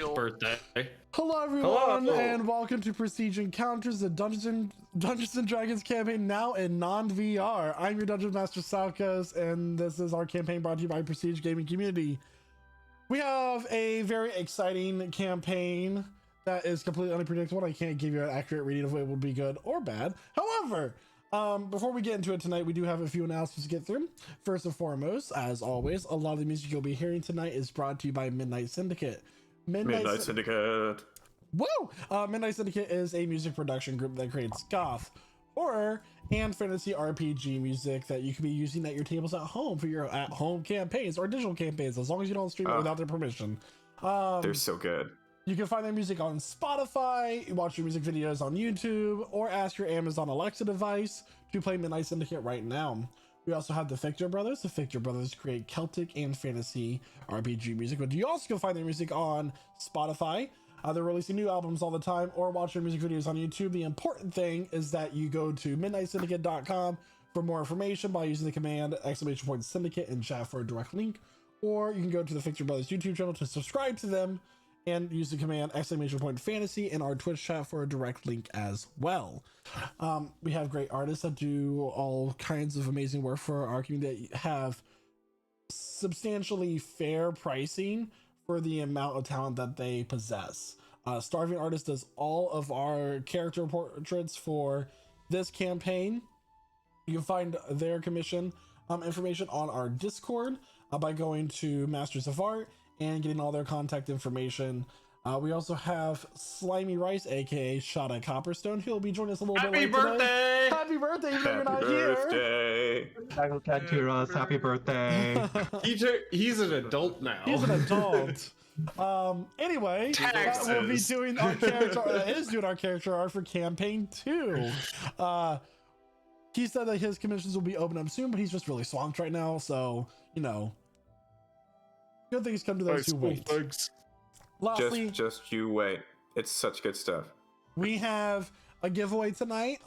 birthday. Hello everyone, Hello. and welcome to Prestige Encounters, the Dungeons and Dragons campaign now in non-VR. I'm your Dungeon Master Salkos, and this is our campaign brought to you by Prestige Gaming Community. We have a very exciting campaign that is completely unpredictable. I can't give you an accurate reading of it will be good or bad. However, before we get into it tonight, we do have a few announcements to get through. First and foremost, as always, a lot of the music you'll be hearing tonight is brought to you by Midnight Syndicate. Midnight Syndicate. Woo! Midnight Syndicate is a music production group that creates goth, horror, and fantasy RPG music that you can be using at your tables at home for your at-home campaigns or digital campaigns, as long as you don't stream it without their permission. They're so good. You can find their music on Spotify, watch your music videos on YouTube, or ask your Amazon Alexa device to play Midnight Syndicate right now. We also have the Fictor Brothers. The Fictor Brothers create Celtic and fantasy RPG music, but you also can find their music on Spotify. They're releasing new albums all the time, or watch their music videos on YouTube. The important thing is that you go to midnightsyndicate.com for more information by using the command !syndicate in chat for a direct link, or you can go to the Fictor Brothers YouTube channel to subscribe to them and use the command !fantasy in our Twitch chat for a direct link as well. We have great artists that do all kinds of amazing work for our community that have substantially fair pricing for the amount of talent that they possess. Starving Artist does all of our character portraits for this campaign. You can find their commission information on our Discord by going to Masters of Art and getting all their contact information. We also have Slimy Rice, aka Shot at Copperstone. He'll be joining us a little bit later today. Happy birthday! Even though you're not here. Happy birthday. Happy birthday. He's an adult now. He's an adult. Anyway, we'll be doing our character art for campaign 2. He said that his commissions will be open up soon, but he's just really swamped right now, so you know, good things come to those who wait. Lastly, Just you wait. It's such good stuff. we have a giveaway tonight.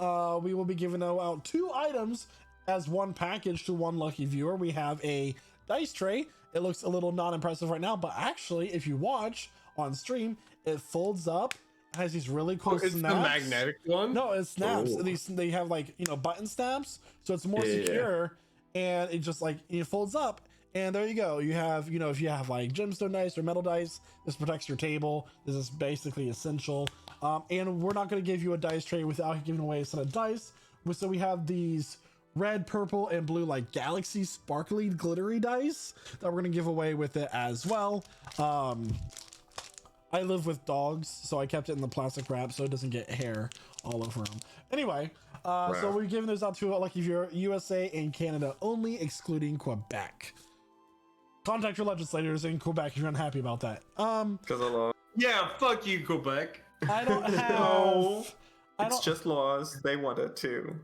We will be giving out 2 items as one package to one lucky viewer. We have a dice tray. It looks a little not impressive right now, but actually, if you watch on stream, it folds up. Has these really cool snaps. It's the magnetic one? No, it snaps. Oh. They have like, you know, button snaps, so it's more secure, and it just like it folds up. And there you go. You have, you know, if you have like gemstone dice or metal dice, this protects your table. This is basically essential. And we're not going to give you a dice tray without giving away a set of dice. So we have these red, purple, and blue like galaxy sparkly glittery dice that we're going to give away with it as well. I live with dogs, so I kept it in the plastic wrap so it doesn't get hair all over them. Anyway, so we're giving those out to lucky viewer, USA and Canada only, excluding Quebec. Contact your legislators in Quebec if you're unhappy about that. Yeah, fuck you, Quebec. I don't have. No, it's just laws. They want it too.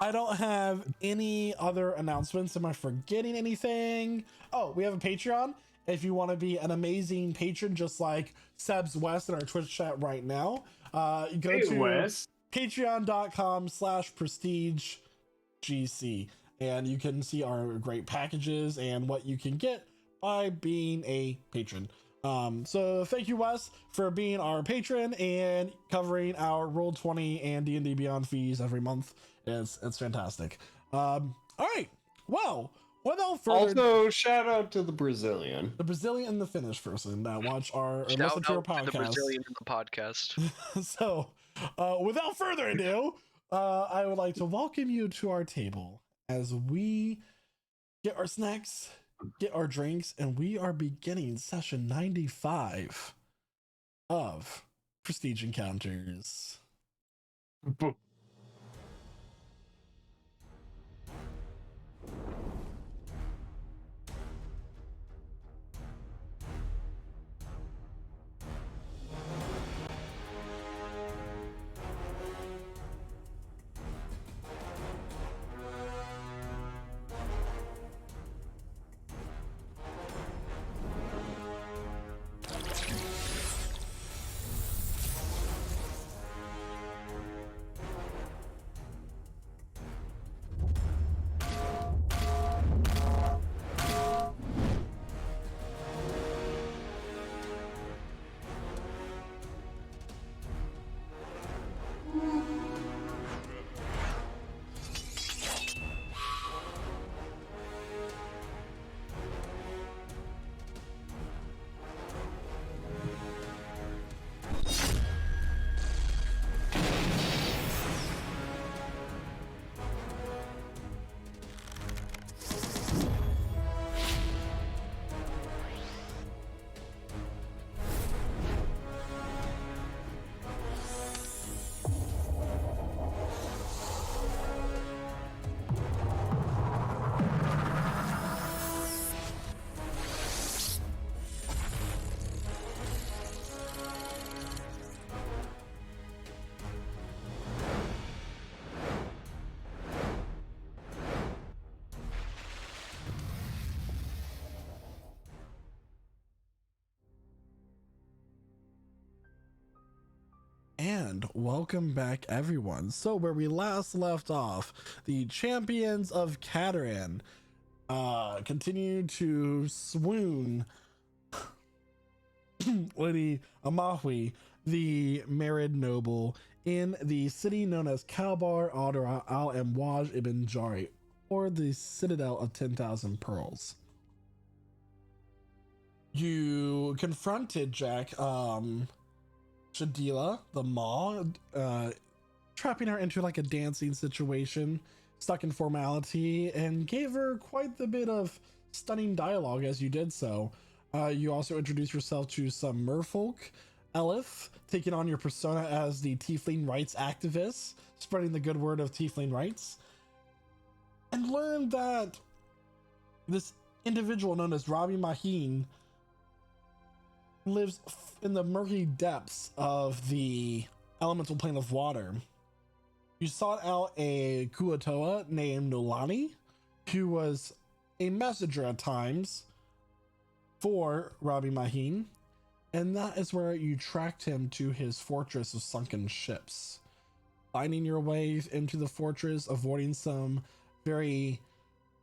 I don't have any other announcements. Am I forgetting anything? Oh, we have a Patreon. If you want to be an amazing patron, just like Sebs West in our Twitch chat right now, go to patreon.com/prestigegc. And you can see our great packages and what you can get by being a patron. So thank you, Wes, for being our patron and covering our Roll20 and D&D Beyond fees every month. It's fantastic. All right. Well, without further Also, shout out to the Brazilian. the Brazilian and the Finnish person that watch our or Shout listen to our out to the podcast. Brazilian in the podcast. So, without further ado, I would like to welcome you to our table as we get our snacks, get our drinks, and we are beginning session 95 of Prestige Encounters. And welcome back, everyone. So where we last left off, the champions of Cataran continue to swoon Lady Amahui, the married noble, in the city known as Kalbar Adra al Amwaj ibn Jari, or the Citadel of 10,000 Pearls. You confronted Jack, Shadila, the Maw, trapping her into like a dancing situation, stuck in formality, and gave her quite the bit of stunning dialogue as you did so. You also introduced yourself to some merfolk, Elif, taking on your persona as the Tiefling rights activist, spreading the good word of Tiefling rights, and learned that this individual known as Rabi Mahin lives in the murky depths of the elemental plane of water. You sought out a Kuatoa named Nolani, who was a messenger at times for Rabi Mahin, and that is where you tracked him to his fortress of sunken ships. Finding your way into the fortress, avoiding some very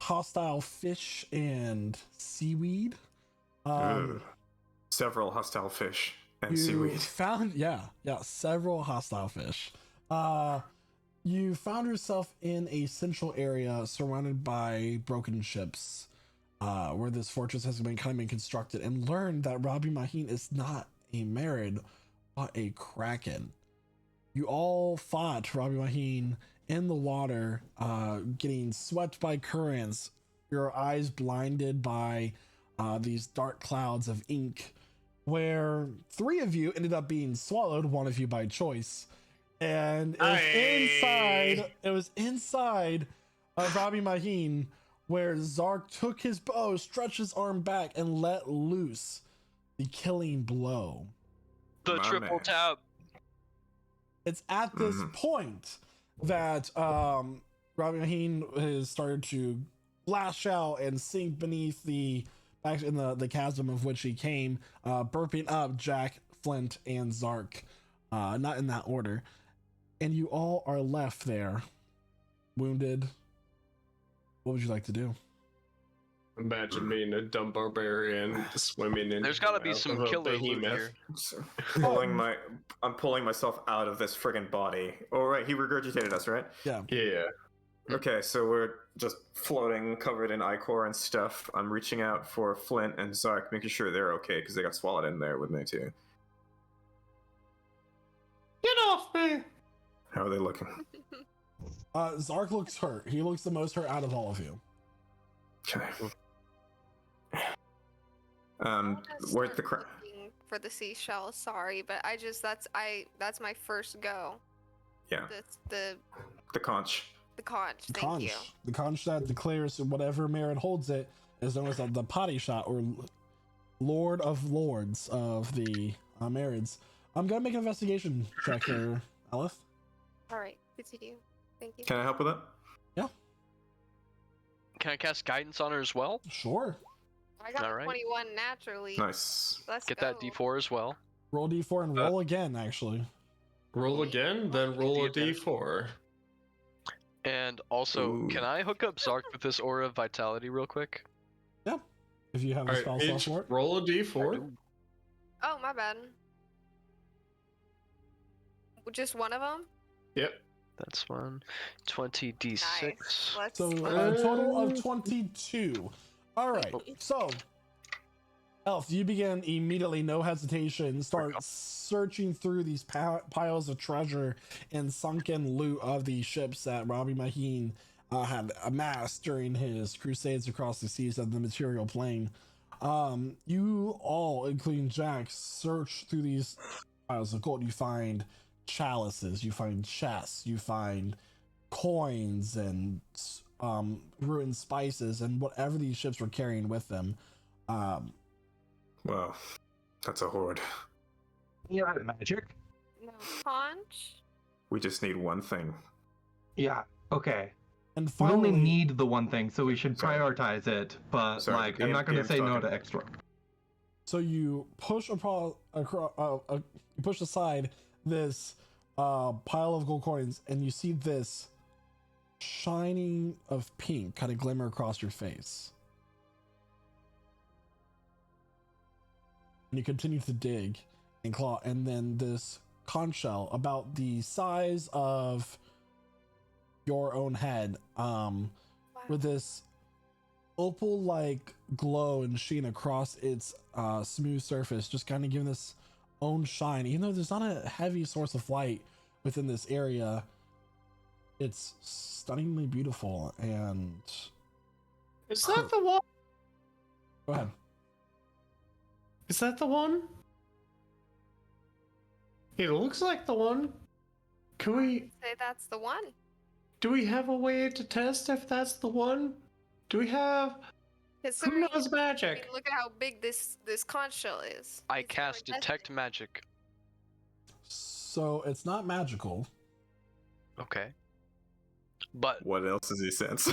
hostile fish and seaweed. Several hostile fish and You seaweed. found, several hostile fish. You found yourself in a central area surrounded by broken ships, where this fortress has been constructed, and learned that Rabi Mahin is not a Merid, but a Kraken. You all fought Rabi Mahin in the water, getting swept by currents, your eyes blinded by these dark clouds of ink, where 3 of you ended up being swallowed, 1 of you by choice. And it was inside of Rabi Mahin where Zark took his bow, stretched his arm back, and let loose the killing blow. The My triple man. tap. It's at this point that Rabi Mahin has started to lash out and sink beneath the chasm of which he came, burping up Jack, Flint, and Zark, not in that order. And you all are left there, wounded. What would you like to do? Imagine being a dumb barbarian swimming in. There's gotta be some killer loot here. So, I'm pulling myself out of this friggin' body. Oh, right, he regurgitated us, right? Yeah. Yeah. Okay, so we're just floating, covered in ichor and stuff. I'm reaching out for Flint and Zark, making sure they're okay, because they got swallowed in there with me, too. Get off me! How are they looking? Zark looks hurt. He looks the most hurt out of all of you. Okay. Where's the crap? For the seashells, sorry, but that's my first go. Yeah. The conch. The conch. The Thank conch. you. The conch that declares whatever merit holds it is known as the Padishate, or Lord of Lords of the Marids. I'm gonna make an investigation check here, Elif. All right, continue. Thank you. Can I help with that? Yeah. Can I cast guidance on her as well? Sure. I got All a right. 21 naturally. Nice. Let's Get go. that D4 as well. Roll d4 and roll again, actually. Roll again, then roll a d4. And also, Ooh. can I hook up Zark with this Aura of Vitality real quick? Yeah. If you have a spell slot for it. Roll a d4. Oh, my bad. Just one of them? Yep. That's one. 20d6. Nice. Let's So go. a total of 22. All right. So, Elf, you begin immediately, no hesitation, start searching through these piles of treasure and sunken loot of the ships that Rabi Mahin had amassed during his crusades across the seas of the material plane. You all, including Jack, search through these piles of gold. You find chalices, you find chests, you find coins and ruined spices and whatever these ships were carrying with them. Well, that's a horde. Yeah, magic. No conch? We just need one thing. Yeah, okay. And We finally, only need the one thing, so we should Sorry. prioritize it. But Sorry, like, the I'm not going to DM's say no talking. to extra. so you push you push aside this pile of gold coins, and you see this shining of pink kind of glimmer across your face. And you continue to dig and claw, and then this conch shell about the size of your own head, with this opal-like glow and sheen across its smooth surface, just kind of giving this own shine. Even though there's not a heavy source of light within this area, it's stunningly beautiful. And Is that the one? go ahead. Is that the one? It looks like the one. Can we? Say that's the one. Do we have a way to test if that's the one? Do we have? Who Considering, knows I magic? mean, look at how big this conch shell is. I It's cast really detect magic. So it's not magical. Okay. But What else does he sense?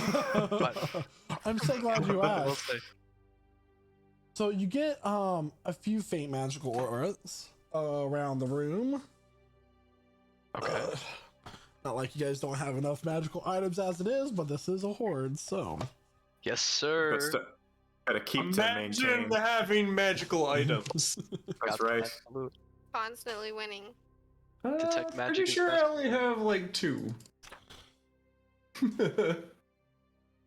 I'm so glad you We'll asked. say. So you get a few faint magical auras around the room. Okay. Not like you guys don't have enough magical items as it is, but this is a horde, so Yes, sir. Gotta keep to maintain. Imagine having magical items. That's Got the right. absolute. constantly winning. Detect I'm magic pretty is sure I best. only have like 2.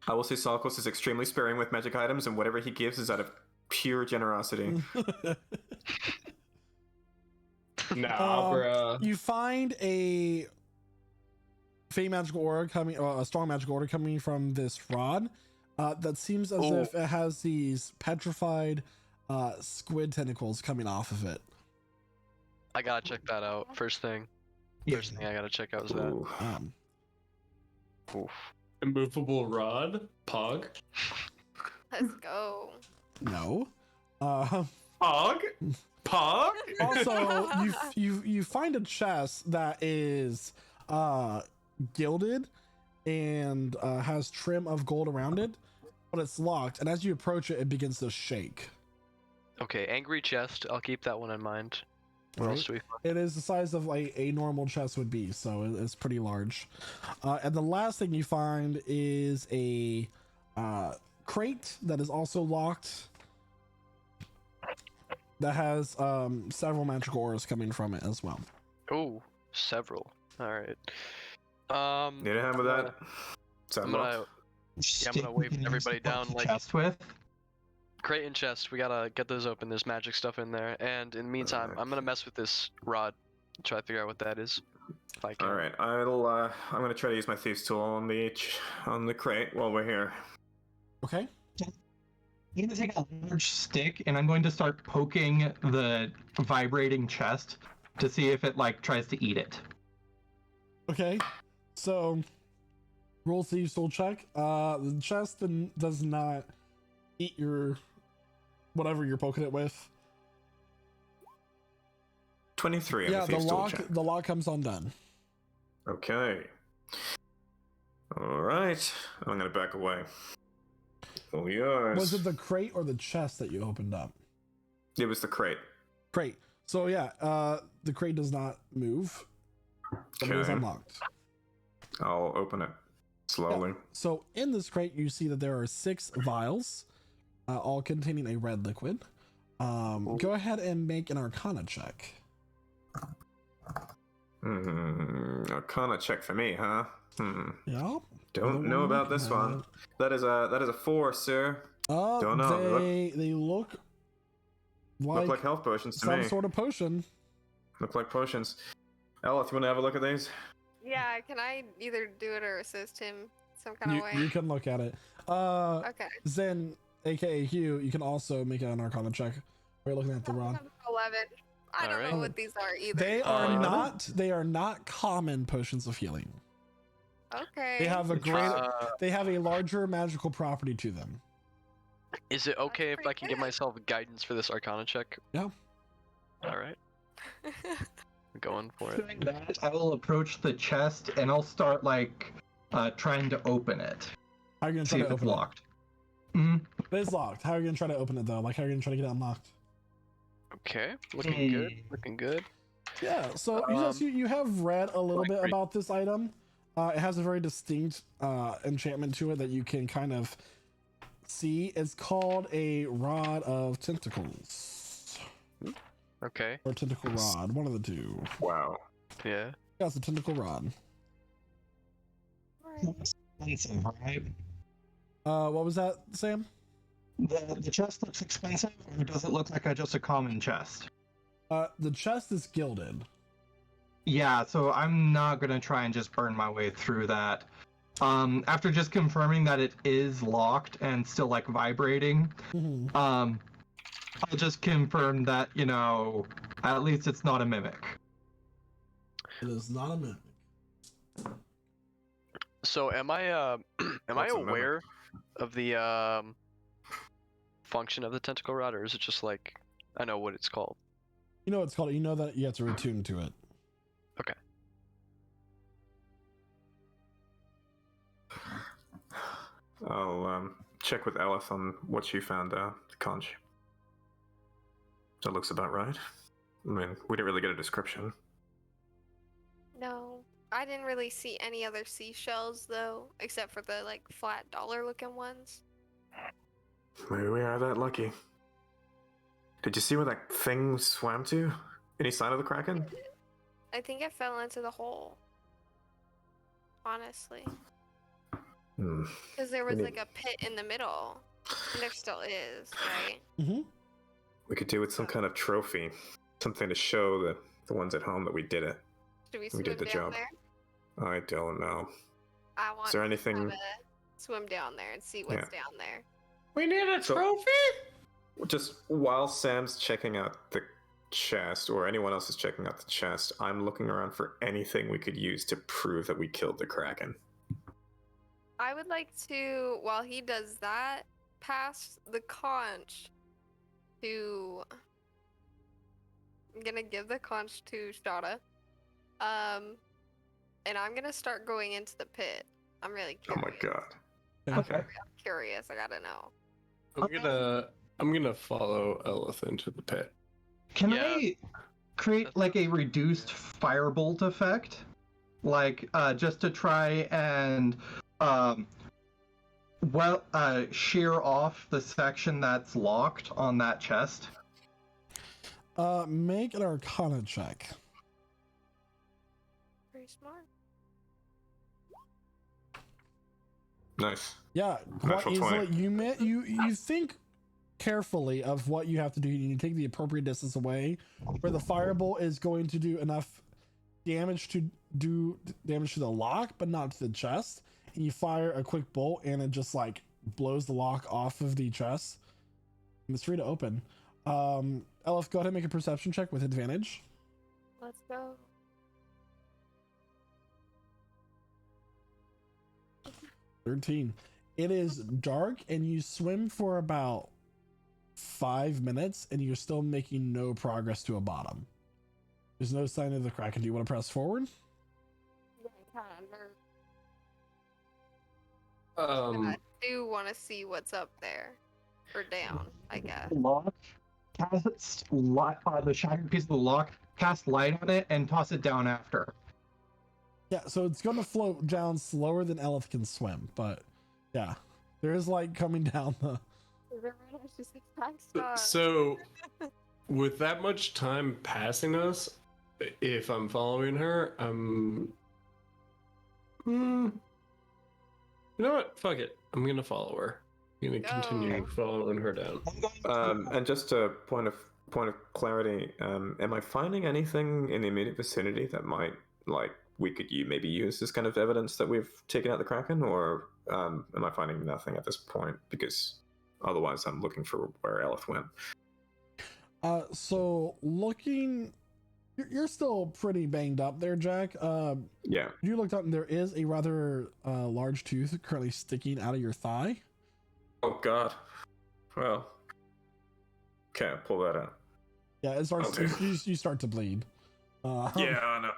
I will say Salkos is extremely sparing with magic items, and whatever he gives is out of pure generosity. Nah, bruh. You find a faint magical aura coming, a strong magical aura coming from this rod that seems as Oh. if it has these petrified squid tentacles coming off of it. I gotta check that out. First thing. Yeah. First thing I gotta check out is that. Ooh. Oof. Immovable rod? Pog? Let's go. No. Pog? Pog? Also, you find a chest that is gilded and has trim of gold around it, but it's locked. And as you approach it, it begins to shake. Okay, angry chest. I'll keep that one in mind. What else Right. do we find? It is the size of like a normal chest would be, so it's pretty large. And the last thing you find is a crate that is also locked, that has several magical auras coming from it as well. Oh, several. All right. Need a hand with that? Is that I'm locked? gonna Yeah, I'm gonna wave Stick everybody against down, the like- chest with. crate and chest. We gotta get those open. There's magic stuff in there. And in the meantime, I'm gonna mess with this rod. Try to figure out what that is. If I can. All right, I'm gonna try to use my thieves tool on the crate while we're here. Okay. I'm going to take a large stick and I'm going to start poking the vibrating chest to see if it like tries to eat it. Okay. So roll thieves tool check. The chest does not eat your whatever you're poking it with. 23 on Yeah, the the thieves tool lock check. the lock comes undone. Okay. All right, I'm gonna back away. All yours. Was it the crate or the chest that you opened up? It was the crate. Crate. So yeah, the crate does not move. But it is Okay. unlocked. I'll open it slowly. So in this crate, you see that there are 6 vials, all containing a red liquid. Go ahead and make an Arcana check. Arcana check for me, huh? Yeah. Don't know about this one. That is a 4, sir. Don't know. They look Look like health potions to some me. sort of potion. Look like potions. Ella, if you want to have a look at these? Yeah, can I either do it or assist him some kind of way? You can look at it. Okay. Zen, aka Hugh, you can also make an Arcana check. We're looking at the rod. 11. I don't Alright. know what these are either. They are 11? they are not common potions of healing. Okay. They have a great Uh, they have a larger magical property to them. is it okay if I pretty can give good. myself guidance for this Arcana check? Yeah. All right. I'm going for it. Doing that, I will approach the chest and I'll start like trying to open it. How are you gonna See try if to it's open it? locked. Mhm. It is locked. How are you gonna try to open it though? Like how are you gonna try to get it unlocked? Okay. Looking good. Looking good. Yeah, so you have read a little bit great. about this item. It has a very distinct enchantment to it that you can kind of see. It's called a Rod of Tentacles. Okay. Or Tentacle Rod, one of the two. Wow. Yeah. Yeah, it's a Tentacle Rod. Expensive, right? What was that, Sam? The chest looks expensive, or does it look like just a common chest? The chest is gilded. Yeah, so I'm not gonna try and just burn my way through that. After just confirming that it is locked and still like vibrating, I'll just confirm that, at least it's not a mimic. It is not a mimic. So am I am I What's a mimic? aware of the function of the tentacle rod, or is it just like I know what it's called? You know what it's called. You know that you have to retune to it. Okay. I'll check with Elif on what she found the conch. That looks about right. I mean, we didn't really get a description. No, I didn't really see any other seashells though, except for the like flat dollar-looking ones. Maybe we are that lucky. Did you see where that thing swam to? Any sign of the Kraken? I think it fell into the hole. Honestly, Hmm. because there was need- like a pit in the middle, and there still is, right? Mm-hmm. We could do with some kind of trophy. Something to show the ones at home that we did it. Should we We swim did the down job. there? I don't know. I want Is there to anything... kinda swim down there and see what's down there. We need a So- trophy? Just while Sam's checking out the chest, or anyone else is checking out the chest, I'm looking around for anything we could use to prove that we killed the Kraken. I would like to, while he does that, pass the conch to. I'm gonna give the conch to Shada. And I'm gonna start going into the pit. I'm really Oh curious. my god. Okay. I'm curious. I gotta know. I'm gonna follow Elith into the pit. Can Yeah. I create That's- like a reduced firebolt effect? Like, just to try and, shear off the section that's locked on that chest? Make an Arcana check. Very smart. Nice. Yeah, quite Natural easily. 20. You think carefully of what you have to do. You take the appropriate distance away, where the firebolt is going to do enough damage to do damage to the lock, but not to the chest. And you fire a quick bolt, and it just like blows the lock off of the chest. And it's free to open. Elif, go ahead and make a perception check with advantage. Let's go. $13. It is dark, and you swim for about 5 minutes, and you're still making no progress to a bottom. There's no sign of the Kraken. Do you want to press forward? Yeah, kind of nervous. I do want to see what's up there. Or down, I guess. Lock, the shattered piece of the lock, cast light on it, and toss it down after. Yeah, so it's going to float down slower than Elith can swim, but yeah, there is light coming down the. So, with that much time passing us, if I'm following her, you know what? Fuck it. I'm gonna follow her. I'm gonna continue following her down. And just a point of clarity, am I finding anything in the immediate vicinity that might, like, we could maybe use this kind of evidence that we've taken out the Kraken, or am I finding nothing at this point? Because otherwise I'm looking for where Elith went. So looking, you're still pretty banged up there, Jack. Yeah. You looked up, and there is a rather large tooth currently sticking out of your thigh. Oh god. Well. Okay, I'll pull that out. Yeah, it starts. You start to bleed. Yeah, I know.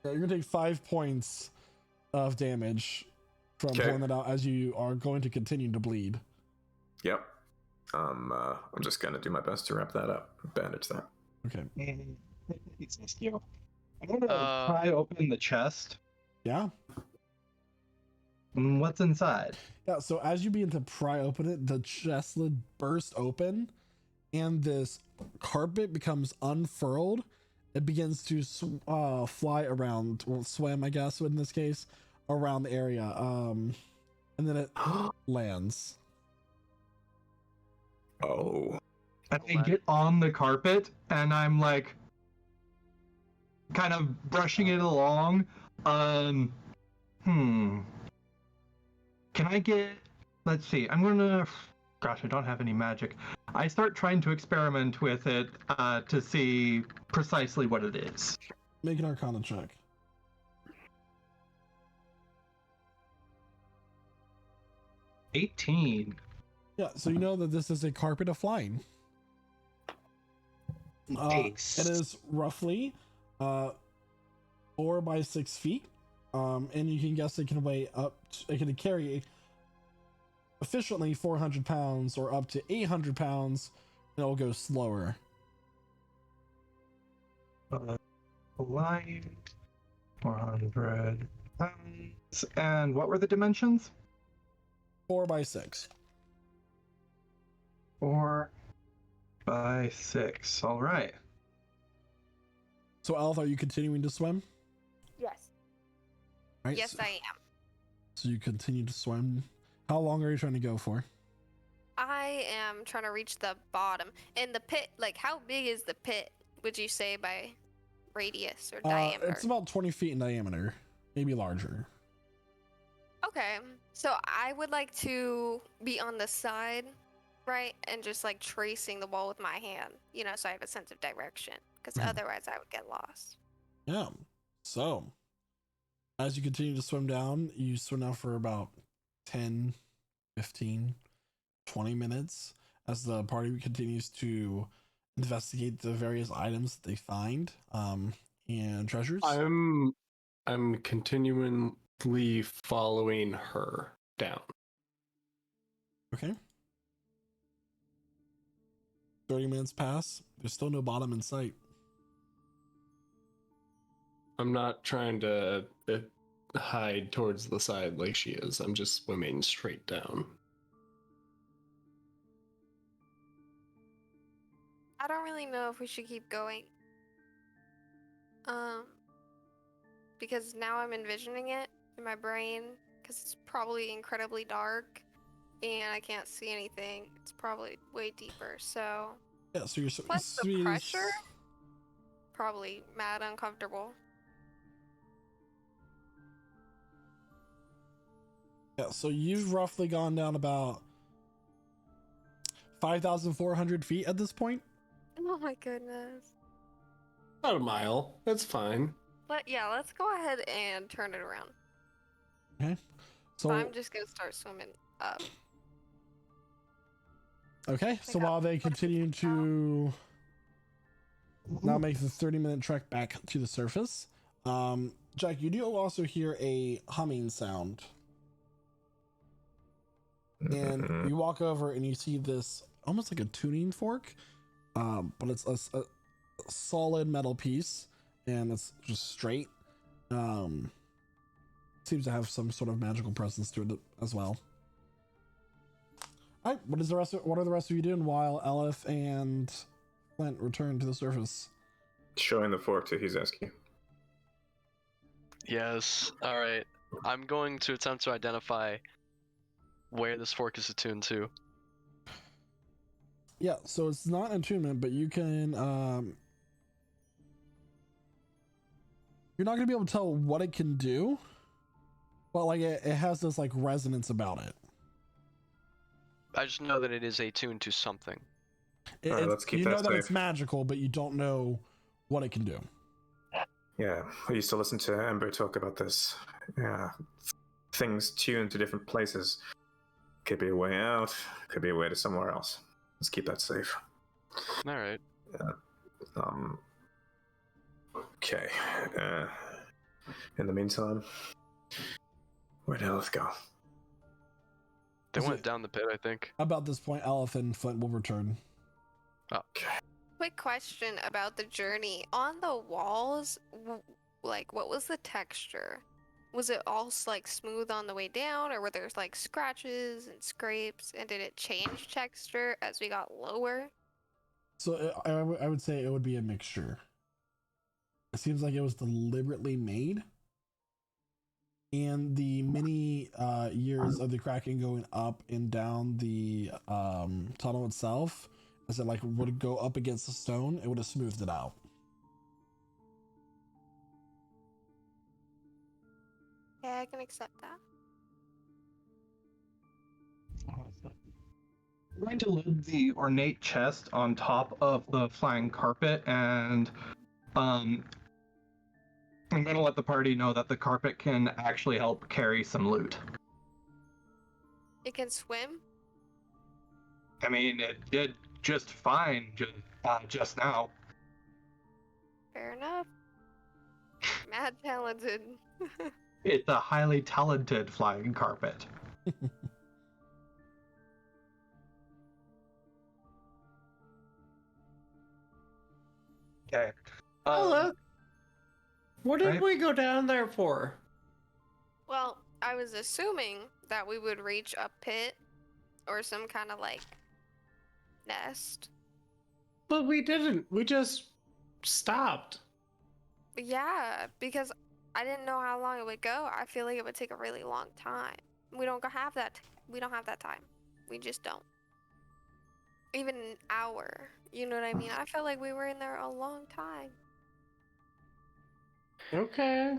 You're gonna take 5 points of damage from pulling that out, as you are going to continue to bleed. Yep. I'm just gonna do my best to wrap that up, bandage that. Okay. Thank you. I'm gonna pry open the chest. Yeah. What's inside? Yeah. So as you begin to pry open it, the chest lid bursts open, and this carpet becomes unfurled. It begins to fly around, well, swim, I guess, in this case, around the area. And then it lands. Oh. And I get on the carpet, and I'm like, kind of brushing it along. Can I get? Let's see. I'm gonna. Gosh, I don't have any magic. I start trying to experiment with it to see precisely what it is. Make an Arcana check. 18. Yeah, so you know that this is a carpet of flying. Nice. It is roughly 4 by 6 feet, and you can guess it can weigh up. It can carry efficiently 400 pounds or up to 800 pounds, and it'll go slower. Flying 400 pounds. And what were the dimensions? 4 by 6. 4 by 6. All right. So, Alf, are you continuing to swim? Yes. Right. Yes, so, I am. So you continue to swim. How long are you trying to go for? I am trying to reach the bottom. And the pit, like, how big is the pit, would you say, by radius or diameter? It's about 20 feet in diameter, maybe larger. Okay, so I would like to be on the side, right, and just like tracing the wall with my hand, you know, so I have a sense of direction, because otherwise I would get lost. Yeah. So, as you continue to swim down, you swim down for about 10, 15, 20 minutes as the party continues to investigate the various items that they find and treasures. I'm continually following her down. Okay. 30 minutes pass. There's still no bottom in sight. I'm not trying to hide towards the side like she is. I'm just swimming straight down. I don't really know if we should keep going. Because now I'm envisioning it in my brain, because it's probably incredibly dark, and I can't see anything. It's probably way deeper, so... Yeah, so you're Plus the pressure? Probably mad uncomfortable. Yeah, so you've roughly gone down about 5,400 feet at this point. Oh my goodness. About a mile. That's fine. Let's go ahead and turn it around. Okay. So I'm just gonna start swimming up. Okay, so while they continue to now make the 30-minute trek back to the surface, Jack, you do also hear a humming sound. And you walk over and you see this almost like a tuning fork, but it's a solid metal piece and it's just straight. Seems to have some sort of magical presence to it as well. All right, what are the rest of you doing while Aleph and Flint return to the surface? Showing the fork to Hizeski. Yes. All right. I'm going to attempt to identify where this fork is attuned to. Yeah, so it's not an attunement, but you can you're not gonna be able to tell what it can do, but like it has this like resonance about it. I just know that it is attuned to something. Alright, let's keep you that know that safe. it's magical, but you don't know what it can do. Yeah, I used to listen to Ember talk about this. Yeah, things tuned to different places. Could be a way out, could be a way to somewhere else. Let's keep that safe. All right. Okay. In the meantime, where'd Elif go? They went down the pit, I think. About this point, Aleph and Flint will return. Oh. Okay. Quick question about the journey. On the walls, like, what was the texture? Was it all like smooth on the way down, or were there like scratches and scrapes? And did it change texture as we got lower? So I would say it would be a mixture. It seems like it was deliberately made. And the many years of the Kraken going up and down the tunnel itself, as it like would go up against the stone, it would have smoothed it out. Yeah, I can accept that. I'm going to load the ornate chest on top of the flying carpet, and I'm going to let the party know that the carpet can actually help carry some loot. It can swim? I mean, it did just fine just now. Fair enough. Mad talented. It's a highly talented flying carpet. Okay. Look. What did right? we go down there for? Well, I was assuming that we would reach a pit or some kind of like nest. But we didn't. We just stopped. Yeah, because I didn't know how long it would go. I feel like it would take a really long time. We don't have that. We don't have that time. We just don't. Even an hour. You know what I mean? I felt like we were in there a long time. Okay.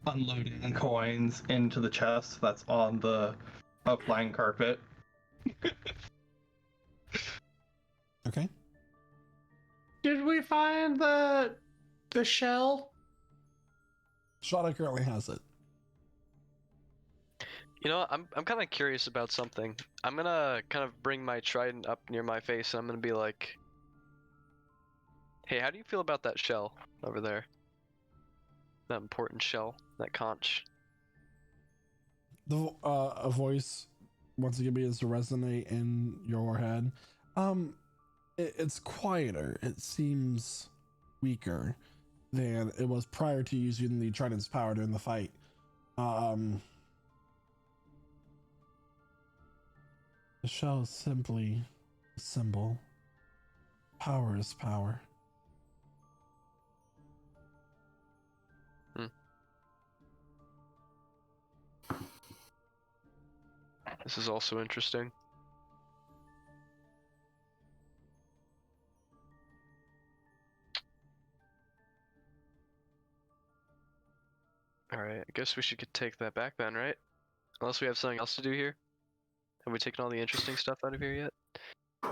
Unloading coins into the chest that's on the flying carpet. Okay. Did we find the shell? Shada currently has it. You know, I'm kind of curious about something. I'm gonna kind of bring my trident up near my face, and I'm gonna be like, "Hey, how do you feel about that shell over there? That important shell, that conch." A voice once again begins to resonate in your head. It's quieter. It seems weaker than it was prior to using the trident's power during the fight. The shell is simply a symbol. Power is power. This is also interesting. Alright, I guess we should take that back then, right? Unless we have something else to do here. Have we taken all the interesting stuff out of here yet?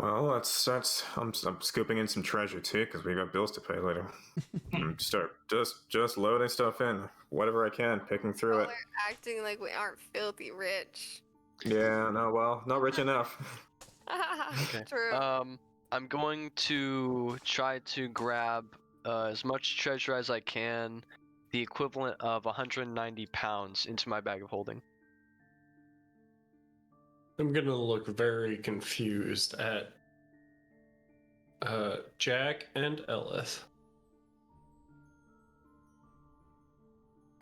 Well, that's. I'm scooping in some treasure too, because we got bills to pay later. Start just loading stuff in, whatever I can, picking through Well, it. we're acting like we aren't filthy rich. Yeah, no, well, not rich enough. Okay. True. I'm going to try to grab as much treasure as I can, the equivalent of 190 pounds, into my bag of holding. I'm gonna look very confused at Jack and Ellis.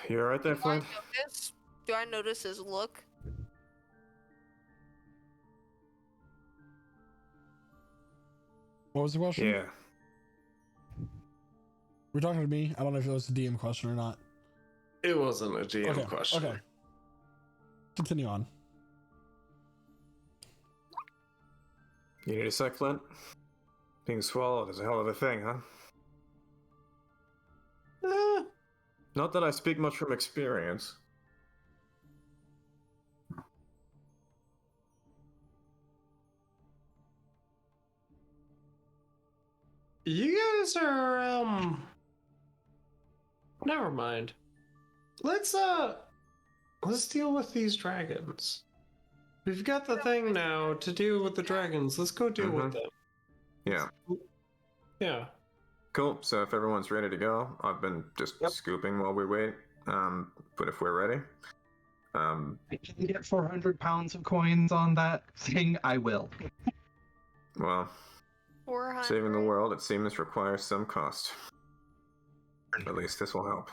You alright there, Flint? Do I notice his look? What was the question? Yeah. We're talking to me. I don't know if it was a DM question or not. It wasn't a GM question. Okay. Continue on. You need a sec, Flint? Being swallowed is a hell of a thing, huh? Not that I speak much from experience. You guys are never mind. Let's deal with these dragons. We've got the thing now to deal with the dragons. Let's go deal with them. Yeah. Yeah. Cool. So if everyone's ready to go, I've been just scooping while we wait. But if we're ready, I can get 400 pounds of coins on that thing, I will. Well, 400. saving the world, it seems, requires some cost. At least this will help.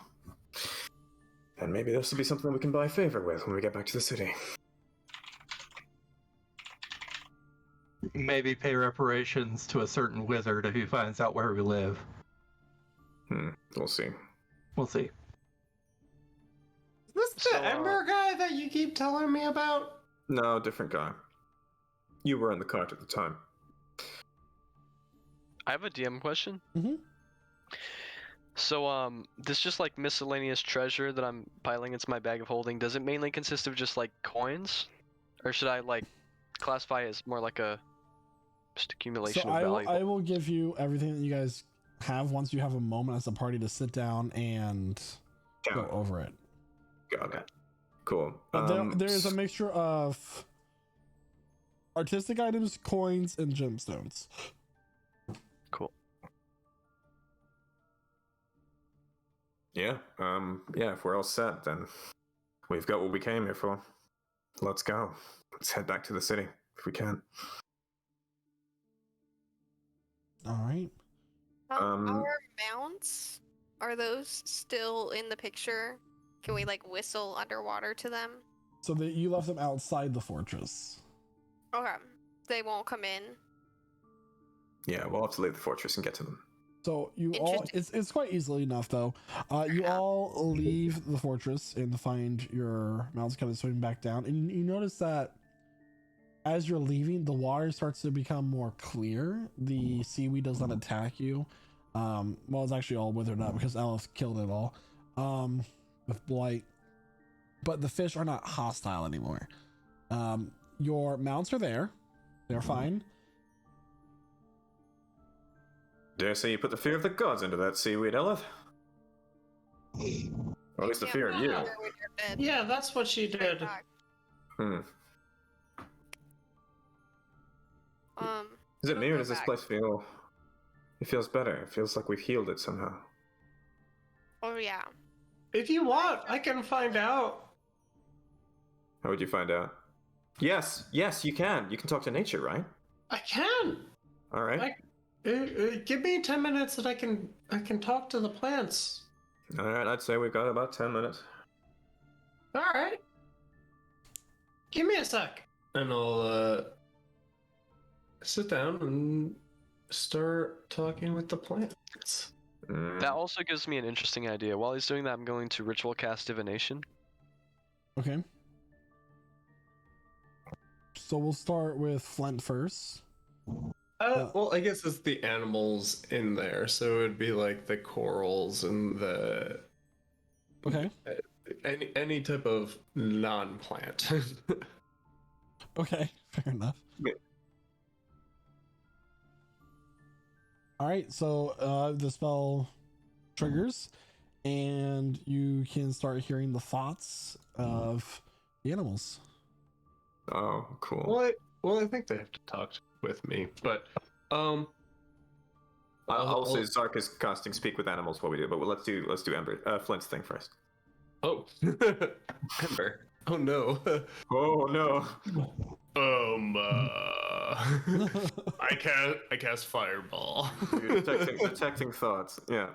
And maybe this will be something we can buy favor with when we get back to the city. Maybe pay reparations to a certain wizard if he finds out where we live. We'll see. We'll see. Is this the So, Ember guy that you keep telling me about? No, different guy. You were in the cart at the time. I have a DM question. Mm-hmm. So, this just like miscellaneous treasure that I'm piling into my bag of holding, does it mainly consist of just like coins? Or should I like classify it as more like a just accumulation So of I value? will give you everything that you guys have once you have a moment as a party to sit down and go Got it. over it. Got it. Cool. But there is a mixture of artistic items, coins, and gemstones. Cool. Yeah. Yeah. If we're all set, then we've got what we came here for. Let's go. Let's head back to the city if we can. All right. Our mounts, are those still in the picture? Can we like whistle underwater to them? So that you left them outside the fortress. Okay. They won't come in. Yeah, we'll have to leave the fortress and get to them. So you all, Interesting. it's quite easily enough though. You Yeah. all leave the fortress and find your mounts kind of swimming back down, and you notice that as you're leaving, the water starts to become more clear. The seaweed does not attack you. Well, it's actually all withered up because Elf killed it all with blight. But the fish are not hostile anymore. Your mounts are there. They're fine. Dare say you put the fear of the gods into that seaweed, Elith? Or at least the Yeah, fear of you. when you're dead. Yeah, that's what she Straight did. back. Hmm. Is it we'll me or go does this back. place feel... It feels better. It feels like we've healed it somehow. Oh yeah. If you want, I can find out. How would you find out? Yes, you can. You can talk to nature, right? I can. All right. Give me 10 minutes and I can talk to the plants. All right, I'd say we've got about 10 minutes. All right. Give me a sec. And I'll sit down and start talking with the plants. That also gives me an interesting idea. While he's doing that, I'm going to ritual cast divination. Okay. So we'll start with Flint first. Well, I guess it's the animals in there, so it'd be like the corals and the Okay. any type of non-plant. Okay, fair enough. Yeah. All right, so the spell triggers, and you can start hearing the thoughts of the animals. Oh, cool. Well, I think they have to talk with me, but I'll say Zark is casting speak with animals while we do, but let's do Ember Flint's thing first. Oh, Ember. Oh no. Oh no. I cast fireball. You're detecting thoughts. Yeah.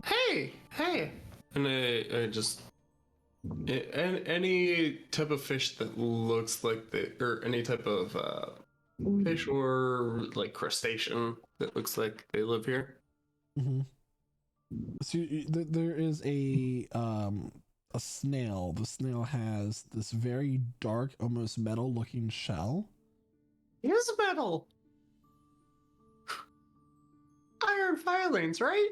Hey, and I just any type of fish that looks like or any type of fish or like crustacean that looks like they live here. Mm-hmm. So there is a snail. The snail has this very dark, almost metal-looking shell. Here's metal. Iron filings, right?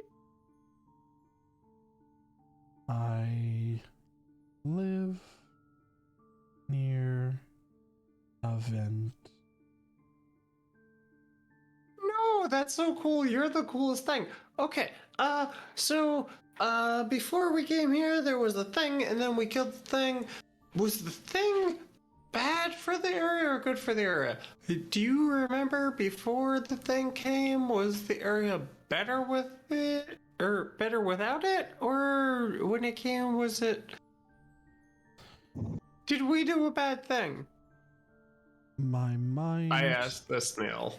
I live near a vent. No, that's so cool. You're the coolest thing. Okay, so, before we came here, there was a thing, and then we killed the thing. Was the thing bad for the area or good for the area? Do you remember before the thing came, was the area better with it, or better without it? Or when it came, was it... Did we do a bad thing? My mind. I asked the snail.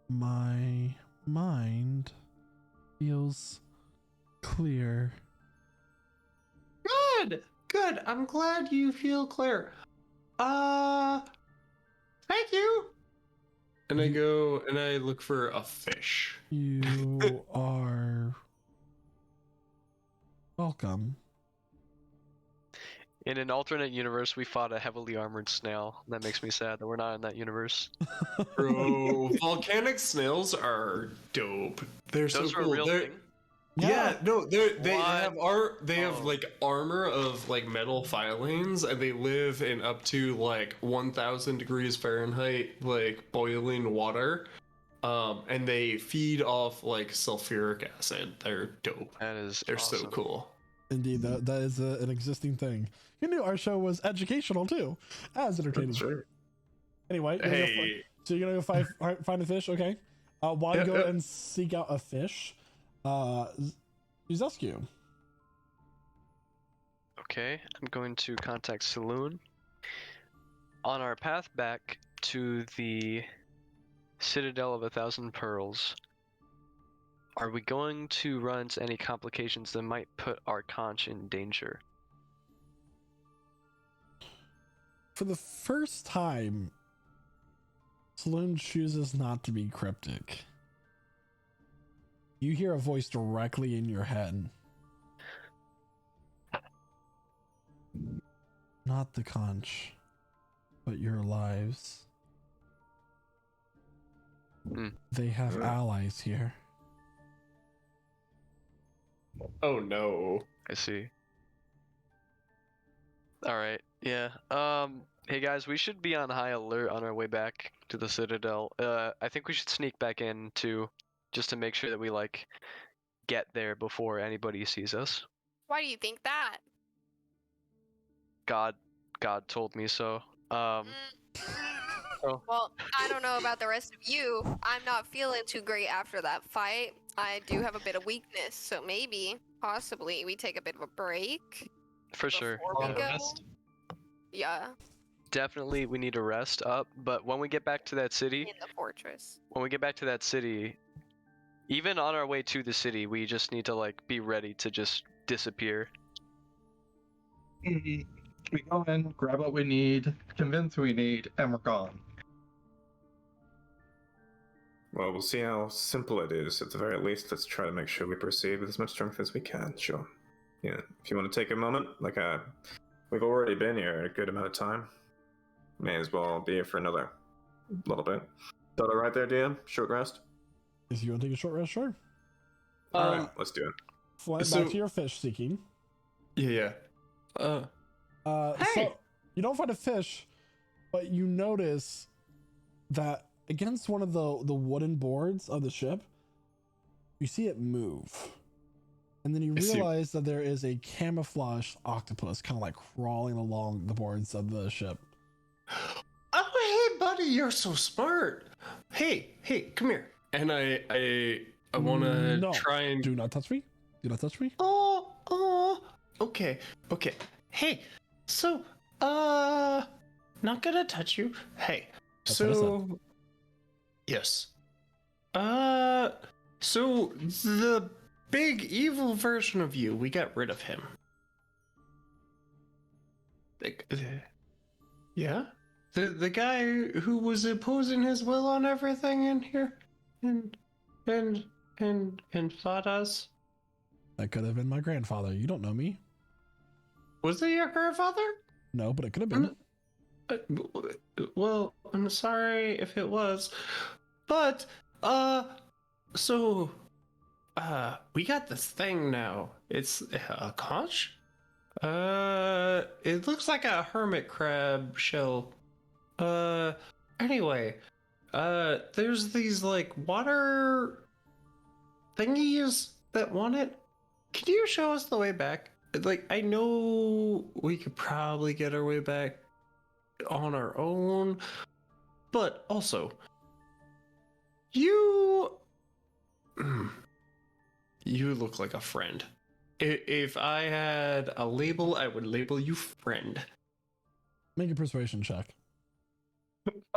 My mind feels clear. Good, good. I'm glad you feel clear. Thank you. And I go and I look for a fish. You are welcome. In an alternate universe, we fought a heavily armored snail. That makes me sad that we're not in that universe. Bro, volcanic snails are dope. They're Those so are a cool. real They're, thing. yeah, no, they What? they have Oh. like armor of like metal filings, and they live in up to like 1,000 degrees Fahrenheit, like boiling water. And they feed off like sulfuric acid. They're dope. That is They're so awesome. cool. Indeed, that is an existing thing. You knew our show was educational too, as entertaining. That's right. Anyway, Hey, so you're gonna go find a fish, okay? While you Yep, go yep. and seek out a fish, Zescu. Okay, I'm going to contact Saloon. On our path back to the Citadel of 1,000 Pearls, are we going to run into any complications that might put our conch in danger? For the first time, Saloon chooses not to be cryptic. You hear a voice directly in your head. Not the conch, but your lives. Hmm. They have allies here. oh no. I see. Alright, yeah. Hey guys, we should be on high alert on our way back to the Citadel. I think we should sneak back in too, just to make sure that we, like, get there before anybody sees us. Why do you think that? God told me so. Mm. Oh. Well, I don't know about the rest of you. I'm not feeling too great after that fight. I do have a bit of weakness, so maybe, possibly, we take a bit of a break For sure. before we Yeah. go. Yeah, Definitely we need to rest up, but when we get back to that city, in the fortress. even on our way to the city, we just need to, like, be ready to just disappear. We go in, grab what we need, convince we need, and we're gone. Well, we'll see how simple it is. At the very least, let's try to make sure we proceed with as much strength as we can. Sure. Yeah. If you want to take a moment, like we've already been here a good amount of time. May as well be here for another little bit. Is that all right there, DM? Short rest. If you want to take a short rest, sure. All right, let's do it. Fly so- back to your fish seeking. Yeah. Hey! So you don't find a fish, but you notice that against one of the wooden boards of the ship, you see it move. And then you I see. realize that there is a camouflaged octopus kind of like crawling along the boards of the ship. Oh, hey, buddy, you're so smart. Hey, come here. And I want to No, try and. Do not touch me. Do not touch me. Oh, okay. Hey, so, not gonna touch you. Hey, That's what I so, yes. So the big evil version of you, we got rid of him. Yeah? The guy who was imposing his will on everything in here? And fought us? That could have been my grandfather. You don't know me. Was it your grandfather? No, but it could have been. Well, I'm sorry if it was. But, so, we got this thing now. It's a conch? It looks like a hermit crab shell. Anyway, there's these, like, water thingies that want it. Can you show us the way back? Like, I know we could probably get our way back on our own, but also, you look like a friend. If I had a label, I would label you friend. Make a persuasion check.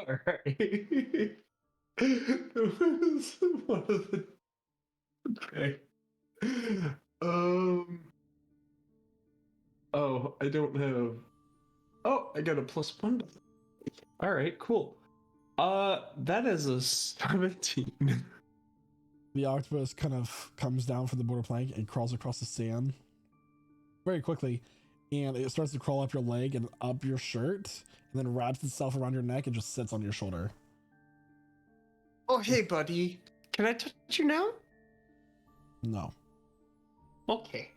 Alright. It was one of the. Okay. Oh, I don't have. Oh, I got a +1. Alright, cool. That is a 17. The octopus kind of comes down from the border plank and crawls across the sand very quickly, and it starts to crawl up your leg and up your shirt, and then wraps itself around your neck and just sits on your shoulder. Oh, hey, buddy. Can I touch you now? No. Okay.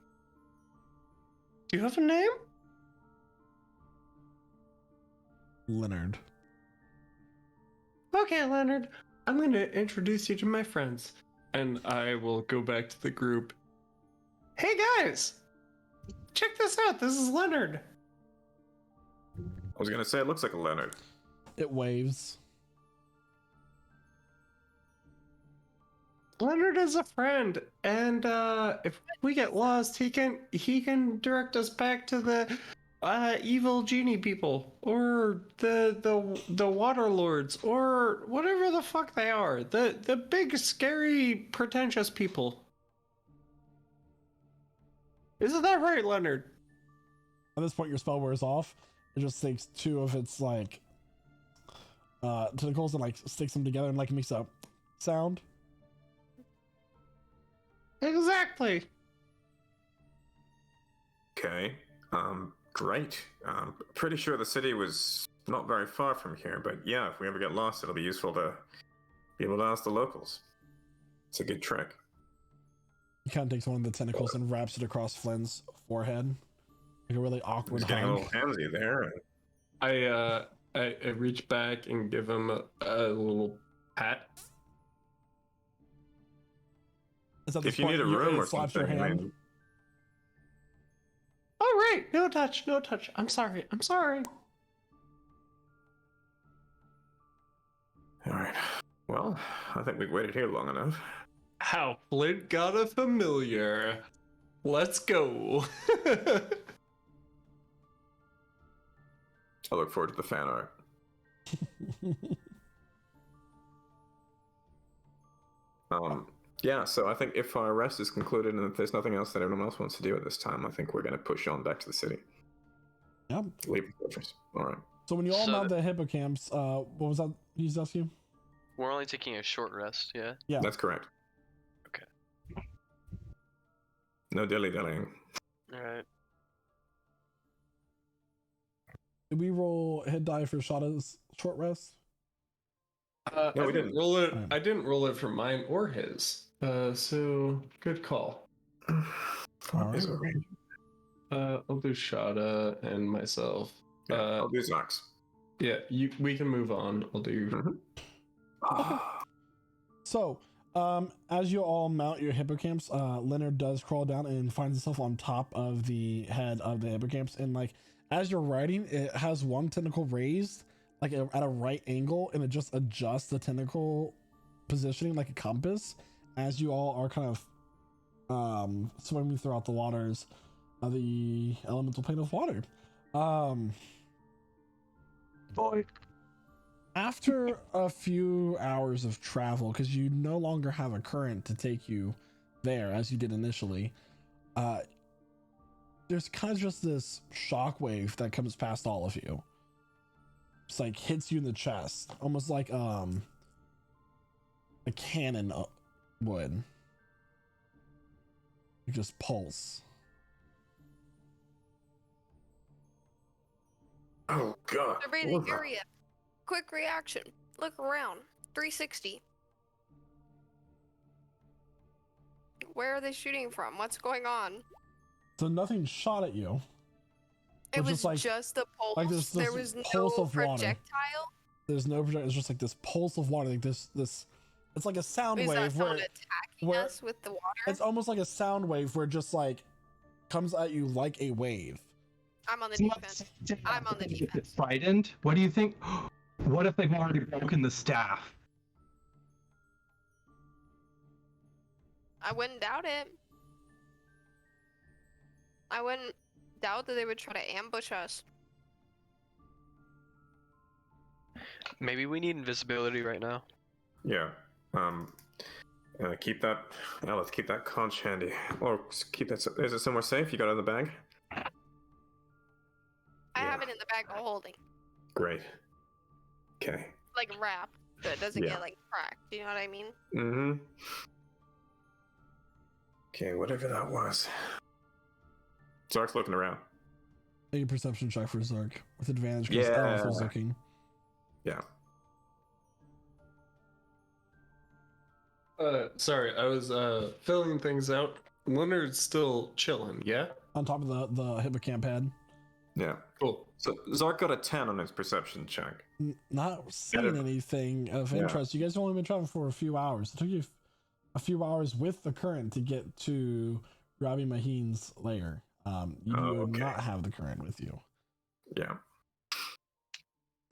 Do you have a name? Leonard. Okay, Leonard. I'm going to introduce you to my friends. And I will go back to the group. Hey, guys! Check this out. This is Leonard. I was gonna say it looks like a Leonard. It waves. Leonard is a friend, and if we get lost, he can direct us back to the evil genie people, or the water lords, or whatever the fuck they are. The big, scary, pretentious people. Isn't that right, Leonard? At this point, your spell wears off. It just takes two of its like tentacles and like sticks them together and like makes a sound. Exactly. Okay. Great. Pretty sure the city was not very far from here, but yeah, if we ever get lost, it'll be useful to be able to ask the locals. It's a good trick. He kind of takes one of the tentacles and wraps it across Flynn's forehead, like a really awkward He's getting a little hug. handsy there. I reach back and give him a little pat. It's at this If you point need a room or it slaps something, your hand. maybe. Oh, right. No touch. No touch. I'm sorry. I'm sorry. All right. Well, I think we've waited here long enough. How Flint got a familiar. Let's go. I look forward to the fan art. Yeah, so I think if our rest is concluded and if there's nothing else that anyone else wants to do at this time, I think we're going to push on back to the city. Yep. Leave the fortress. All right. So when you all So mount the hippocamps, what was that he's asking you? We're only taking a short rest, yeah? Yeah. That's correct. Okay. No dilly-dallying. Alright. Did we roll hit die for Shada's short rest? No, we didn't. roll it. I didn't roll it for mine or his. So good call. All Is right. it range? I'll do Shada and myself. Yeah, I'll do Zox. Yeah, we can move on. I'll do. Mhm. So, as you all mount your hippocamps, Leonard does crawl down and finds himself on top of the head of the hippocamps. And like, as you're riding, it has one tentacle raised, like at a right angle, and it just adjusts the tentacle positioning like a compass as you all are kind of swimming throughout the waters of the elemental plane of water. Boy. After a few hours of travel, because you no longer have a current to take you there as you did initially, there's kind of just this shockwave that comes past all of you. It's like hits you in the chest, almost like a cannon would. You just pulse. Oh, God. Survey What the the- area. Quick reaction. Look around. 360. Where are they shooting from? What's going on? So nothing shot at you. It It's was just like- just a pulse. like this there was pulse no of water. projectile. There's no project. It's just like this pulse of water. Like this. It's like a sound Is that wave someone where attacking where- us with the water? it's almost like a sound wave where it just like comes at you like a wave. I'm on the defense. I'm on the defense. Trident? What do you think? What if they've already broken the staff? I wouldn't doubt it. I wouldn't doubt that they would try to ambush us. Maybe we need invisibility right now. Yeah. Keep that. Let's keep that conch handy. Or keep that. Is it somewhere safe? You got it in the bag? I Yeah. have it in the bag of holding, Great. Okay. like wrapped, so it doesn't Yeah. get like cracked. Do you know what I mean? Mm-hmm. Okay, whatever that was. Zark's looking around. Make a perception check for Zark with advantage because Yeah. Elf is looking. Yeah. Sorry, I was filling things out. Leonard's still chilling, yeah? On top of the hippocamp head. Yeah. Cool. So Zark got a 10 on his perception check. Not seeing Better- anything of Yeah. interest. You guys have only been traveling for a few hours. It took you a few hours with the current to get to Robbie Maheen's lair. You do okay. not have the current with you. Yeah.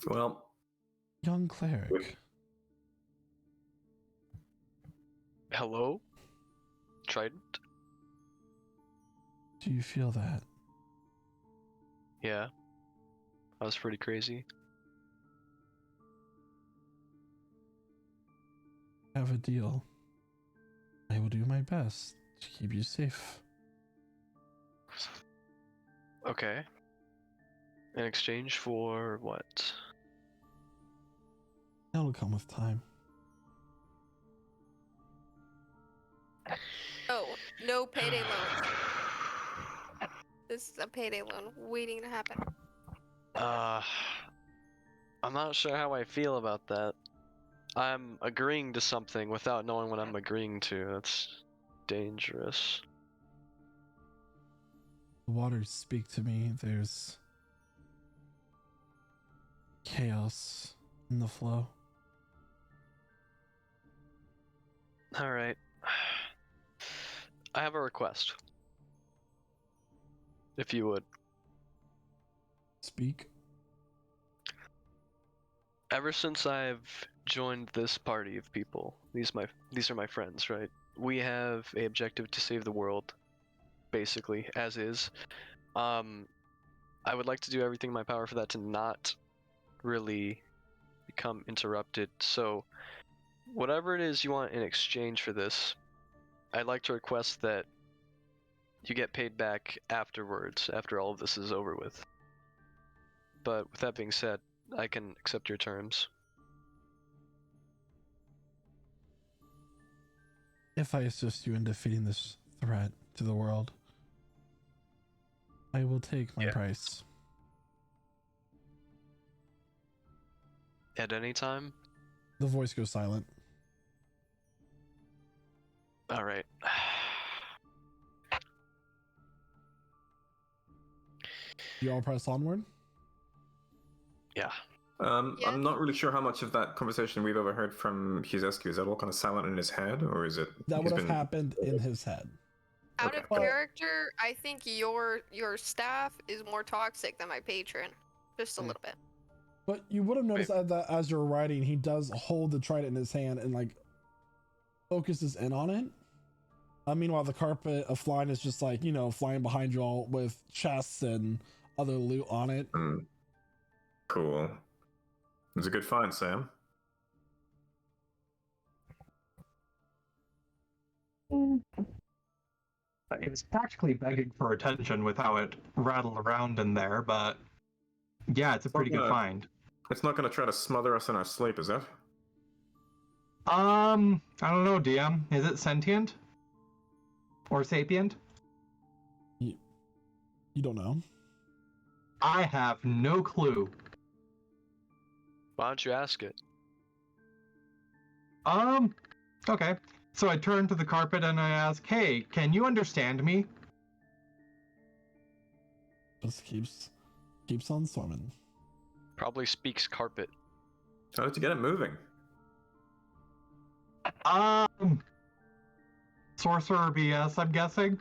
Well, Young cleric. Good. Hello? Trident? Do you feel that? Yeah. That was pretty crazy. I have a deal. I will do my best to keep you safe. Okay. In exchange for what? That'll come with time. Oh, no payday loans. This is a payday loan waiting to happen. I'm not sure how I feel about that. I'm agreeing to something without knowing what I'm agreeing to. That's dangerous. The waters speak to me. There's chaos in the flow. Alright. I have a request. If you would. Speak. Ever since I've joined this party of people, these are my friends, right? We have a objective to save the world, basically, as is. I would like to do everything in my power for that to not really become interrupted. So, whatever it is you want in exchange for this, I'd like to request that you get paid back afterwards, after all of this is over with. But with that being said, I can accept your terms. If I assist you in defeating this threat to the world, I will take my Yeah. price. At any time? The voice goes silent. Alright. You all press onward? Yeah. Yeah. I'm not really sure how much of that conversation we've overheard from Huzescu. Is that all kind of silent in his head, or is it? That he's would have been- happened in his head. Out Okay. of character, I think your staff is more toxic than my patron. Just a little bit. But you would have noticed that as you're writing, he does hold the trident in his hand and like focuses in on it. Meanwhile, the carpet of flying is just like, you know, flying behind you all with chests and other loot on it. Cool. It was a good find, Sam. It was practically begging for attention with how it rattled around in there, but yeah, it's a pretty good find. It's not going to try to smother us in our sleep, is it? I don't know, DM. Is it sentient? Or sapient? You don't know. I have no clue. Why don't you ask it? Okay. So I turn to the carpet and I ask, hey, can you understand me? Just keeps on swimming. Probably speaks carpet. How did you get it moving? Sorcerer BS, I'm guessing.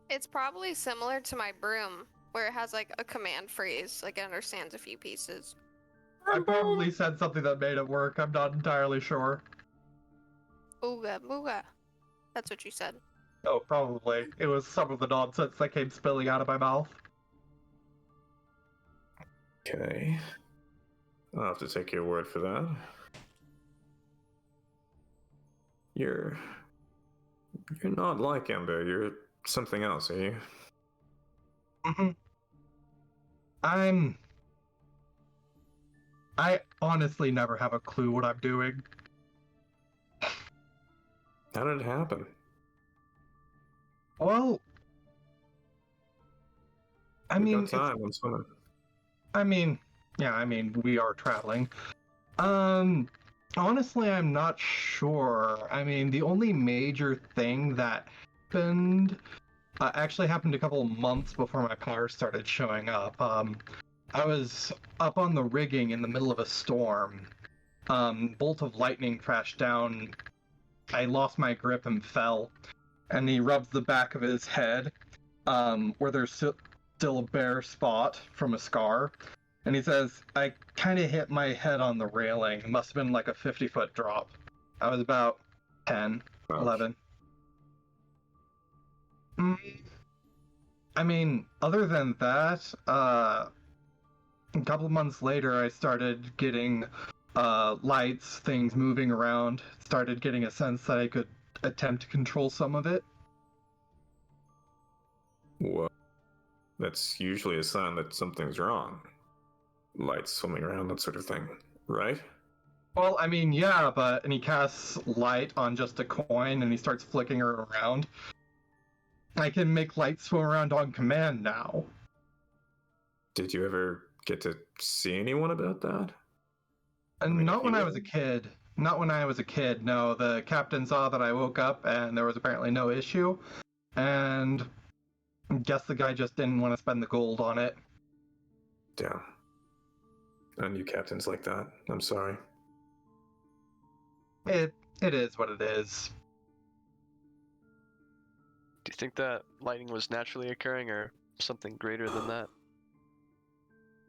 It's probably similar to my broom, where it has like a command phrase, like it understands a few pieces. I probably said something that made it work. I'm not entirely sure. Ooga booga. That's what you said. Oh, probably. It was some of the nonsense that came spilling out of my mouth. Okay. I'll have to take your word for that. You're not like Ember. You're something else, are you? Mhm. I honestly never have a clue what I'm doing. How did it happen? Well, We got time. I'm swimming. we are traveling. Honestly, I'm not sure. I mean, the only major thing that happened actually happened a couple of months before my car started showing up. I was up on the rigging in the middle of a storm. Bolt of lightning crashed down. I lost my grip and fell. And he rubs the back of his head, where there's still a bare spot from a scar. And he says, I kind of hit my head on the railing. It must have been like a 50-foot drop. I was about 10, Ouch. 11. I mean, other than that, a couple of months later, I started getting lights, things moving around, started getting a sense that I could attempt to control some of it. Well, that's usually a sign that something's wrong. Lights swimming around, that sort of thing, right? Well, I mean, yeah, and he casts light on just a coin and he starts flicking her around. I can make light swim around on command now. Did you ever get to see anyone about that? And not when I was a kid. Not when I was a kid, no. The captain saw that I woke up and there was apparently no issue. And I guess the guy just didn't want to spend the gold on it. Damn. I knew captains like that. I'm sorry. It is what it is. Do you think that lightning was naturally occurring or something greater than that?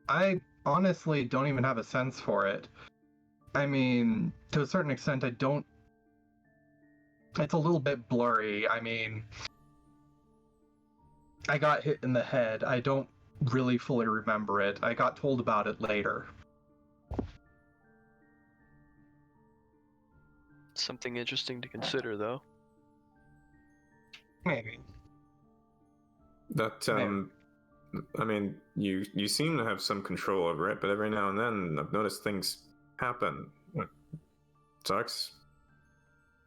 I honestly don't even have a sense for it. I mean, to a certain extent, I don't. It's a little bit blurry. I mean, I got hit in the head. I don't really fully remember it. I got told about it later. Something interesting to consider, though. Maybe. That, Maybe. I mean, you seem to have some control over it, but every now and then I've noticed things happen. It sucks.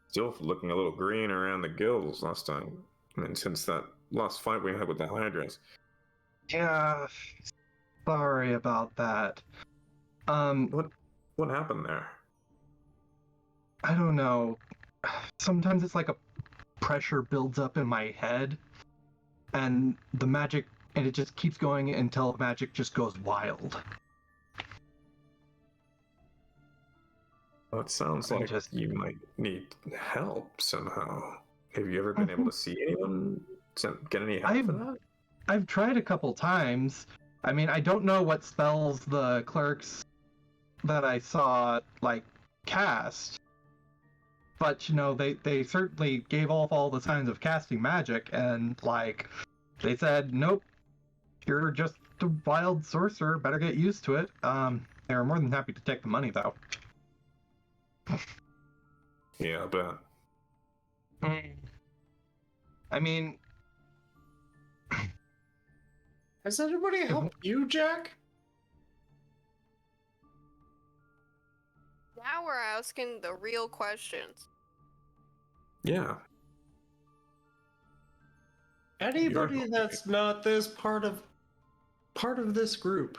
Still looking a little green around the gills last time. I mean, since that last fight we had with the Hydras. Yeah. Sorry about that. What happened there? I don't know. Sometimes it's like a pressure builds up in my head, and it just keeps going until the magic just goes wild. Well, it sounds like you might need help somehow. Have you ever been able to see anyone get any help for that? I've tried a couple times. I mean, I don't know what spells the clerics that I saw cast, but they certainly gave off all the signs of casting magic, and they said, nope, you're just a wild sorcerer, better get used to it. They were more than happy to take the money, though. Yeah, I bet. I mean, has anybody helped you, Jack? Now we're asking the real questions. Yeah. Anybody that's not this part of this group.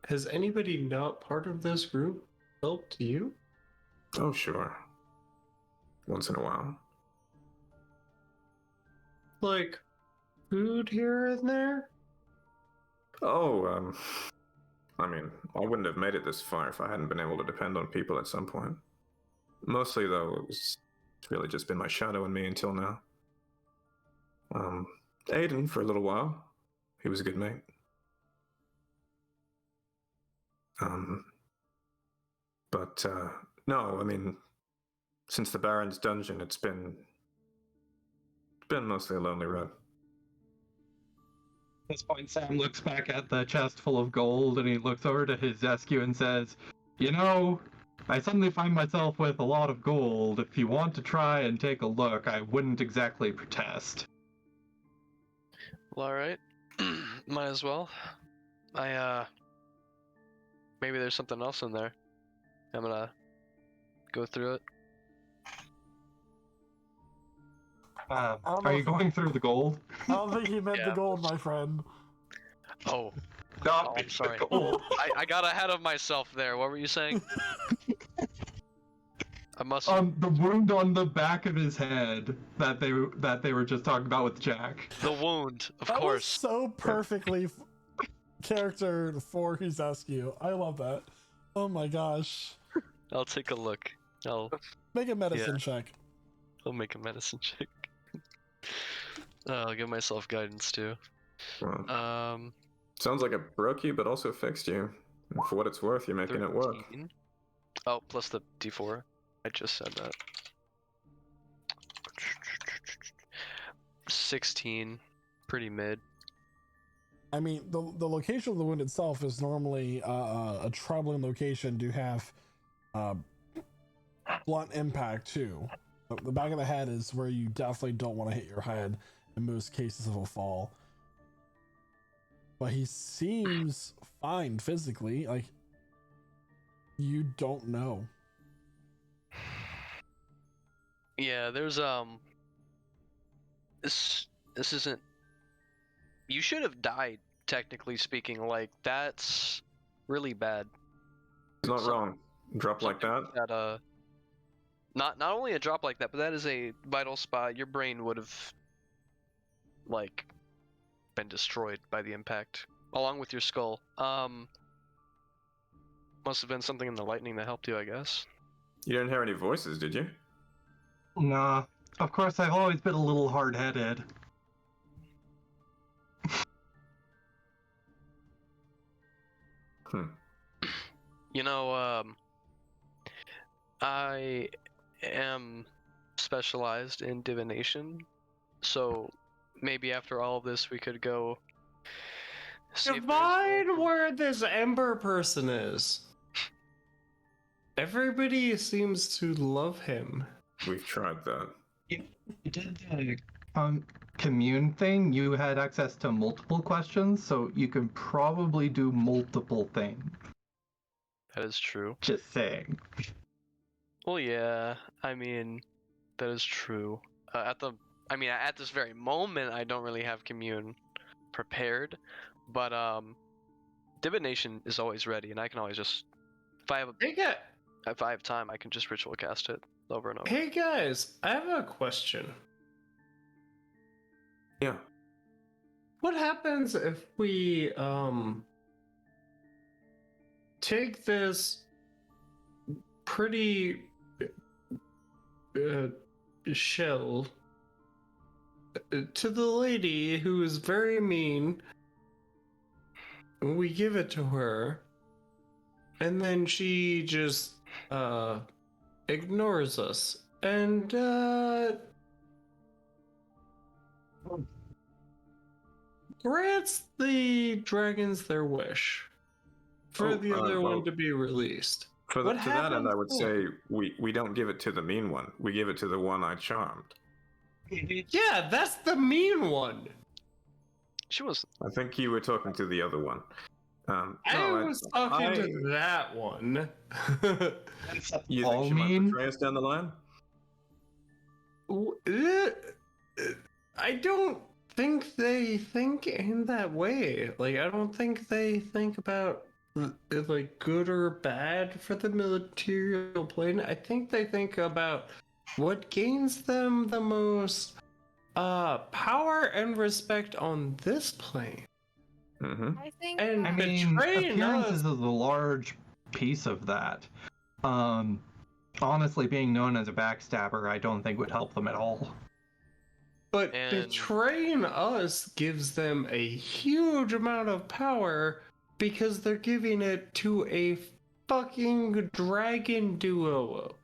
Has anybody not part of this group helped you? Oh, sure. Once in a while. Like food here and there? Oh, I mean, I wouldn't have made it this far if I hadn't been able to depend on people at some point. Mostly, though, it's really just been my shadow and me until now. Aiden for a little while. He was a good mate. But no, I mean, since the Baron's dungeon, it's been mostly a lonely road. At this point, Sam looks back at the chest full of gold, and he looks over to his Zescu and says, "You know, I suddenly find myself with a lot of gold. If you want to try and take a look, I wouldn't exactly protest." Well, alright. Might as well. Maybe there's something else in there. I'm gonna go through it. don't know Are you if- going through the gold? I don't think he meant the Yeah. gold, my friend. Oh, Not I'm the sorry. gold. I got ahead of myself there. What were you saying? I must have... The wound on the back of his head that they were just talking about with Jack. The wound, of That was course. so perfectly charactered for his Askew. I love that. Oh my gosh. I'll take a look. Make a medicine check. I'll make a medicine check. I'll give myself guidance too. Well, sounds like it broke you, but also fixed you. And for what it's worth, you're making it work. 13. Oh, plus the D4. I just said that. 16. Pretty mid. I mean, the location of the wound itself is normally a troubling location to have blunt impact too. The back of the head is where you definitely don't want to hit your head in most cases of a fall. But he seems fine physically. Like, you don't know. Yeah, there's this isn't... You should have died, technically speaking. Like, that's really bad. It's not wrong. Drop like that. That not only a drop like that, but that is a vital spot. Your brain would have like been destroyed by the impact, along with your skull. Must have been something in the lightning that helped you, I guess. You didn't hear any voices, did you? Nah. Of course, I've always been a little hard-headed. You know, I am specialized in divination, so maybe after all of this we could go see if there's- Divine where this Ember person is. Everybody seems to love him. We've tried that. You did the commune thing. You had access to multiple questions, so you can probably do multiple things. That is true. Just saying. Well, yeah, I mean, that is true. At this very moment, I don't really have commune prepared, but divination is always ready, and I can always just, if I have time, I can just ritual cast it over and over. Hey guys, I have a question. Yeah. What happens if we take this pretty shell to the lady who is very mean, and we give it to her, and then she just ignores us and grants the dragons their wish for the other one to be released. To What that end, I would happens say we don't give it to the mean one. We give it to the one I charmed. Yeah, that's the mean one. She was. I think you were talking to the other one. I was talking to that one. You all think she might mean? betray us down the line? I don't think they think in that way. Like, I don't think they think about like good or bad for the material plane. I think they think about what gains them the most power and respect on this plane. Mm-hmm. I think. And I mean, betraying appearances us. is a large piece of that. Honestly, being known as a backstabber, I don't think would help them at all. But And- betraying us gives them a huge amount of power because they're giving it to a fucking dragon duo.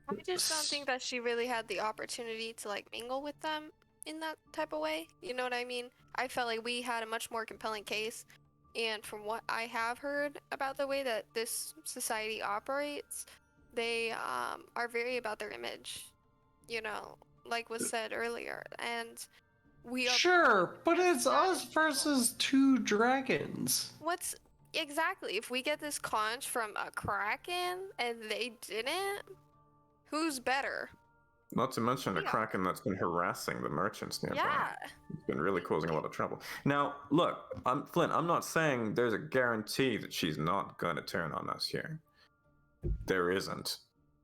I just don't think that she really had the opportunity to like mingle with them. in that type of way. You know what I mean? I felt like we had a much more compelling case, and from what I have heard about the way that this society operates, they are very about their image, you know, like was said earlier. And we are Sure, but it's not us versus 2 dragons. what's exactly if we get this conch from a kraken and they didn't, who's better? Not to mention a Yeah. kraken that's been harassing the merchants nearby. Yeah. It's been really causing a lot of trouble. Now, look, Flint, I'm not saying there's a guarantee that she's not going to turn on us here. There isn't.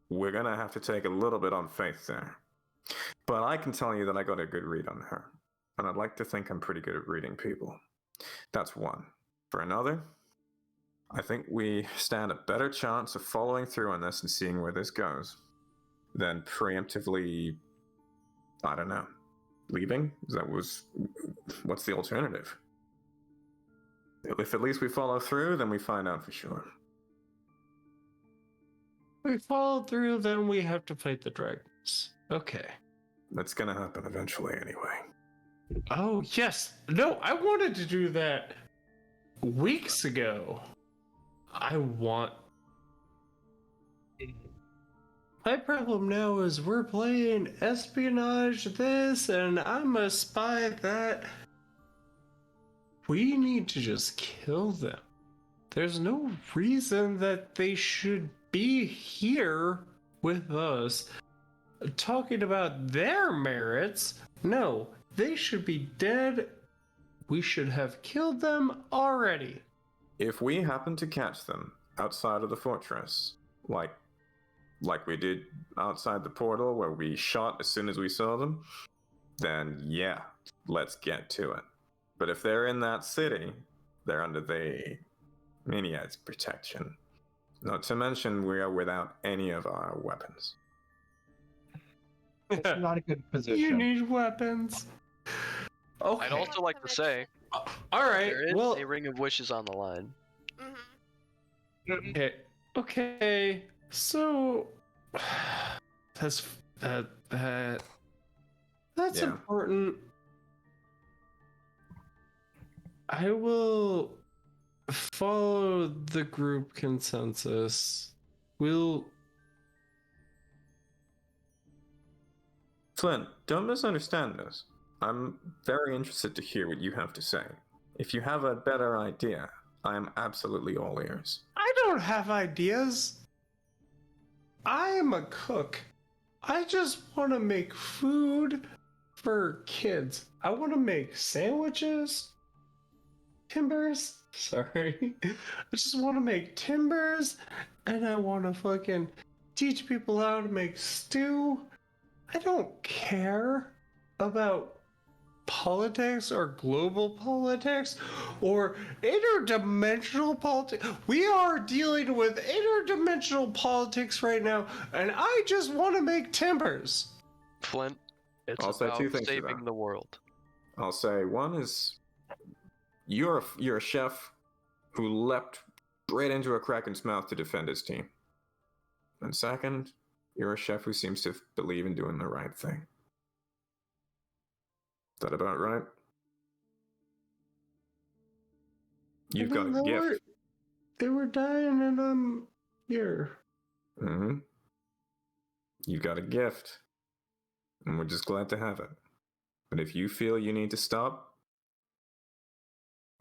We're going to have to take a little bit on faith there. But I can tell you that I got a good read on her. And I'd like to think I'm pretty good at reading people. That's one. For another, I think we stand a better chance of following through on this and seeing where this goes than preemptively, I don't know, leaving? What's the alternative? If at least we follow through, then we find out for sure. We follow through, then we have to fight the dragons. Okay. That's gonna happen eventually anyway. Oh, yes. No, I wanted to do that weeks ago. My problem now is we're playing espionage this, and I'm a spy that. We need to just kill them. There's no reason that they should be here with us talking about their merits. No, they should be dead. We should have killed them already. If we happen to catch them outside of the fortress, like we did outside the portal where we shot as soon as we saw them, then yeah, let's get to it. But if they're in that city, they're under the Maniac's protection. Not to mention we are without any of our weapons. It's not a good position. You need weapons. Okay. I'd also like to say, all right. there is Well, a ring of wishes on the line. okay. Okay. So that's yeah. Important. I will follow the group consensus. Flint, don't misunderstand this. I'm very interested to hear what you have to say. If you have a better idea, I am absolutely all ears. I don't have ideas. I am a cook. I just want to make food for kids. I want to make sandwiches. Timbers. Sorry. I just want to make timbers, and I want to fucking teach people how to make stew. I don't care about politics or global politics or interdimensional politics. We are dealing with interdimensional politics right now, and I just want to make timbers. Flint, it's I'll say about two things to saving that. the world. I'll say one is you're a chef who leapt right into a kraken's mouth to defend his team. And second, you're a chef who seems to believe in doing the right thing. Is that about right? You've got a gift. They were dying, and I'm here. Mm-hmm. You've got a gift. And we're just glad to have it. But if you feel you need to stop,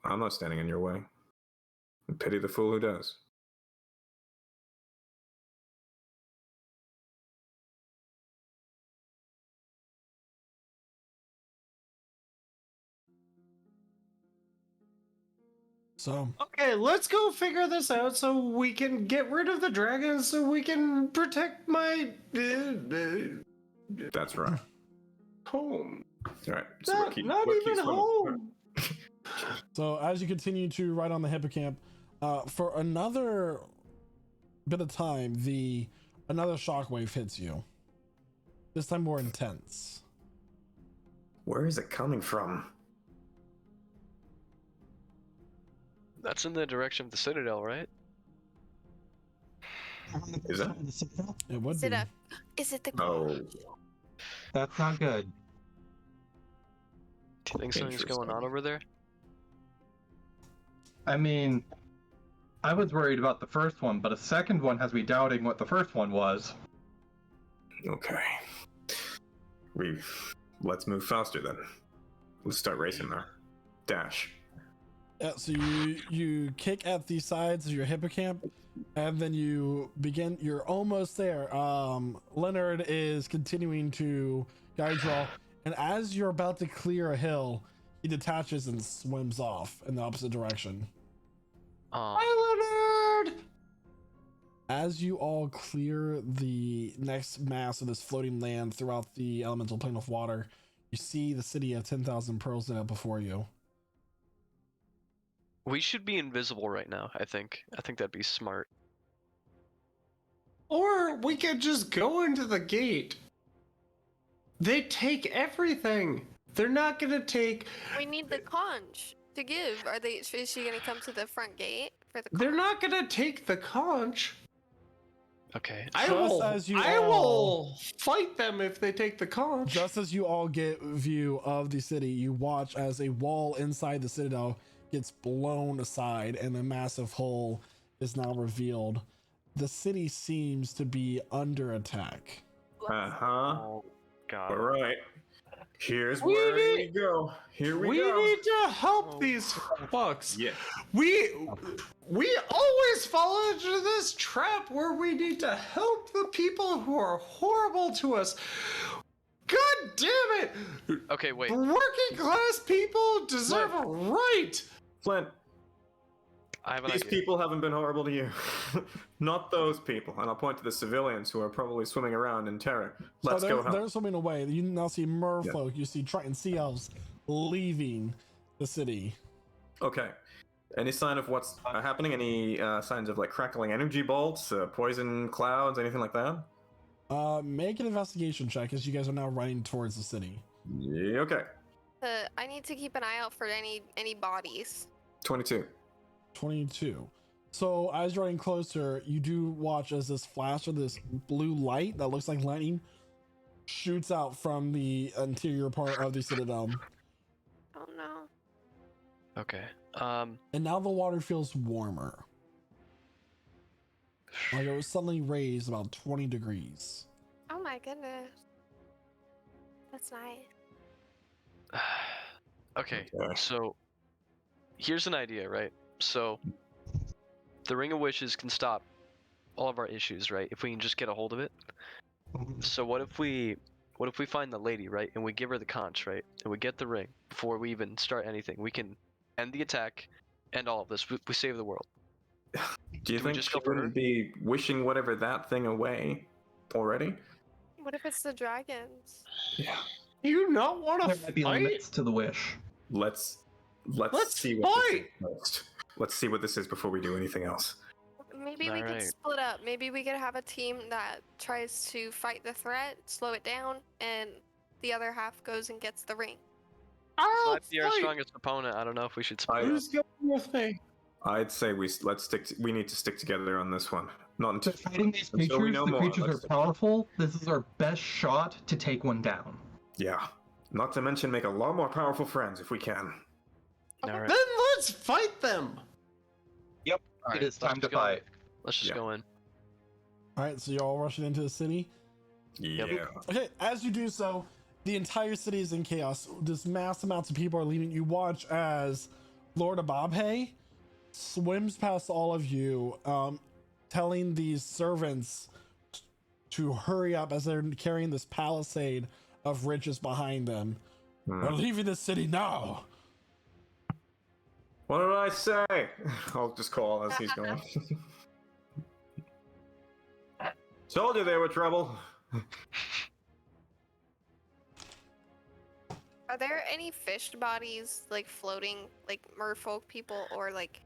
I'm not standing in your way. And pity the fool who does. So, Okay, let's go figure this out so we can get rid of the dragons so we can protect my That's right. home. All right. So Not even home. so as you continue to ride on the hippocamp, for another bit of time, another shockwave hits you. This time more intense. Where is it coming from? That's in the direction of the citadel, right? Is that? It would Is be. it is it the Oh. That's not good. Do you think something's going on Interesting. over there? I mean, I was worried about the first one, but a second one has me doubting what the first one was. Okay. Let's move faster then. Let's start racing there. Dash. Yeah, so you kick at the sides of your hippocamp, and then you begin. You're almost there. Leonard is continuing to guide you all, and as you're about to clear a hill, he detaches and swims off in the opposite direction. Hi, Leonard! As you all clear the next mass of this floating land throughout the elemental plane of water, you see the city of 10,000 pearls now before you. We should be invisible right now, I think. I think that'd be smart. Or we could just go into the gate. They take everything. They're not gonna take. We need the conch to give. Is she gonna come to the front gate for the conch? They're not gonna take the conch. Okay. I Just will. as you I all- will fight them if they take the conch. Just as you all get view of the city, you watch as a wall inside the citadel gets blown aside and a massive hole is now revealed. The city seems to be under attack. Uh-huh. Oh, God. All right. Here's We where we need- go. Here we We go. need to help Oh. these fucks. Yeah. We always fall into this trap where we need to help the people who are horrible to us. God damn it! Okay, wait. Working class people deserve a right. Flint, I have an these idea. people haven't been horrible to you. Not those people. And I'll point to the civilians who are probably swimming around in terror. Let's So go they're help. swimming away. You now see merfolk, you see Triton sea elves leaving the city. Okay. Any sign of what's happening? Any signs of like crackling energy bolts, poison clouds, anything like that? Make an investigation check as you guys are now running towards the city. Yeah, okay. I need to keep an eye out for any bodies. 22. 22. So as you're running closer, you do watch as this flash of this blue light that looks like lightning shoots out from the interior part of the citadel. Oh no. Okay. And now the water feels warmer. Like it was suddenly raised about 20 degrees. Oh my goodness. That's nice. Okay, Okay. so here's an idea, right? So the Ring of Wishes can stop all of our issues, right? If we can just get a hold of it. So what if we find the lady, right? And we give her the conch, right? And we get the ring before we even start anything. We can end the attack, end all of this. We save the world. Do you Do we think just she go for her? wouldn't be wishing whatever that thing away already? What if it's the dragons? Yeah. Do you not want There to might be fight? limits to the wish. Let's Let's see what this fight! is first. Let's see what this is before we do anything else. Maybe we could Alright. split up. Maybe we could have a team that tries to fight the threat, slow it down, and the other half goes and gets the ring. I'll Might be our fight. strongest opponent. I don't know if we should split I- up. Who's going with me? I'd say we need to stick together on this one. Not until So fighting these Until we creatures, know the more, creatures let's- are powerful. This is our best shot to take one down. yeah. Not to mention make a lot more powerful friends if we can. Alright. Then let's fight them. Alright, It is let's time to just go in. fight. Let's just Yeah. go in. All right, so you're all rushing into the city. Yeah. Okay, as you do so, the entire city is in chaos. Just mass amounts of people are leaving. You watch as Lord Ababhe swims past all of you, telling these servants to hurry up as they're carrying this palisade of riches behind them. Hmm. We're leaving the city now. What did I say? I'll just call as he's going. Told you they were trouble. Are there any fish bodies like floating, like merfolk people, or like?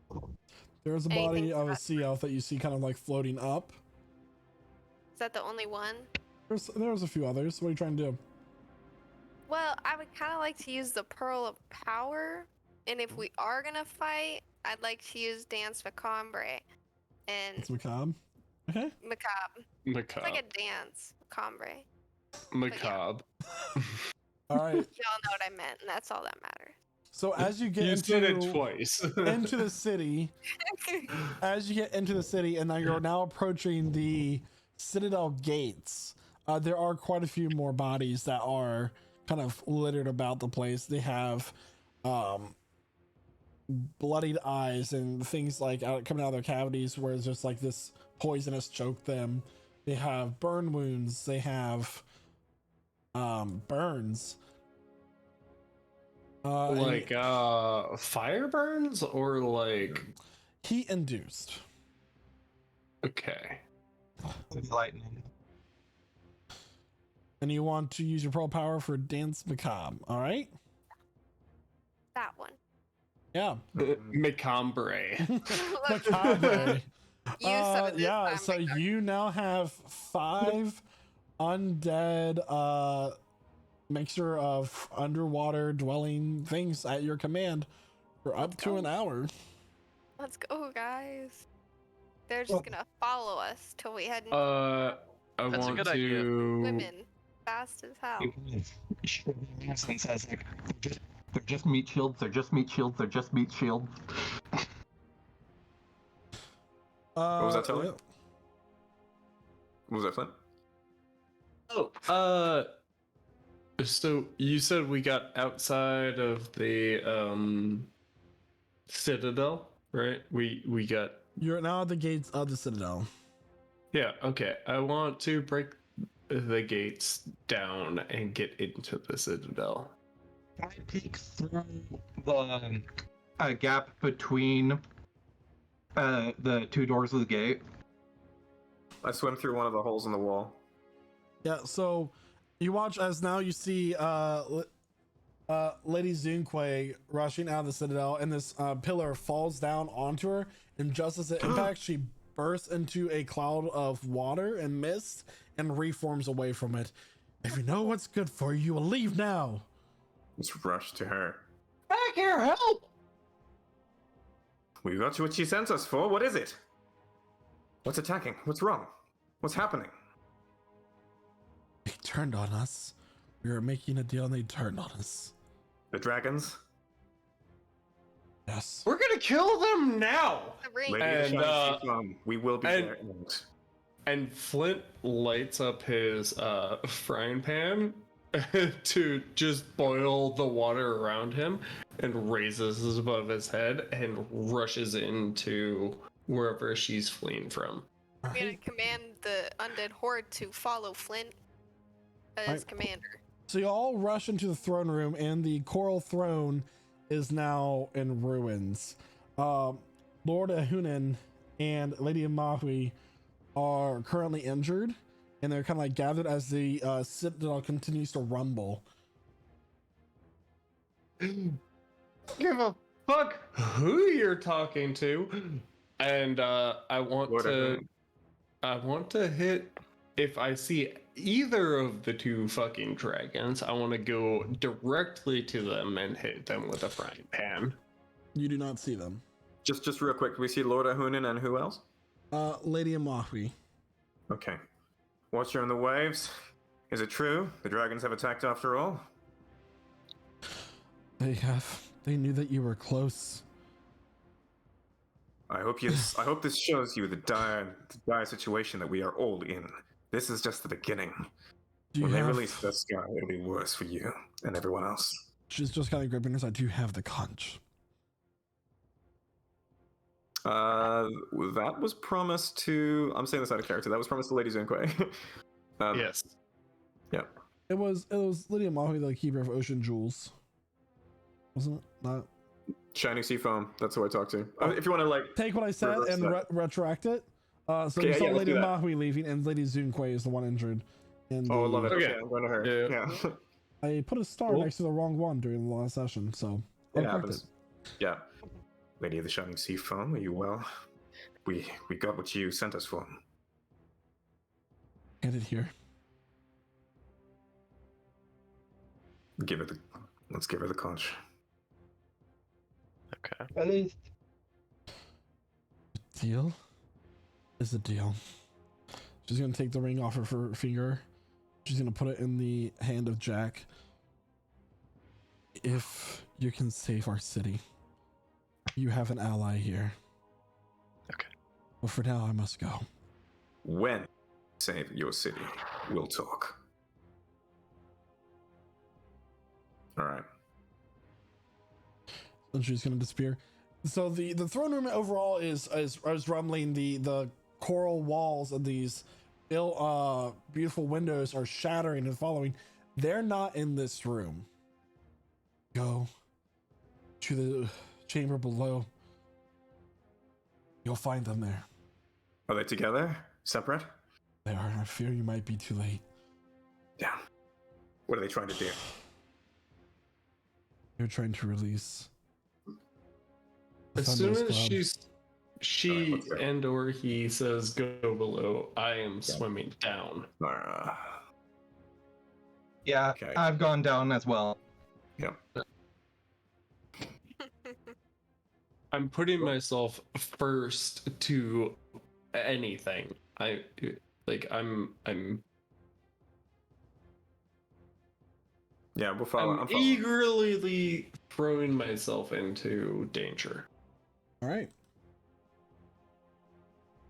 There's a Anything body of a fat. sea elf that you see kind of like floating up. Is that the only one? There's a few others. What are you trying to do? Well, I would kind of like to use the Pearl of Power, and if we are gonna fight, I'd like to use Dance Macabre, and It's macabre. Okay. Macabre. It's Macabre. like a dance, Macabre. Macabre. All right. Y'all know what I meant, and that's all that matters. So as you get You into said it twice. into the city, as you get into the city, and now you're now approaching the citadel gates, there are quite a few more bodies that are kind of littered about the place. They have bloodied eyes and things like coming out of their cavities where it's just like this poisonous choked them. They have burn wounds. They have burns. Fire burns or like Heat induced. okay. Lightning. And you want to use your pro power for Dance Macabre, all right? That one. Yeah. Macabre. Macabre. You said it this yeah, time, so Ricardo. you now have 5 undead mixture of underwater dwelling things at your command for up to an hour. Let's go, guys. They're just gonna follow us till we head into I That's a want good idea. to. women fast as hell. And says like, they're just meat shields. They're just meat shields. They're just meat shields. What was that, Tully? Yeah. What was that, Flint? Oh, so you said we got outside of the citadel, right? We got. You're now at the gates of the citadel. Yeah, okay. I want to break the gates down and get into the citadel. Can I peek through the gap between the 2 doors of the gate? I swim through one of the holes in the wall. Yeah, so you watch as now you see Lady Zunque rushing out of the citadel, and this pillar falls down onto her, and just as it impacts, she bursts into a cloud of water and mist and reforms away from it. If you know what's good for you, you will leave now. Let's rush to her. Back here, help! We got what she sent us for. What is it? What's attacking? What's wrong? What's happening? They turned on us. We were making a deal and they turned on us. The dragons? Yes. We're gonna kill them now! The ring. Lady of And, the Shining Sea Foam, we will be and- there. And Flint lights up his frying pan to just boil the water around him and raises it above his head and rushes into wherever she's fleeing from. I'm gonna command the undead horde to follow Flint as Alright. commander. So you all rush into the throne room, and the coral throne is now in ruins. Lord Ahunin and Lady Mahui are currently injured, and they're kind of like gathered as the citadel continues to rumble. Give a fuck who you're talking to, and I want Lord to. Ahun. I want to hit. If I see either of the 2 fucking dragons, I want to go directly to them and hit them with a frying pan. You do not see them. Just real quick, we see Lord Ahunin and who else? Lady Mahui. Okay. Watcher on the waves. Is it true? The dragons have attacked after all? They have. They knew that you were close. I hope this shows you the dire situation that we are all in. This is just the beginning. Do you When they have? release this guy, it'll be worse for you and everyone else. She's just kind of gripping her side. Do you have the conch? That was promised to. I'm saying this out of character. That was promised to Lady Zunque. Yes. Yeah. It was Lydia Mahui, the keeper of ocean jewels. Wasn't it? Not. Shining Sea Foam. That's who I talked to. If you want to like. Take what I said Reverse and that. retract it. So Okay, you saw yeah, let's Lady do that. Mahui leaving, and Lady Zunque is the one injured. And Oh, I love it. Okay. Okay, I'm going to her. Yeah. Yeah. I put a star Cool. next to the wrong one during the last session, so It I'll correct happens. Yeah. Lady of the Shining Sea Foam, are you well? We got what you sent us for. Get it here. Let's give her the conch. Okay. At least. Deal is a deal. She's gonna take the ring off of her finger. She's gonna put it in the hand of Jack. if you can save our city. You have an ally here. Okay. But for now, I must go. When save your city, we'll talk. All right. And she's gonna disappear. So the throne room overall is rumbling. The coral walls of these beautiful windows are shattering and following. They're not in this room. Go to the chamber below. You'll find them there. Are they together? Separate? They are. I fear you might be too late. Yeah. What are they trying to do? You're trying to release. As soon Thunderous as Cloud. she let's go. and or he says go below, I am swimming down. Yeah, Okay. I've gone down as well. Yep. I'm putting myself first to anything. I'm Yeah, we'll follow. I'm I'm following. eagerly throwing myself into danger. All right.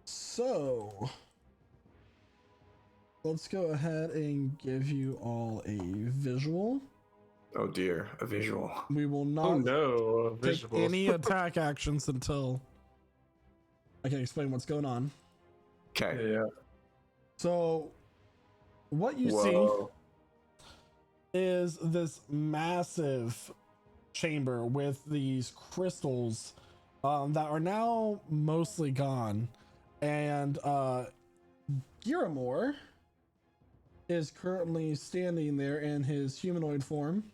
So let's go ahead and give you all a visual. Oh dear, a visual. We will not Oh no, take visual. any attack actions until I can explain what's going on. Okay. Yeah. So what you Whoa. see is this massive chamber with these crystals that are now mostly gone, and Giramore is currently standing there in his humanoid form,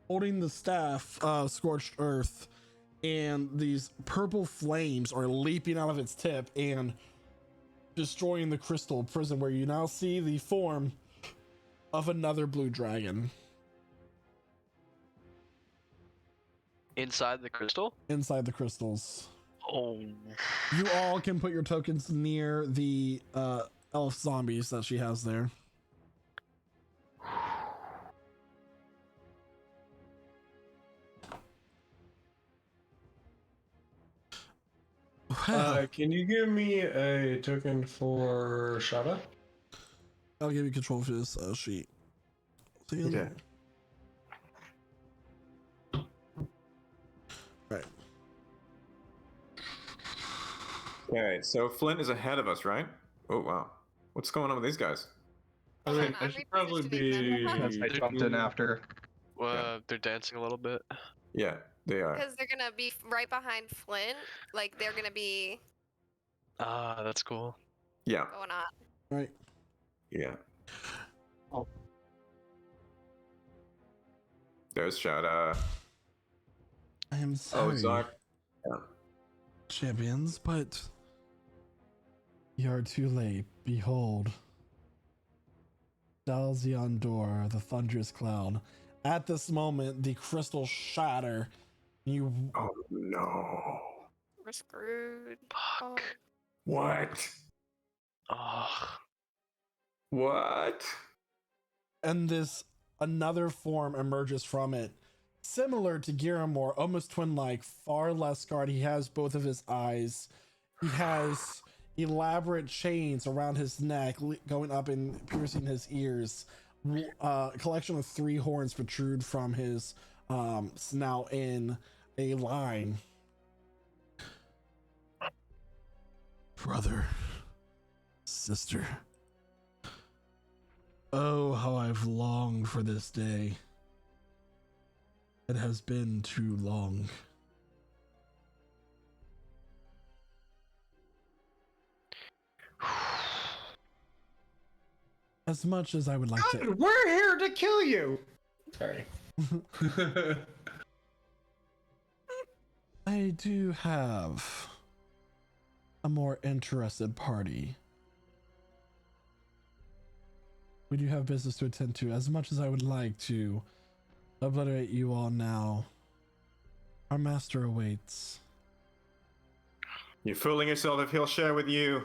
holding the staff, Scorched Earth, and these purple flames are leaping out of its tip and destroying the crystal prison, where you now see the form of another blue dragon Inside the crystal? inside the crystals. Oh. You all can put your tokens near the elf zombies that she has there. Well, Can you give me a token for Shaba? I'll give you control for this sheet. See you Okay. later. Right. Okay, so Flint is ahead of us, right? Oh wow. What's going on with these guys? I Hold think on, I I'm should probably repositioning them. be. I jumped in after. They're dancing a little bit. Yeah, they are. Because they're gonna be right behind Flint. Like they're gonna be Ah, that's cool. Yeah, going on. Right. yeah. Oh. There's Shada. I am Oh, sorry, Zark. champions, but you are too late. Behold, Dalzion Door, the thunderous cloud. At this moment, the crystals shatter. You Oh no. We're screwed. Oh. Fuck. What? Oh. What? and this another form emerges from it, similar to Giramore, almost twin-like, far less scarred. He has both of his eyes. He has elaborate chains around his neck, going up and piercing his ears. A collection of 3 horns protrude from his snout in a line. Brother, sister. Oh, how I've longed for this day. It has been too long. As much as I would like to. God, we're here to kill you. Sorry. I do have a more interested party. We do have business to attend to. As much as I would like to obliterate you all now, our master awaits. You're fooling yourself if he'll share with you.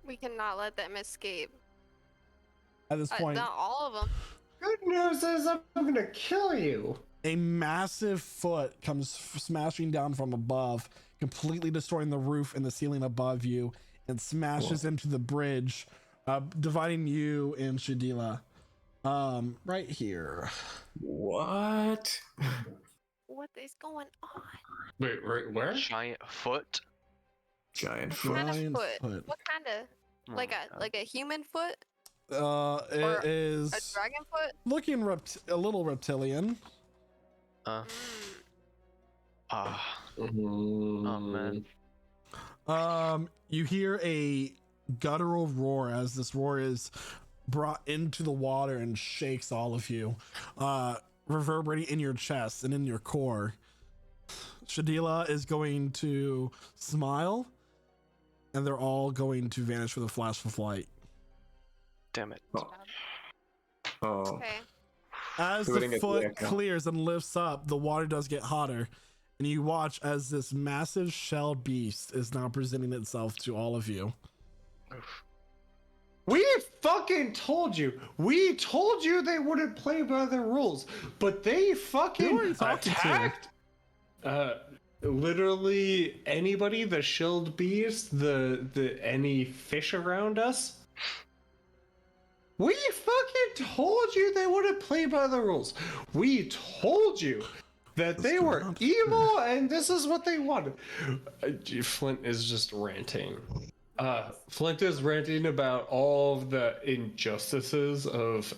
We cannot let them escape. At this point, Not all of them. good news is I'm gonna kill you. A massive foot comes smashing down from above, completely destroying the roof and the ceiling above you, and smashes into the bridge, dividing you and Shadila. Right here. What? What is going on? Wait, where? Giant foot. Giant What foot. kind of Giant foot? foot. What kind of Oh like my a God. like a human foot? It Or is A dragon foot? looking a little reptilian. Uh, Mm. ah. Oh man. You hear a guttural roar as this roar is brought into the water and shakes all of you, reverberating in your chest and in your core. Shadila is going to smile, and they're all going to vanish with a flash of light. Damn it. Oh. Okay. As We the didn't get the foot echo. clears and lifts up, the water does get hotter, and you watch as this massive shelled beast is now presenting itself to all of you. We fucking told you. We told you they wouldn't play by the rules, but they Who are you fucking talking to? attacked. Literally anybody, the shelled beast, the any fish around us. We fucking told you they wouldn't play by the rules. We told you that they were around. evil and this is what they wanted. Flint is just ranting. Flint is ranting about all of the injustices of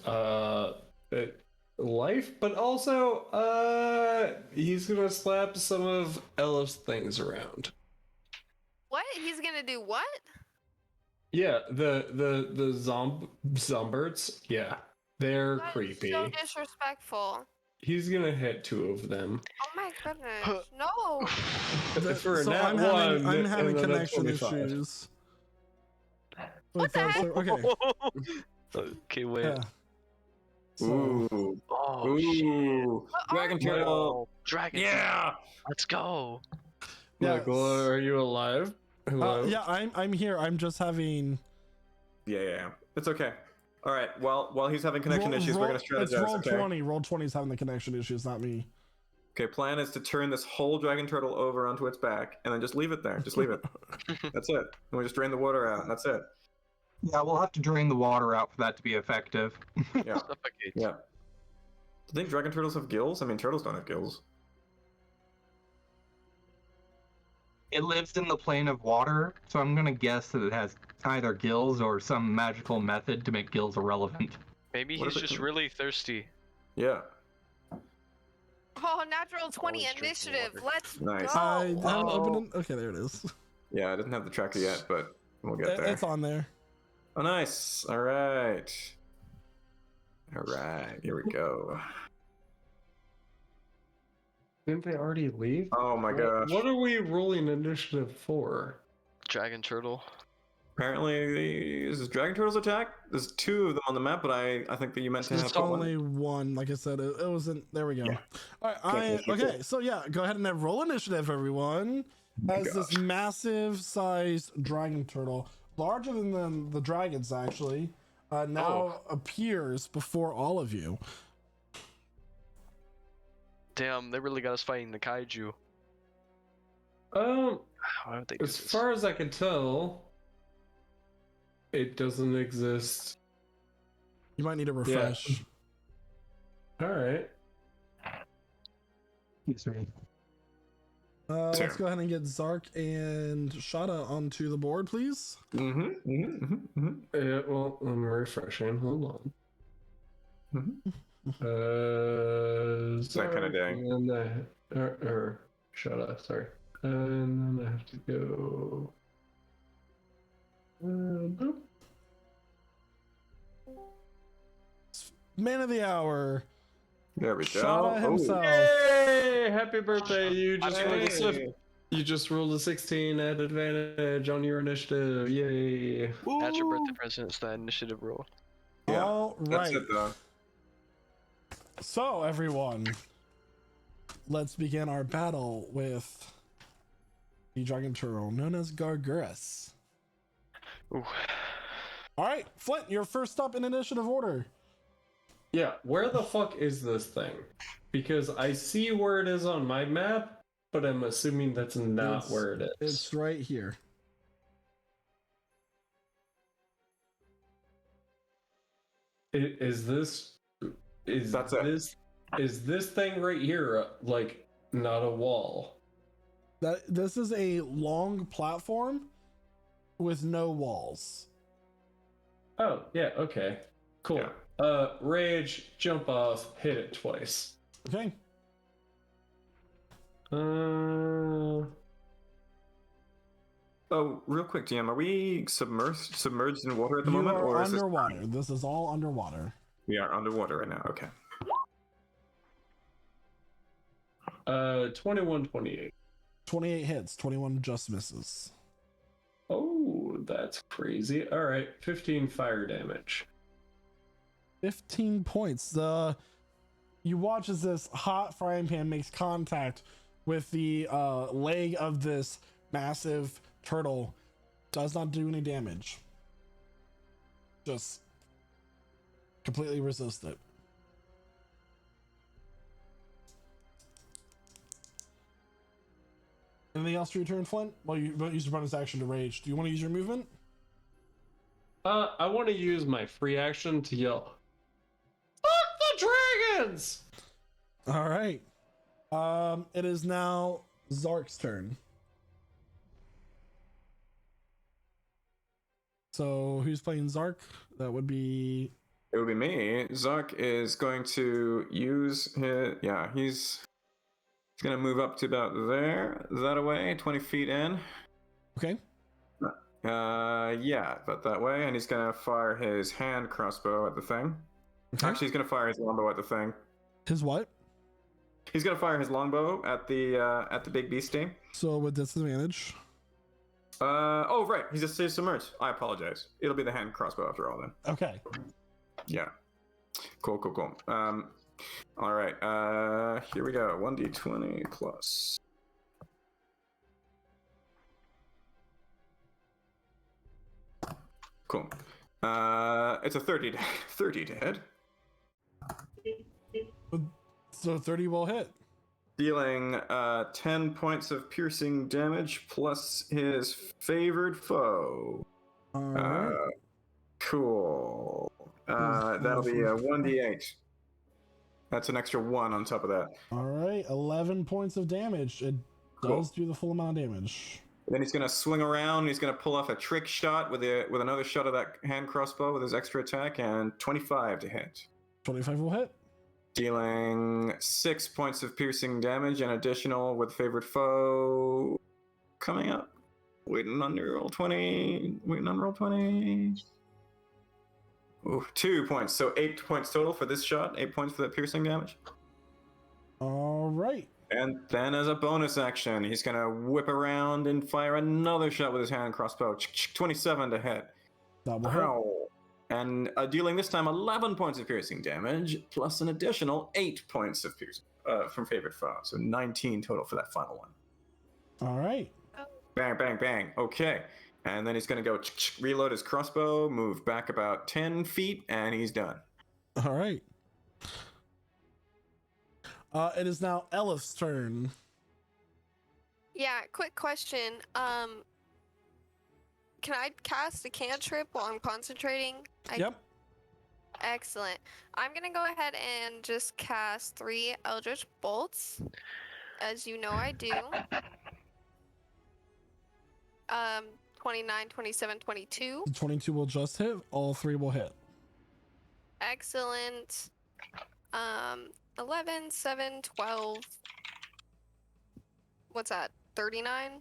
life, but also he's gonna slap some of Ella's things around. What? He's gonna do what? Yeah, the zomberts, yeah. They're That is creepy. so disrespectful. He's gonna hit 2 of them. Oh my goodness. No. For So nat I'm having, one, I'm having and then a connection 25. issues. What the heck? Okay. Okay, wait. Yeah. So, Ooh. Oh shit. Ooh. What Dragon are turtle. Oh, dragon. Yeah. Let's go. yeah. Michael, are you alive? Hello? Yeah, I'm here. I'm just having Yeah. It's okay. All right. Well, while he's having connection issues, we're gonna strategize. It's roll okay? 20. Roll 20 is having the connection issues, not me. Okay. Plan is to turn this whole dragon turtle over onto its back, and then just leave it there. Just leave it. That's it. And we just drain the water out. And that's it. Yeah, we'll have to drain the water out for that to be effective. Yeah. Suffocate. Yeah. Do you think dragon turtles have gills? I mean, turtles don't have gills. It lives in the plane of water, so I'm gonna guess that it has either gills or some magical method to make gills irrelevant. Maybe What he's if it just can- really thirsty. Yeah. Oh, natural 20 Always drink initiative. water. Let's Nice. go. I haven't Oh. opened it. Okay, there it is. Yeah, it doesn't have the tracker yet, but we'll get there. It's on there. Oh, nice. All right. All right. Here we go. Didn't they already leave? Oh my gosh. What are we rolling initiative for? Dragon turtle. Apparently, is this dragon turtles attack? There's 2 of them on the map, but I think that you meant to It's have only one. Like I said, it wasn't. There we go. Yeah. All right. Can't Okay. So yeah, go ahead and have roll initiative, everyone. As this massive sized dragon turtle, larger than the dragons actually, now appears before all of you. Damn, they really got us fighting the kaiju. Um, Why would they do as this? far as I can tell, it doesn't exist. You might need a refresh. All right. Let's Sure. go ahead and get Zark and Shada onto the board, please. Well, I'm refreshing. Hold on. That kind of day. And then shut up. Sorry. And then I have to go. Boop. Man of the hour, There we go. Shada himself. Yay! Happy birthday! You just rolled a Hey. You just rolled a 16 at advantage on your initiative. Yay! That's your birthday present. It's that initiative roll. Yeah, All That's right. it, though. So, everyone, let's begin our battle with the dragon turtle known as Gargurus. Ooh. All right, Flint, you're first up in initiative order. Yeah, where the fuck is this thing? Because I see where it is on my map, but I'm assuming that's not It's- where it is. It's right here. Is this That's it. is this thing right here like not a wall? This is a long platform with no walls. Oh, yeah, okay. Cool. Yeah. Rage, jump off, hit it twice. Okay. Oh, real quick, DM, are we submerged in water at the You moment, are or is underwater. This is all underwater. we are underwater right now? Okay. 21, 28. 28 hits, 21 just misses. Oh, that's crazy. All right, 15 fire damage. 15 points. You watch as this hot frying pan makes contact with the leg of this massive turtle. Does not do any damage. Just completely resist it. Anything else for your turn, Flint? Well, you won't use your bonus action to rage. Do you want to use your movement? I want to use my free action to yell, "Fuck the dragons!" All right. It is now Zark's turn. So who's playing Zark? That would be. It would be me. Zark is going to use his. Yeah, he's going to move up to about there, that away, 20 feet in. Okay. Yeah, about that way, and he's going to fire his hand crossbow at the thing. Okay. Actually, he's going to fire his longbow at the thing. His what? He's going to fire his longbow at the big beastie. So with disadvantage. Oh right, he's submerged. I apologize. It'll be the hand crossbow after all then. Okay. Yeah. Cool. All right. Here we go. 1d20 plus. Cool. It's a 30 to hit. So 30 will hit. Dealing 10 points of piercing damage plus his favored foe. All right. Cool. That'll be a 1d8. That's an extra 1 on top of that. All right. 11 points of damage. It does do the full amount of damage. Then he's gonna swing around. He's gonna pull off a trick shot with another shot of that hand crossbow with his extra attack, and 25 to hit, 25 will hit. dealing 6 points of piercing damage, and additional with favored foe coming up. Waiting on roll 20. Ooh, 2 points, so 8 points total for this shot. 8 points for that piercing damage. All right. And then as a bonus action, he's going to whip around and fire another shot with his hand crossbow. 27 to hit. That will hit. Ow. And dealing this time 11 points of piercing damage, plus an additional 8 points of piercing from favored foe. So 19 total for that final one. All right. Bang, bang, bang. Okay. And then he's going to go reload his crossbow, move back about 10 feet, and he's done. All right. It is now Elif's turn. Yeah, quick question. Can I cast a cantrip while I'm concentrating? Yep. Excellent. I'm gonna go ahead and just cast 3 Eldritch Bolts. As you know I do. 29, 27, 22. The 22 will just hit. All 3 will hit. Excellent. 11, 7, 12. What's that? 39?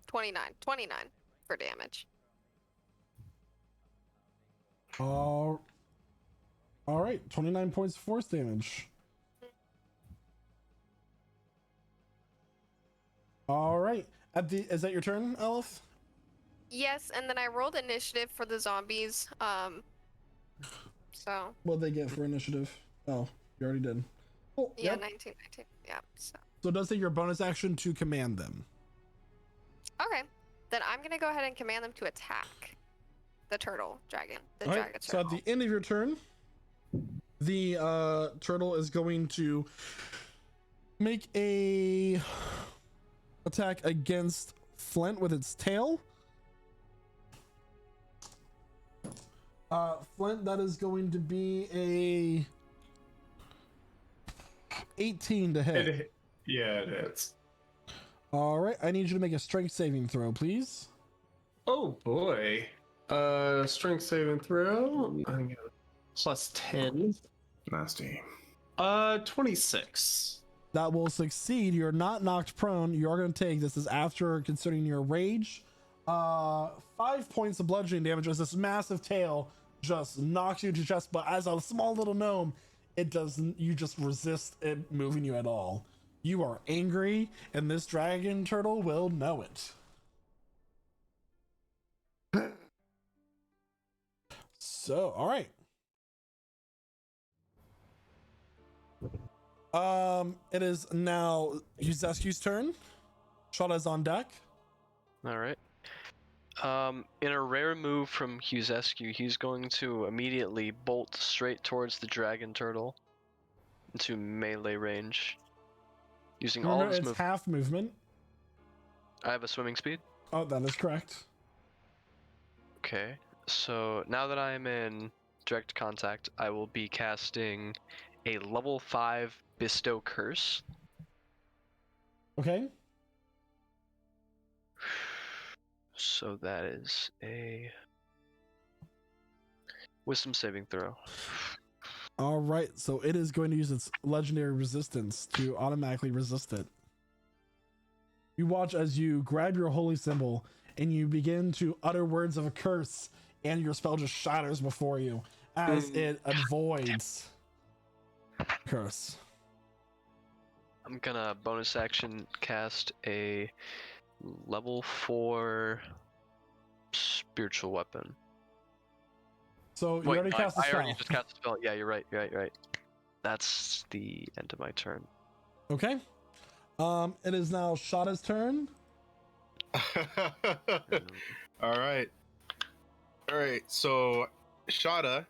29. 29 for damage. All right. 29 points of force damage. All right. Is that your turn, Elif? Yes, and then I rolled initiative for the zombies. So. What'd they get for initiative? Oh, you already did. Oh, Yeah, yep. 19. Yeah, so. So it does say your bonus action to command them. Okay. Then I'm going to go ahead and command them to attack the turtle dragon. The All right. dragon So at turtle. the end of your turn, the turtle is going to make a attack against Flint with its tail. Flint, that is going to be a 18 to hit. Yeah, it is. All right, I need you to make a strength saving throw, please. Oh boy. Strength saving throw. I'm gonna +10. Nasty. 26. That will succeed. You're not knocked prone. You're going to take, this is after considering your rage, 5 points of bludgeoning damage as this massive tail just knocks you to chest. But as a small little gnome, it doesn't, you just resist it moving you at all. You are angry, and this dragon turtle will know it. So, all right. It is now Yuzescu's turn. Shada's on deck. All right. In a rare move from Huzescu, he's going to immediately bolt straight towards the dragon turtle into melee range, using all of Remember, his it's move. half movement. I have a swimming speed. Oh, that is correct. Okay. So now that I am in direct contact, I will be casting a level 5 bestow curse. Okay. So that is a wisdom saving throw. All right. So it is going to use its legendary resistance to automatically resist it. You watch as you grab your holy symbol and you begin to utter words of a curse, and your spell just shatters before you as it avoids curse. I'm gonna bonus action cast a level 4 spiritual weapon. So you Wait, already cast the I spell. already just cast the spell. Yeah, you're right. You're right. That's the end of my turn. Okay. It is now Shada's turn. All right. So Shada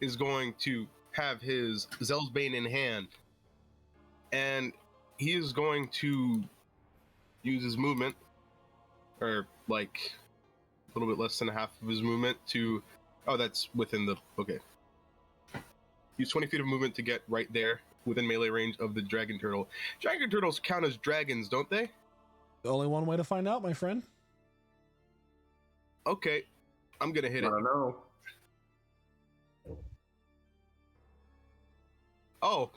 is going to have his Zellsbane in hand, and he is going to use his movement, or like a little bit less than half of his movement to. Oh, that's within the. Okay. Use 20 feet of movement to get right there within melee range of the dragon turtle. Dragon turtles count as dragons, don't they? Only one way to find out, my friend. Okay, I'm gonna hit it. I don't know. Oh,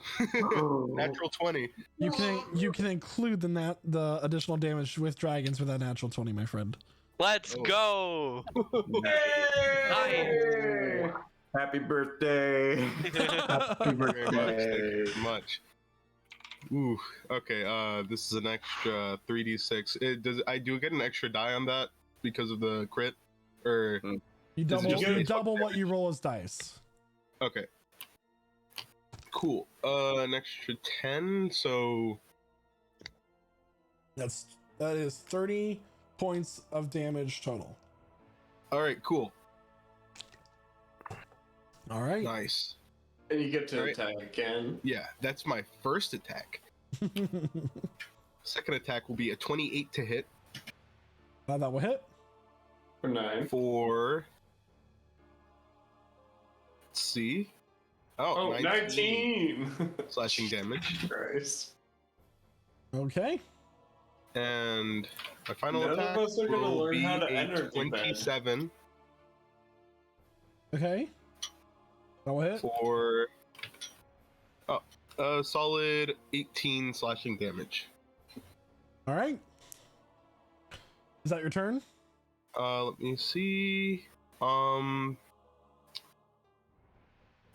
natural 20. You can include the additional damage with dragons with that natural 20, my friend. Let's go! Hey! Happy birthday! Happy birthday. Thank you very much. Ooh, okay, this is an extra 3d6. I do get an extra die on that because of the crit? Or You Does it just say- double what you roll as dice. okay. Cool. An extra 10, so That is 30 points of damage total. alright, cool. All right. Nice. And you get to Alright. attack again. Yeah, that's my first attack. Second attack will be a 28 to hit That will hit. For 9. for. Let's see. Oh, 19! slashing damage. Christ. Okay. And my final None of attack us are gonna will learn be how to a enter too bad. 27 Okay. That will hit. for a solid 18 slashing damage. All right. Is that your turn? Let me see.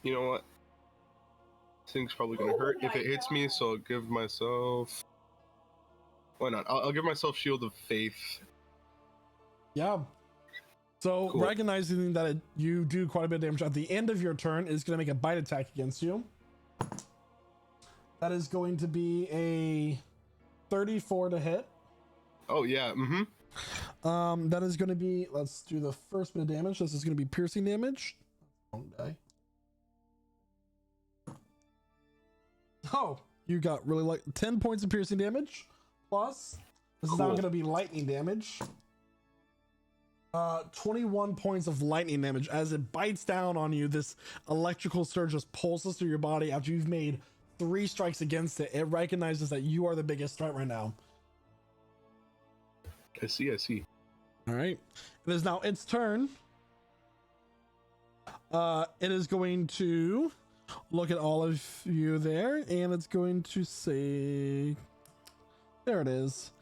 You know what? This thing's probably gonna hurt if it hits me, so I'll give myself. Why not? I'll give myself Shield of Faith. Yeah. So Cool. recognizing that you do quite a bit of damage at the end of your turn, is going to make a bite attack against you. That is going to be a 34 to hit. Oh yeah, mm-hmm. That is going to be, let's do the first bit of damage. This is going to be piercing damage. Wrong die. Oh, you got really like 10 points of piercing damage. Plus, this is now Cool. going to be lightning damage. 21 points of lightning damage as it bites down on you. This electrical surge just pulses through your body after you've made 3 strikes against it. It recognizes that you are the biggest threat right now. I see. All right. It is now its turn. It is going to look at all of you there, and it's going to say, there it is.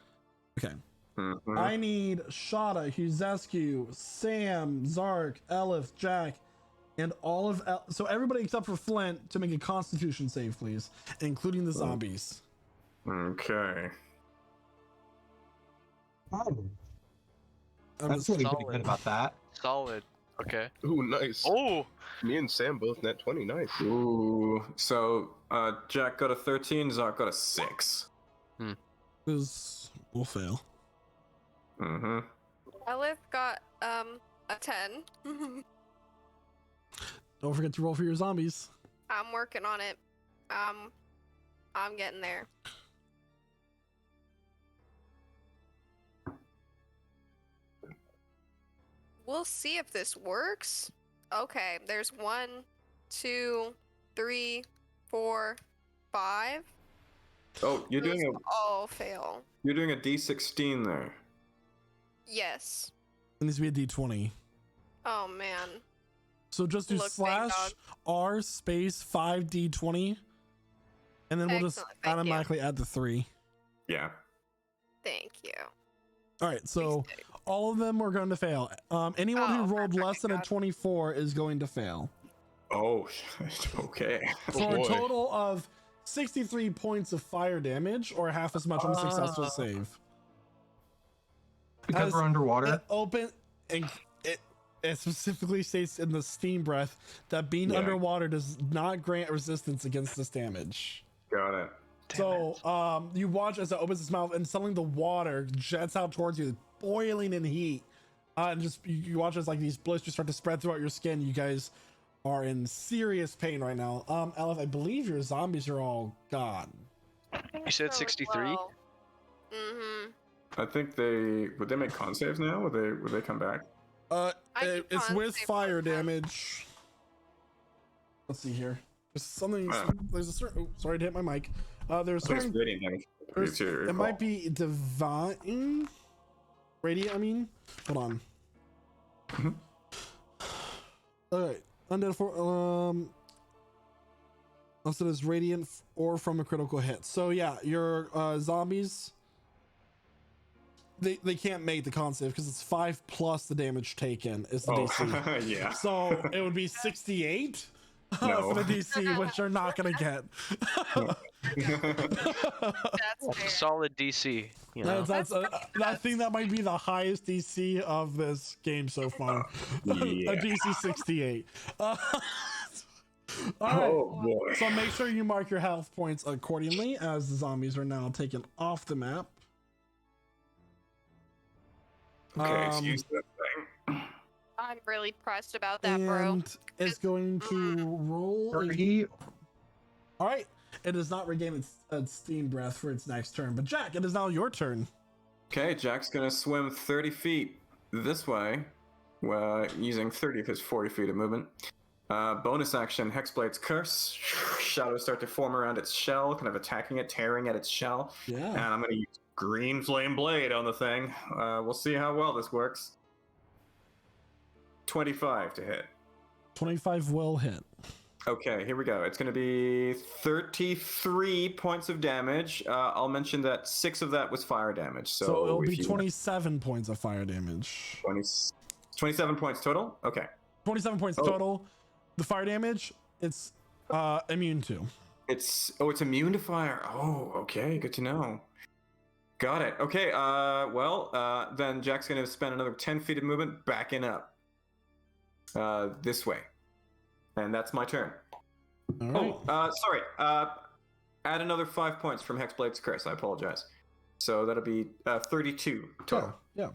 Okay. Mhm. I need Shada, Huzescu, Sam, Zark, Elif, Jack, and all of so everybody except for Flint to make a Constitution save, please, including the zombies. Okay. That's really solid. good about that. Solid. Okay. Ooh, nice. Oh, Me and Sam both net 20. Nice. Ooh. So Jack got a 13, Zark got a 6. This will fail. Mm-hmm. Elif got a 10. Don't forget to roll for your zombies. I'm working on it. I'm getting there. We'll see if this works. Okay, there's 1, 2, 3, 4, 5. Oh, you're Those doing all fail. a D16 there. Yes. It needs to be a D20. Oh man. So just do Look, big slash dog. R space 5D20, and then we'll just Excellent, thank you. automatically add the 3. Yeah. Thank you. All right, so Please do. all of them are going to fail. Anyone who Oh, rolled for less than a freaking God. 24 is going to fail. Oh, okay. For a boy. total of 63 points of fire damage, or half as much on a successful save. Because As we're underwater. It open and it specifically states in the steam breath that being Yeah. underwater does not grant resistance against this damage. Got it. So you watch as it opens its mouth and suddenly the water jets out towards you, boiling in heat. And just you watch as like these blisters start to spread throughout your skin. You guys are in serious pain right now. Aleph, I believe your zombies are all gone. you said So 63? well. Mm-hmm. I think would they make con saves now? Would they come back? I can It's con with save fire with them. damage. Let's see here. There's something. Wow. There's a certain. Oh, sorry to hit my mic. There's I think certain. it's radiant damage. There's, to it might be divine. Radiant. I mean, hold on. Mhm. All right. Undead for listed as radiant or from a critical hit. So yeah, your zombies. They can't make the con save because it's 5 plus the damage taken is the DC. yeah. So it would be 68 No. for the DC, which you're not gonna get. That's fair. Solid DC. You know? That's I think that might be the highest DC of this game so far. Yeah. A DC 68. All right. Oh boy. So make sure you mark your health points accordingly, as the zombies are now taken off the map. Okay, excuse that thing. I'm really pressed about that, bro. And it's going to roll. 30. All right. It does not regain its steam breath for its next turn. But Jack, it is now your turn. Okay, Jack's gonna swim 30 feet this way, using 30 of his 40 feet of movement. Bonus action, Hexblade's Curse. Shadows start to form around its shell, kind of attacking it, tearing at its shell. And Yeah. I'm gonna use Green Flame Blade on the thing. We'll see how well this works. 25 to hit. 25 will hit. Okay, here we go. It's going to be 33 points of damage. I'll mention that 6 of that was fire damage. So, it'll if be you 27 points of fire damage. 27 points total? Okay. 27 points Oh. total. The fire damage, it's immune to. It's immune to fire. Oh, okay, good to know. Got it. Okay, then Jack's going to spend another 10 feet of movement backing up. This way. And that's my turn. All right. Oh, sorry. Add another 5 points from Hexblade's Curse. I apologize. So that'll be 32 total. Yeah.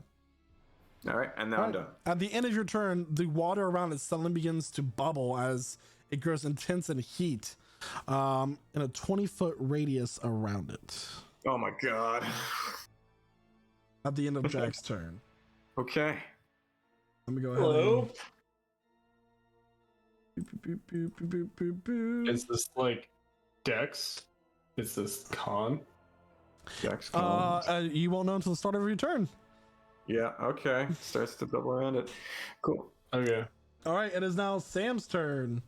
All right, and now All I'm right. done. At the end of your turn, the water around it suddenly begins to bubble as it grows intense in heat. in a 20-foot radius around it. Oh my god. At the end of Jack's turn. Okay. Let me go ahead. Hello? And... Is this like Dex? Is this Con? Jack's you won't know until the start of your turn. Yeah, okay. Starts to double around it. Cool. Okay. All right, it is now Sam's turn,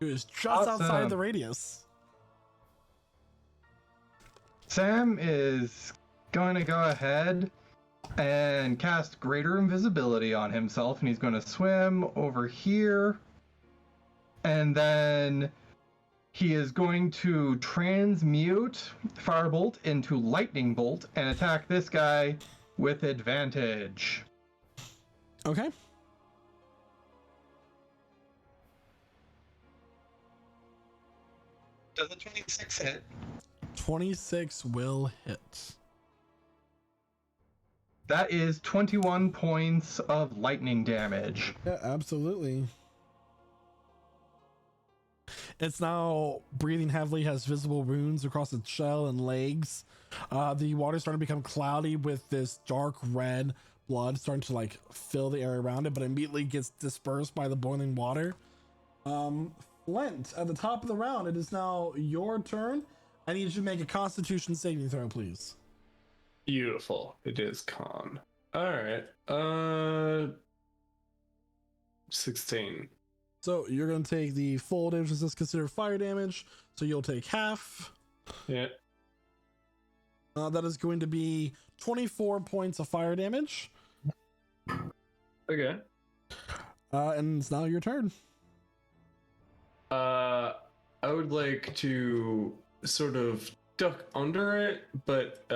who is just Awesome. outside the radius. Sam is going to go ahead and cast Greater Invisibility on himself, and he's going to swim over here. And then he is going to transmute Firebolt into Lightning Bolt and attack this guy with advantage. Okay. Does a 26 hit? 26 will hit. That is 21 points of lightning damage. Yeah, absolutely. It's now breathing heavily, has visible wounds across its shell and legs. The water's starting to become cloudy with this dark red blood starting to like fill the area around it, but immediately gets dispersed by the boiling water. Flint, at the top of the round, it is now your turn. I need you to make a Constitution saving throw, please. Beautiful. It is Con. Alright. 16. So you're going to take the full damage. This is considered fire damage, so you'll take half. Yeah. That is going to be 24 points of fire damage. Okay. And it's now your turn. I would like to sort of duck under it, but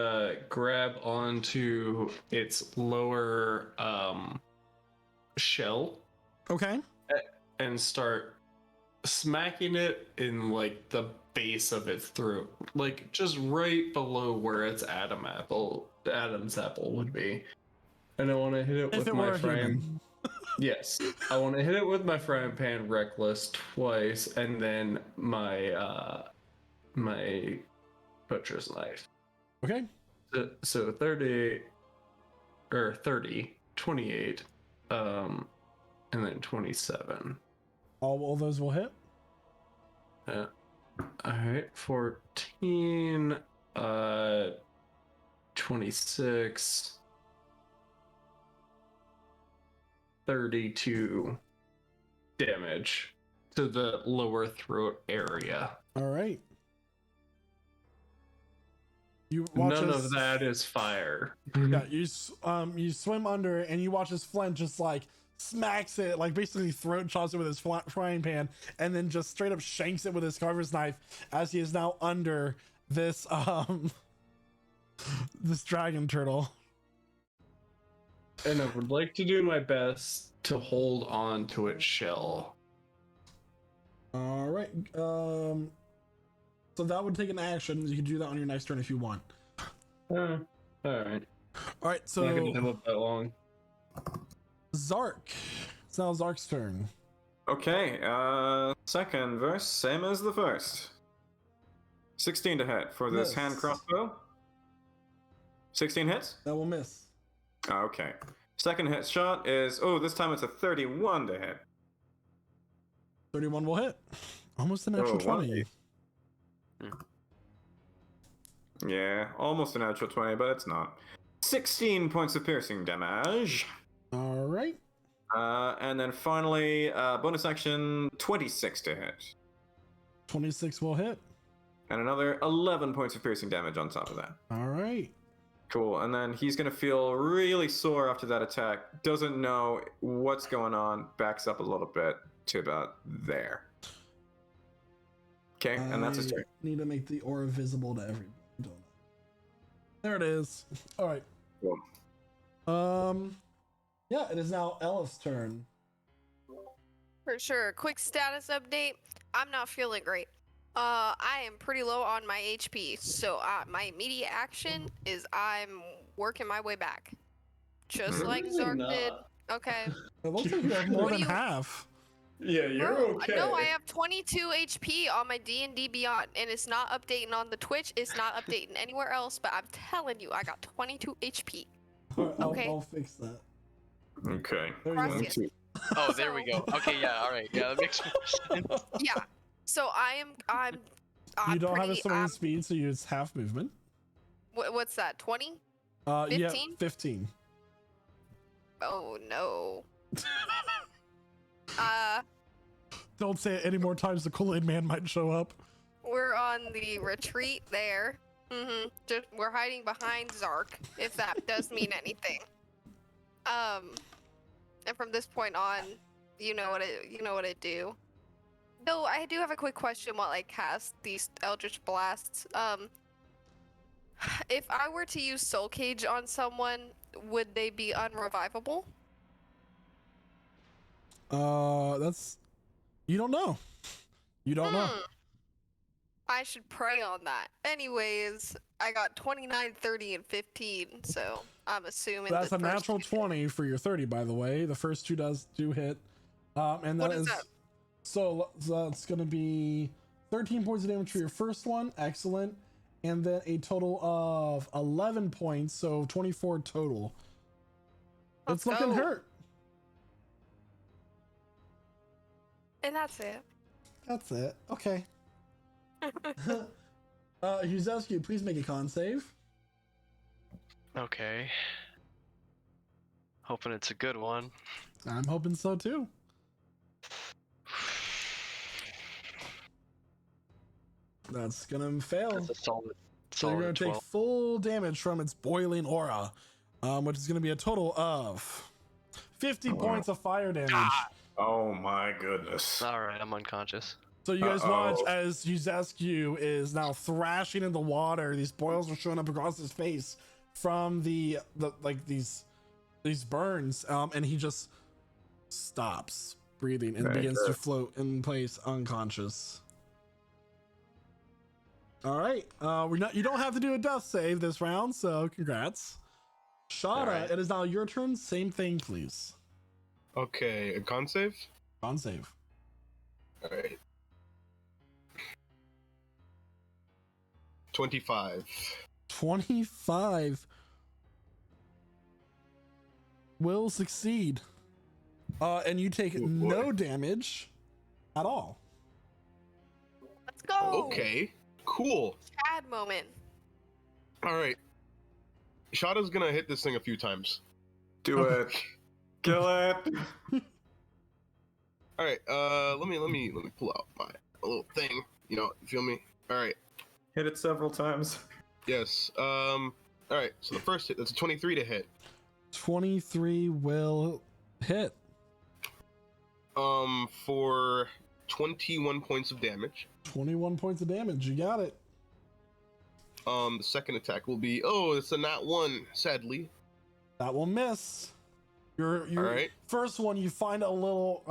grab onto its lower shell Okay. and start smacking it in like the base of its throat, like just right below where its Adam's apple would be. And I want to hit it If with it my were a frying. human. Yes, I want to hit it with my frying pan reckless twice, and then my my butcher's knife. Okay. So 30 or 30, 28, and then 27. All those will hit. Yeah. All right, 14, 26, 32 damage to the lower throat area. All right. You watch None as- of that is fire. Yeah, you swim under it and you watch as Flint just like smacks it, like basically throat chops it with his frying pan, and then just straight up shanks it with his carver's knife as he is now under this this dragon turtle. And I would like to do my best to hold on to its shell. All right. So that would take an action. You can do that on your next turn if you want. All right. All right. So Not gonna live up that long. Zark. It's now Zark's turn. Okay, second verse, same as the first. 16 to hit for this Miss. hand crossbow. 16 hits? That will miss. Okay. Second hit shot is, this time it's a 31 to hit. 31 will hit. Almost an natural 20. Yeah, almost a natural 20, but it's not. 16 points of piercing damage. All right. And then finally, bonus action, 26 to hit. 26 will hit. And another 11 points of piercing damage on top of that. All right. Cool, and then he's going to feel really sore after that attack. Doesn't know what's going on. Backs up a little bit to about there. Okay, and that's his turn. Need to make the aura visible to everybody. There it is. All right. Cool. Yeah, it is now Elif's turn. For sure. Quick status update. I'm not feeling great. I am pretty low on my HP, so my immediate action is I'm working my way back. Just like Really Zark not. did. Okay. It looks like you have more What than do you- half. Yeah, you're Bro, okay. No, I have 22 HP on my D&D Beyond, and it's not updating on the Twitch. It's not updating anywhere else. But I'm telling you, I got 22 HP. All right, Okay. I'll fix that. Okay. There you go. Gracias. Oh, there we So- go. Okay, yeah, all right, yeah, that makes more sense. Yeah. So I'm You don't have a pretty. swinging speed, so you use half movement. What's that? 20? Yeah, 15? 15. Oh no. Uh, Don't say it any more times. The Kool-Aid Man might show up. we're on the retreat there. Just we're hiding behind Zark, if that does mean anything. And from this point on, you know what I do. Though I do have a quick question while I cast these Eldritch Blasts. If I were to use Soul Cage on someone, would they be unrevivable? That's you don't know. You don't know. I should pray on that. Anyways, I got 29, 30, and 15, so I'm assuming That's the a first natural two- 20 for your 30, by the way. The first two do hit. And What that is is that? so that's gonna be 13 points of damage for your first one, excellent. And then a total of 11 points, so 24 total. Let's It's looking go. hurt. And that's it. That's it. Okay. Huzescu, please make a con save. Okay. Hoping it's a good one. I'm hoping so too. That's gonna fail. That's a solid, So you're solid gonna 12. take full damage from its boiling aura, which is gonna be a total of 50 points of fire damage. Oh my goodness. All right, I'm unconscious. So you guys watch Uh-oh. as Yuzescu is now thrashing in the water. These boils are showing up across his face from the like these burns, and he just stops breathing and Very begins good. to float in place unconscious. All right, you don't have to do a death save this round, so congrats. Shada, Alright. it is now your turn. Same thing, please. Okay, a con save. Con save. All right. 25. 25 will succeed. And you take Oh, boy. no damage at all. Let's go. Okay, cool. Chad moment. All right. Shada's gonna hit this thing a few times. Do it. Kill it. All right. Let me pull out my little thing. You feel me? All right. Hit it several times. Yes. All right. So the first hit, that's a 23 to hit. 23 will hit. For 21 points of damage. 21 points of damage. You got it. The second attack will be, it's a nat 1, sadly. That will miss. Your All right. first one, you find a little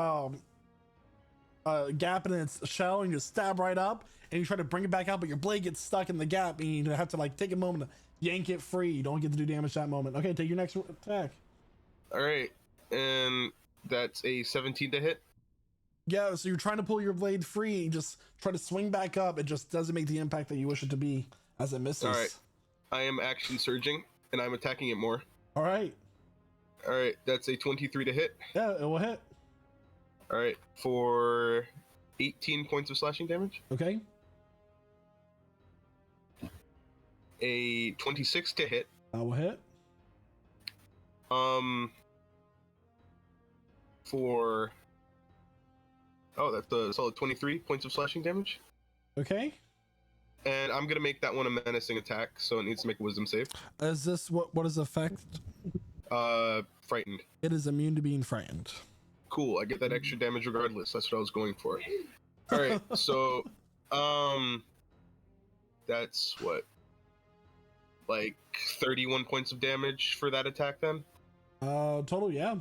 gap in its shell and you stab right up and you try to bring it back out, but your blade gets stuck in the gap and you have to take a moment to yank it free. You don't get to do damage that moment. Okay, take your next attack. All right. And that's a 17 to hit. Yeah, so you're trying to pull your blade free, you just try to swing back up. It just doesn't make the impact that you wish it to be as it misses. All right. I am action surging and I'm attacking it more. All right. All right. That's a 23 to hit. Yeah, it will hit. All right. For 18 points of slashing damage. Okay. A 26 to hit. That will hit. For that's a solid 23 points of slashing damage. Okay. And I'm gonna make that one a menacing attack, so it needs to make a wisdom save. Is this what is the effect? Frightened. It is immune to being frightened. Cool. I get that extra damage regardless. That's what I was going for. All right. So, that's what, like 31 points of damage for that attack then. Total, yeah.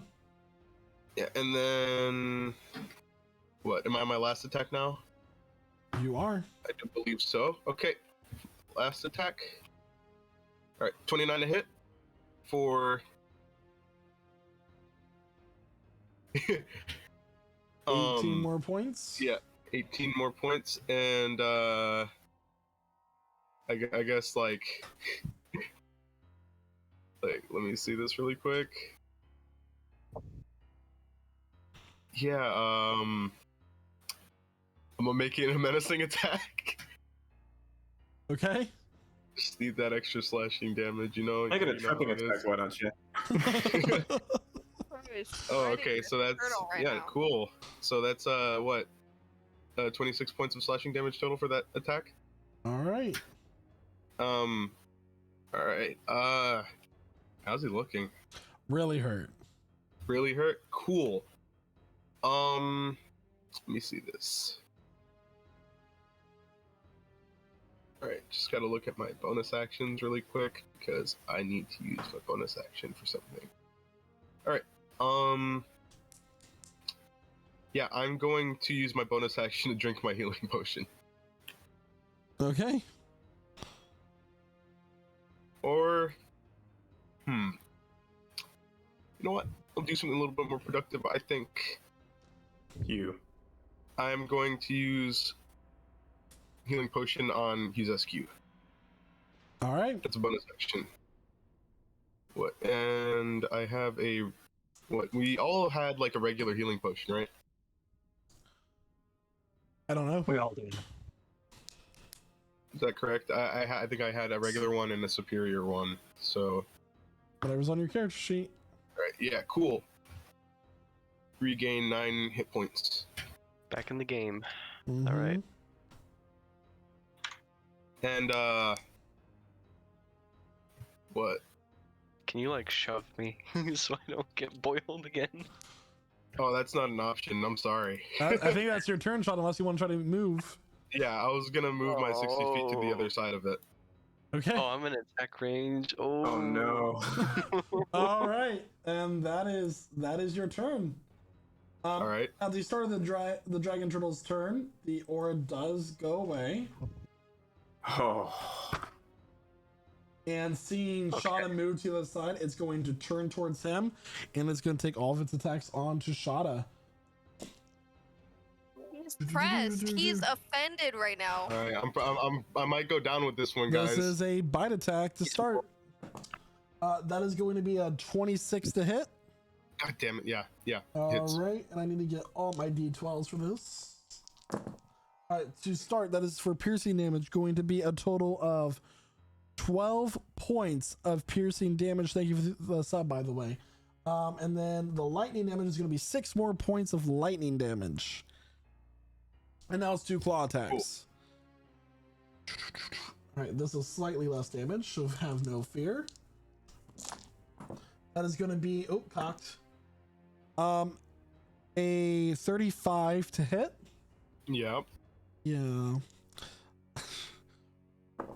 Yeah, and then what? Am I on my last attack now? You are. I do believe so. Okay. Last attack. All right. 29 to hit for 18 more points. Yeah, 18 more points, and I guess like let me see this really quick. Yeah, I'm gonna make it a menacing attack. Okay. Just need that extra slashing damage, you know. Make it a you know how tripping it is. attack, why don't you? Oh, okay, so that's cool. So that's what? 26 points of slashing damage total for that attack. All right. All right. How's he looking? Really hurt. Really hurt? Cool. Let me see this. Alright, just gotta look at my bonus actions really quick, because I need to use my bonus action for something. Alright, yeah, I'm going to use my bonus action to drink my healing potion. Okay. Or, you know what? I'll do something a little bit more productive. I think I'm going to use healing potion on use SQ. All right. That's a bonus action. What? And I have a what? We all had like a regular healing potion, right? I don't know. We all do. Is that correct? I think I had a regular one and a superior one. So, Whatever's on your character sheet. right, yeah, cool. Regain 9 hit points. Back in the game. Mhm. All right. And what? Can you like shove me so I don't get boiled again? Oh, that's not an option. I'm sorry. I think that's your turn, shot, unless you want to try to move. Yeah, I was gonna move my 60 feet to the Oh. other side of it. Okay. Oh, I'm in attack range. Oh, Oh no. All right, and that is your turn. All right. At the start of the dragon turtle's turn, the aura does go away, Oh. and seeing Okay. Shada move to the other side, it's going to turn towards him, and it's going to take all of its attacks onto Shada. He's pressed. He's offended right now. All right. I might go down with this one, guys. This is a bite attack to start. That is going to be a 26 to hit. God damn it! Yeah. All Hits. right, and I need to get all my d12s for this. All right, to start, that is for piercing damage, going to be a total of 12 points of piercing damage. Thank you for the sub, by the way. And then the lightning damage is going to be 6 more points of lightning damage. And now it's 2 claw attacks. All right, this is slightly less damage, so have no fear. That is going to be cocked. A 35 to hit. Yep. Yeah.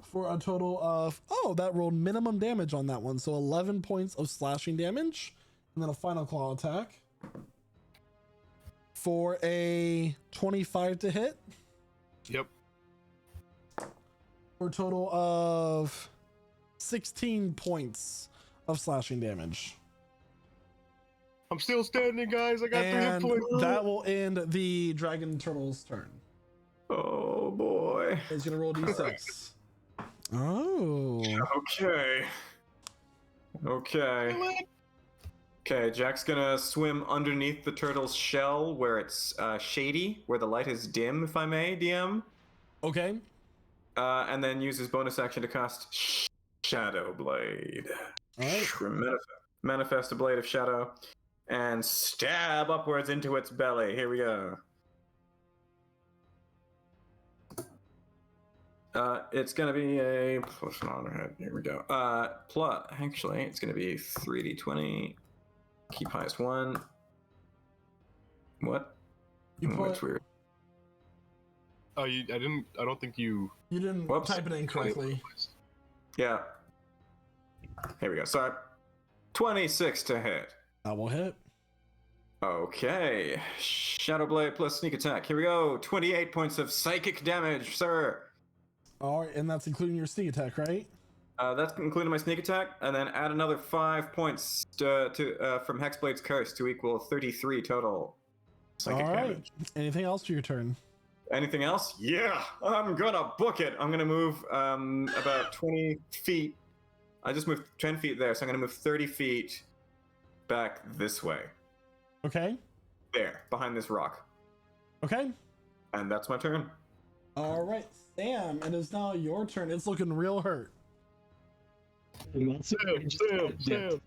For a total of that rolled minimum damage on that one, so 11 points of slashing damage, and then a final claw attack for a 25 to hit. Yep. For a total of 16 points of slashing damage. I'm still standing, guys. I got 3 hit And points. that will end the dragon turtle's turn. Oh boy. It's gonna roll d6. Oh. Okay. Okay, Jack's gonna swim underneath the turtle's shell where it's shady, where the light is dim, if I may, DM. Okay. And then use his bonus action to cast Shadow Blade. All right. Manifest a blade of shadow and stab upwards into its belly. Here we go. It's gonna be a plus on our head. Here we go. Plus, actually, it's gonna be 3d20. Keep highest 1. What? That's weird. Oh, I don't think you. You didn't Whoops. type it in correctly. Yeah. Here we go. Sorry. 26 to hit. That will hit. Okay. Shadow Blade plus sneak attack. Here we go. 28 points of psychic damage, sir. All right, and that's including your sneak attack, right? That's including my sneak attack, and then add another 5 points from Hexblade's Curse to equal 33 total. psychic All right. damage. Anything else for your turn? Anything else? Yeah, I'm gonna book it. I'm gonna move about 20 feet. I just moved 10 feet there, so I'm gonna move 30 feet back this way. Okay. There, behind this rock. Okay. And that's my turn. All right, Sam, it is now your turn. It's looking real hurt. Sam.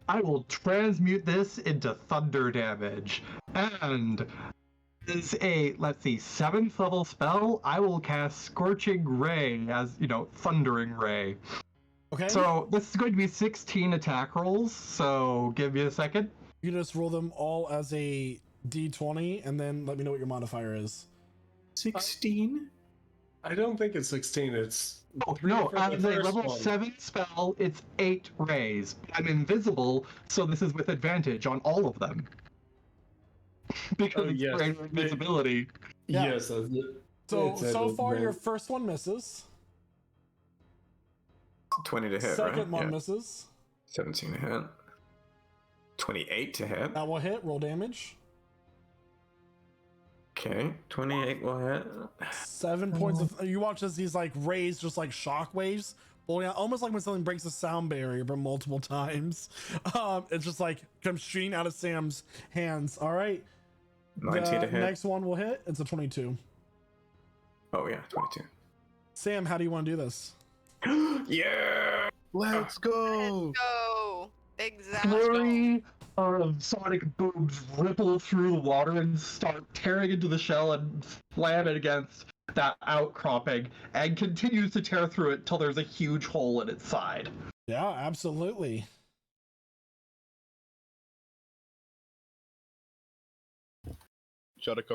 I will transmute this into thunder damage. And as a, let's see, 7th level spell, I will cast Scorching Ray as, Thundering Ray. Okay. So this is going to be 16 attack rolls, so give me a second. You just roll them all as a d20 and then let me know what your modifier is. 16? I don't think it's 16. It's Oh, 3 no, for the as a first level one. 7 spell, it's 8 rays. I'm invisible, so this is with advantage on all of them. Because Oh, it's yes. greater invisibility. Yeah. Yes, that's it. So It's so a far red. your first one misses. 20 to hit, Second right? one Yeah. misses. 17 to hit. 28 to hit. That will hit. Roll damage. Okay, 28 will hit. 7 points of. You watch as these like rays, just like shock waves, blowing out, almost like when something breaks a sound barrier, but multiple times. It's just like comes shooting out of Sam's hands. All right. 19 The to hit. next one will hit. It's a 22. Oh, yeah, 22. Sam, how do you want to do this? Yeah! Let's go! Go. Exactly. Flurry of sonic booms ripple through the water and start tearing into the shell and slam it against that outcropping, and continues to tear through it till there's a huge hole in its side. Yeah, absolutely. Shada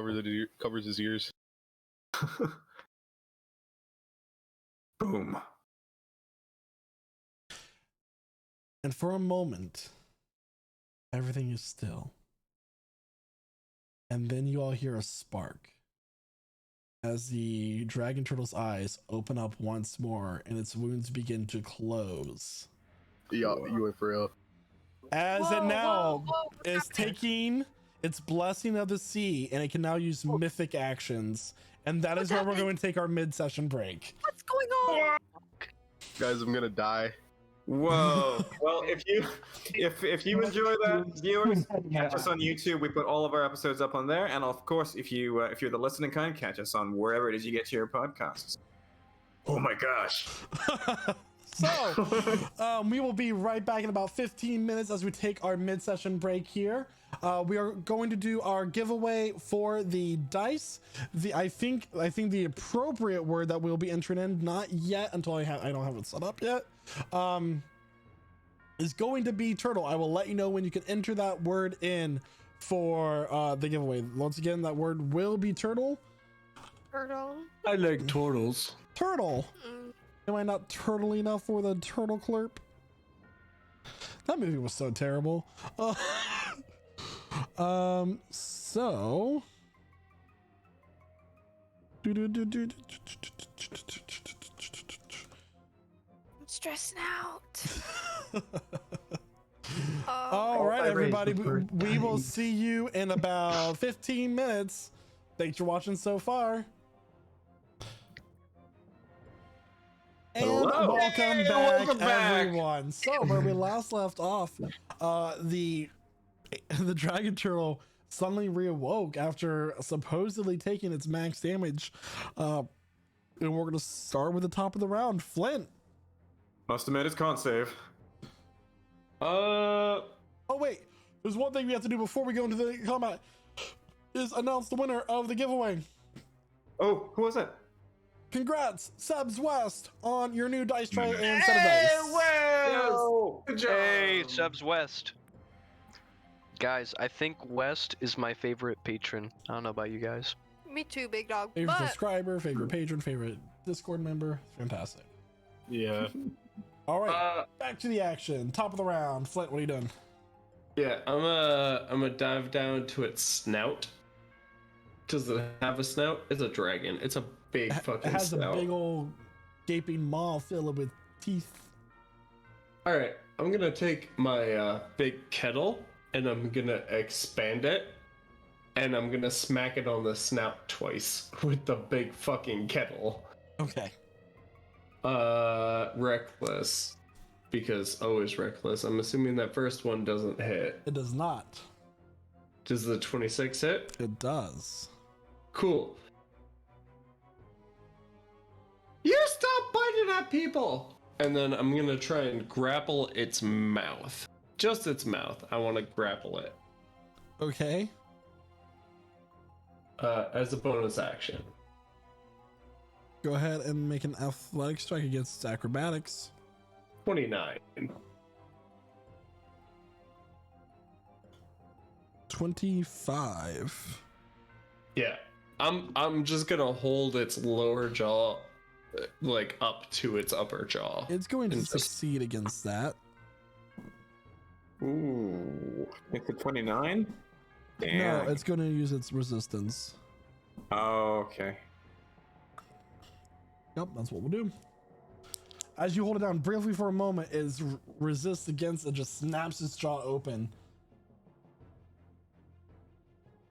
covers his ears. Boom. And for a moment, everything is still. And then you all hear a spark as the dragon turtle's eyes open up once more and its wounds begin to close. Yeah, you went for real. As Whoa, it now whoa, what's is happening? taking its blessing of the sea, and it can now use mythic actions. And that is where we're going to take our mid-session break. What's going on? Guys, I'm gonna die. Whoa. Well, if you enjoy that, viewers, catch us on YouTube. We put all of our episodes up on there, and of course, if you're the listening kind, catch us on wherever it is you get your podcasts. Oh my gosh. So, we will be right back in about 15 minutes as we take our mid-session break here. We are going to do our giveaway for the dice. I think the appropriate word that we'll be entering in, not yet until I don't have it set up yet, is going to be turtle. I will let you know when you can enter that word in for the giveaway. Once again, that word will be turtle. Turtle. I like turtles. Turtle. Mm. Am I not turtle enough for the turtle clerp? That movie was so terrible. So. I'm stressing out. All right, I raised everybody. the first We will time. see you in about 15 minutes. Thanks for watching so far. And Hello. welcome Hey, back, welcome back. everyone. So where we last left off, the dragon turtle suddenly reawoke after supposedly taking its max damage. And we're gonna start with the top of the round. Flint. Must have made its con save. Oh wait, there's one thing we have to do before we go into the combat. Is announce the winner of the giveaway. Oh, who was it? Congrats, Sebs West, on your new dice tray and set of dice. Well, good job. Hey, Subs West. Guys, I think West is my favorite patron. I don't know about you guys. Me too, big dog. Favorite But subscriber, favorite patron, favorite Discord member. Fantastic. Yeah. All right, back to the action. Top of the round. Flint, what are you doing? Yeah, I'm gonna dive down to its snout. Does it have a snout? It's a dragon. It's a big It fucking has snout. a big old gaping maw filled with teeth. All right, I'm gonna take my big kettle and I'm gonna expand it and I'm gonna smack it on the snout twice with the big fucking kettle. Okay. Reckless. Because O is reckless. I'm assuming that first one doesn't hit. It does not. Does the 26 hit? It does. Cool. You stop biting at people! And then I'm gonna try and grapple its mouth. Just its mouth. I want to grapple it. Okay. As a bonus action. Go ahead and make an athletics check against its acrobatics. 29. 25. Yeah. I'm just gonna hold its lower jaw like up to its upper jaw. It's going to And just- succeed against that. Ooh, it's a 29? Damn. No, it's going to use its resistance. Oh, okay. Yep, that's what we'll do. As you hold it down briefly for a moment, it resists against it, just snaps its jaw open.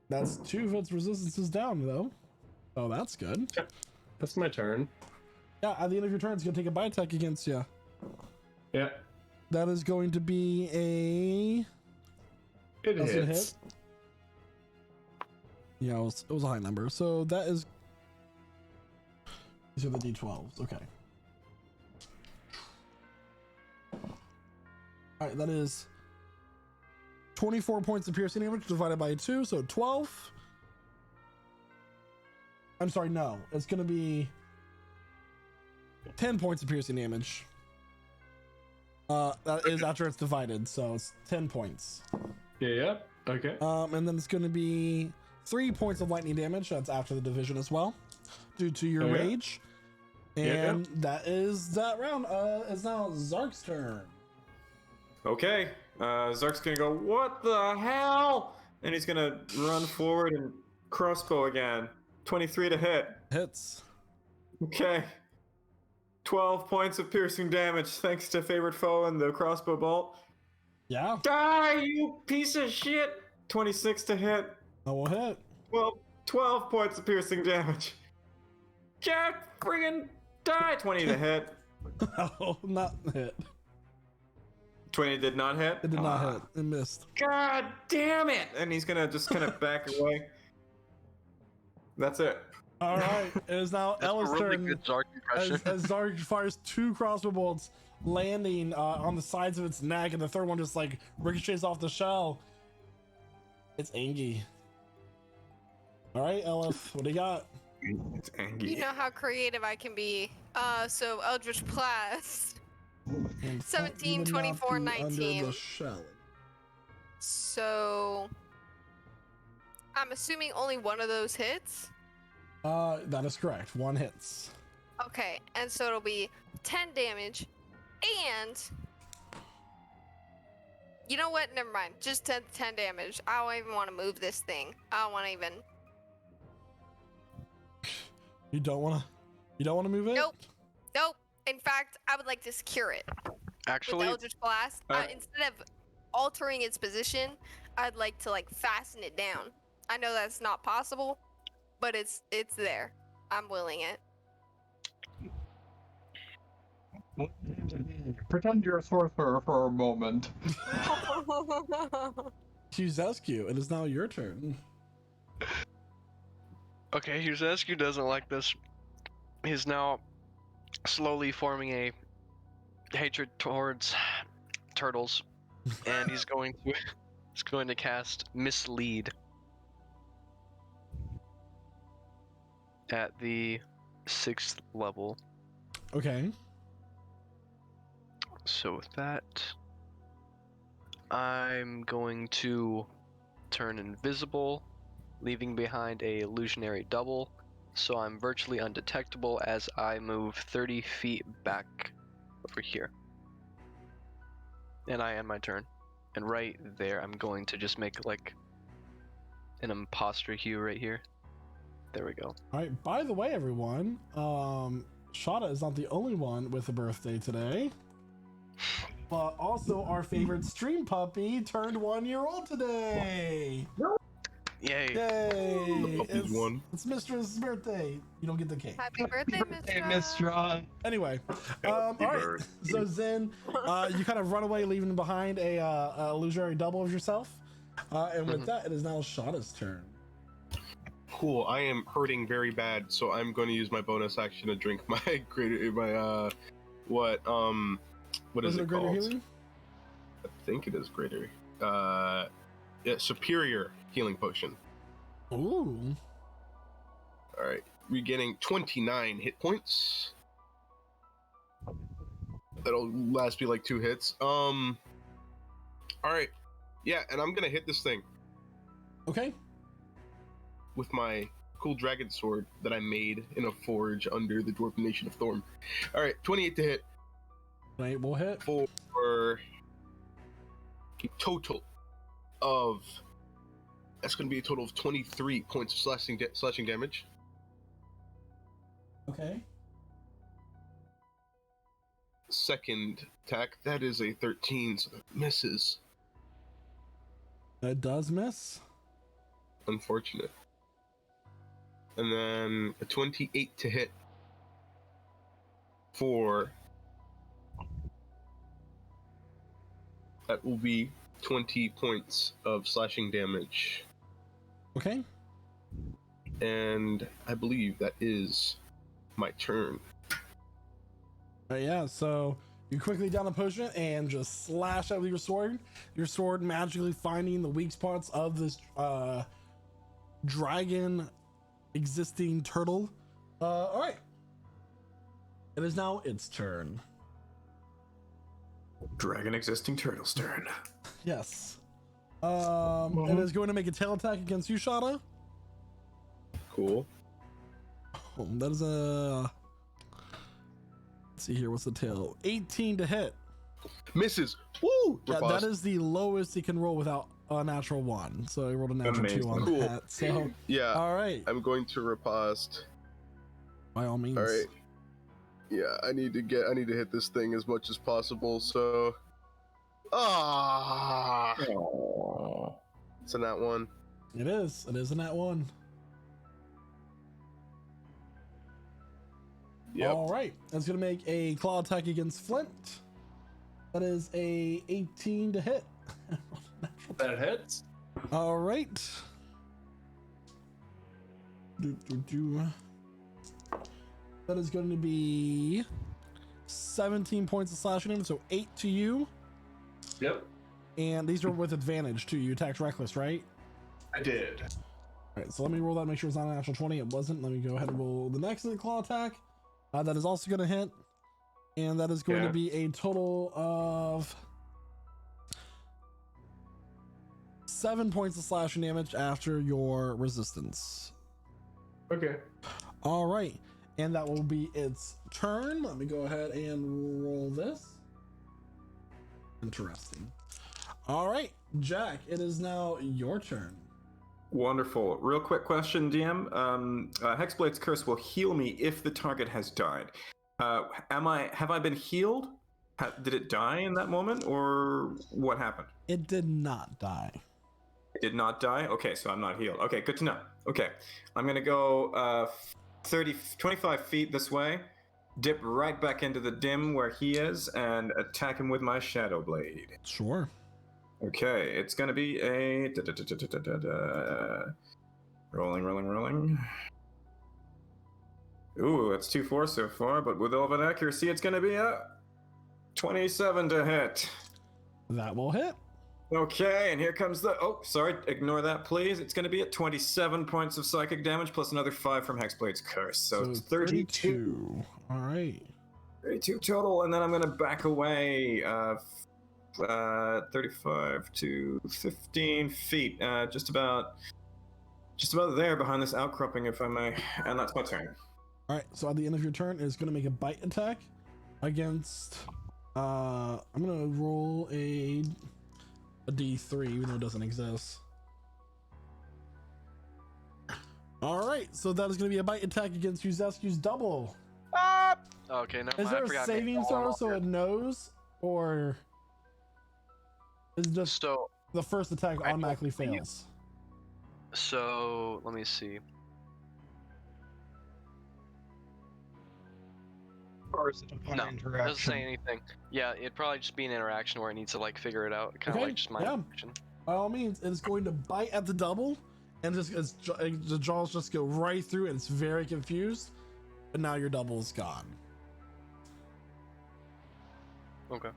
That's 2 of its resistances down, though. Oh, that's good. That's my turn. Yeah, at the end of your turn, it's going to take a bite attack against you. Yeah. That is going to be a... It That's gonna hits. hit. Yeah, it was a high number. So that is... These are the D12s. Okay. Alright, that is 24 points of piercing damage divided by 2, so 12. I'm sorry, no. It's going to be 10 points of piercing damage. That is after it's divided, so it's 10 points. Yeah. Okay. And then it's going to be 3 points of lightning damage. That's after the division as well, due to your Okay. rage. And that is that round. It's now Zark's turn. Okay, Zark's gonna go, what the hell? And he's gonna run forward and crossbow again. 23 to hit. Hits. Okay. 12 points of piercing damage thanks to favorite foe and the crossbow bolt. Yeah, Die, you piece of shit! 26 to hit. that will hit. 12 points of piercing damage. Jack, friggin' die! 20 to hit. Oh, not hit. 20 did not hit? It did not hit. It missed. God damn it! And he's gonna just kind of back away. That's it. All right, it is now That's a Ella's really turn. good Zark impression. As Zark fires 2 crossbow bolts, landing on the sides of its neck, and the third one just like ricochets off the shell. It's Angie. All right, Elif, what do you got? It's Angie. You know how creative I can be. So Eldritch Blast. And 17, even not 24, be under 19. the shell. So I'm assuming only one of those hits. That is correct. 1 hits. Okay, and so it'll be 10 damage, and you know what? Never mind. Just 10 damage. I don't even want to move this thing. I don't want to even. You don't want to move it? Nope. Nope. In fact, I would like to secure it with Actually, the Eldritch Blast. Instead of altering its position, I'd like to like fasten it down. I know that's not possible, but it's there. I'm willing it. Pretend you're a sorcerer for a moment. Hughes-esque, it is now your turn. okay, Hughes-esque doesn't like this. He's now slowly forming a hatred towards turtles, and he's going to cast Mislead at the 6th level. Okay. So with that, I'm going to turn invisible, leaving behind a illusionary double, so I'm virtually undetectable as I move 30 feet back over here. And I end my turn. And right there, I'm going to just make like an imposter hue right here. There we go. All right. By the way, everyone, Shada is not the only one with a birthday today. But also our favorite stream puppy turned 1 year old today. Yay. Yay! puppies won. It's Mistra's birthday. You don't get the cake. Happy birthday, Hey, Mr. Miss Strong. Anyway, all right. So Zen, you kind of run away, leaving behind a illusionary double of yourself. And with that, it is now Shada's turn. Cool. I am hurting very bad, so I'm going to use my bonus action to drink my what is it it greater called? healing? I think it is greater. Yeah, superior healing potion. Ooh. All right, regaining 29 hit points. That'll last me like 2 hits. All right, yeah, and I'm gonna hit this thing Okay. with my cool dragon sword that I made in a forge under the Dwarven Nation of Thorn. All right, 28 to hit. Right, we'll hit. For a total of, that's going to be a total of 23 points of slashing damage. Okay. Second attack, that is a 13, so that misses. That does miss. Unfortunate. And then a 28 to hit for, that will be 20 points of slashing damage. Okay. And I believe that is my turn. Yeah, so you quickly down a potion and just slash out with your sword. Your sword magically finding the weak spots of this dragon existing turtle. All right. It is now its turn. Dragon existing turtle's turn. Yes. It is going to make a tail attack against you, Shada. Cool. Oh, that is a... Let's see here, what's the tail? 18 to hit. Misses. Woo! Yeah, Riposte. that is the lowest he can roll without a natural 1. So he rolled a natural 2 on Cool. that. So, Yeah, all right. I'm going to riposte. By all means. All right. Yeah, I need to hit this thing as much as possible. So, it's a nat 1. It is. It is a nat 1. Yep. All right. That's going to make a claw attack against Flint. That is a 18 to hit. That hits. All right. That is going to be 17 points of slashing damage, so 8 to you. Yep. And these are with advantage too. You attacked reckless, right? I did. All right, so let me roll that, make sure it's not an actual 20. It wasn't. Let me go ahead and roll the next claw attack. That is also going to hit. And that is going to be a total of 7 points of slashing damage after your resistance. Okay. All right. And that will be its turn. Let me go ahead and roll this. Interesting. All right, Jack, it is now your turn. Wonderful. Real quick question, DM. Hexblade's Curse will heal me if the target has died. Have I been healed? Did it die in that moment, or what happened? It did not die. It did not die? Okay, so I'm not healed. Okay, good to know. Okay, I'm gonna go 25 feet this way, dip right back into the dim where he is, and attack him with my Shadow Blade. Sure. Okay, it's gonna be a rolling. Ooh, it's 2-4 so far, but with all of an accuracy, it's gonna be a 27 to hit. That will hit. Okay, and here comes the... Oh, sorry, ignore that, please. It's gonna be at 27 points of psychic damage, plus another 5 from Hexblade's Curse, so it's 32. All right. 32 total, and then I'm gonna back away 35 to 15 feet, just about there behind this outcropping, if I may, and that's my turn. All right, so at the end of your turn, it's going to make a bite attack against... I'm going to roll a D3, even though it doesn't exist. All right, so that is going to be a bite attack against Yuzescu's double. Okay, no. Is there a saving throw so it knows, or is it just So the first attack I automatically believe- fails? So let me see. Or is it a fun No, it interaction? doesn't say anything. Yeah, it'd probably just be an interaction where it needs to like figure it out, kind of Okay, like just my yeah. interaction. By all means, it is going to bite at the double, and the jaws just go right through, and it's very confused. But now your double is gone. Okay.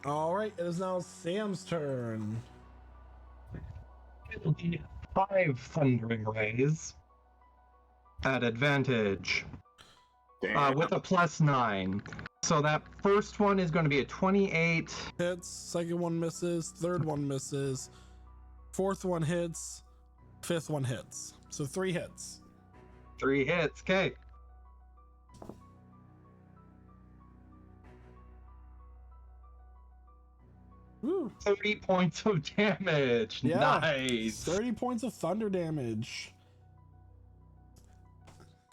All right, it is now Sam's turn. It'll be 5 thundering rays at advantage with a +9. So that first one is going to be a 28. Hits. Second one misses. Third one misses. Fourth one hits. Fifth one hits. So 3 hits. 3 hits. Okay. Woo. 30 points of damage. Yeah. Nice. 30 points of thunder damage.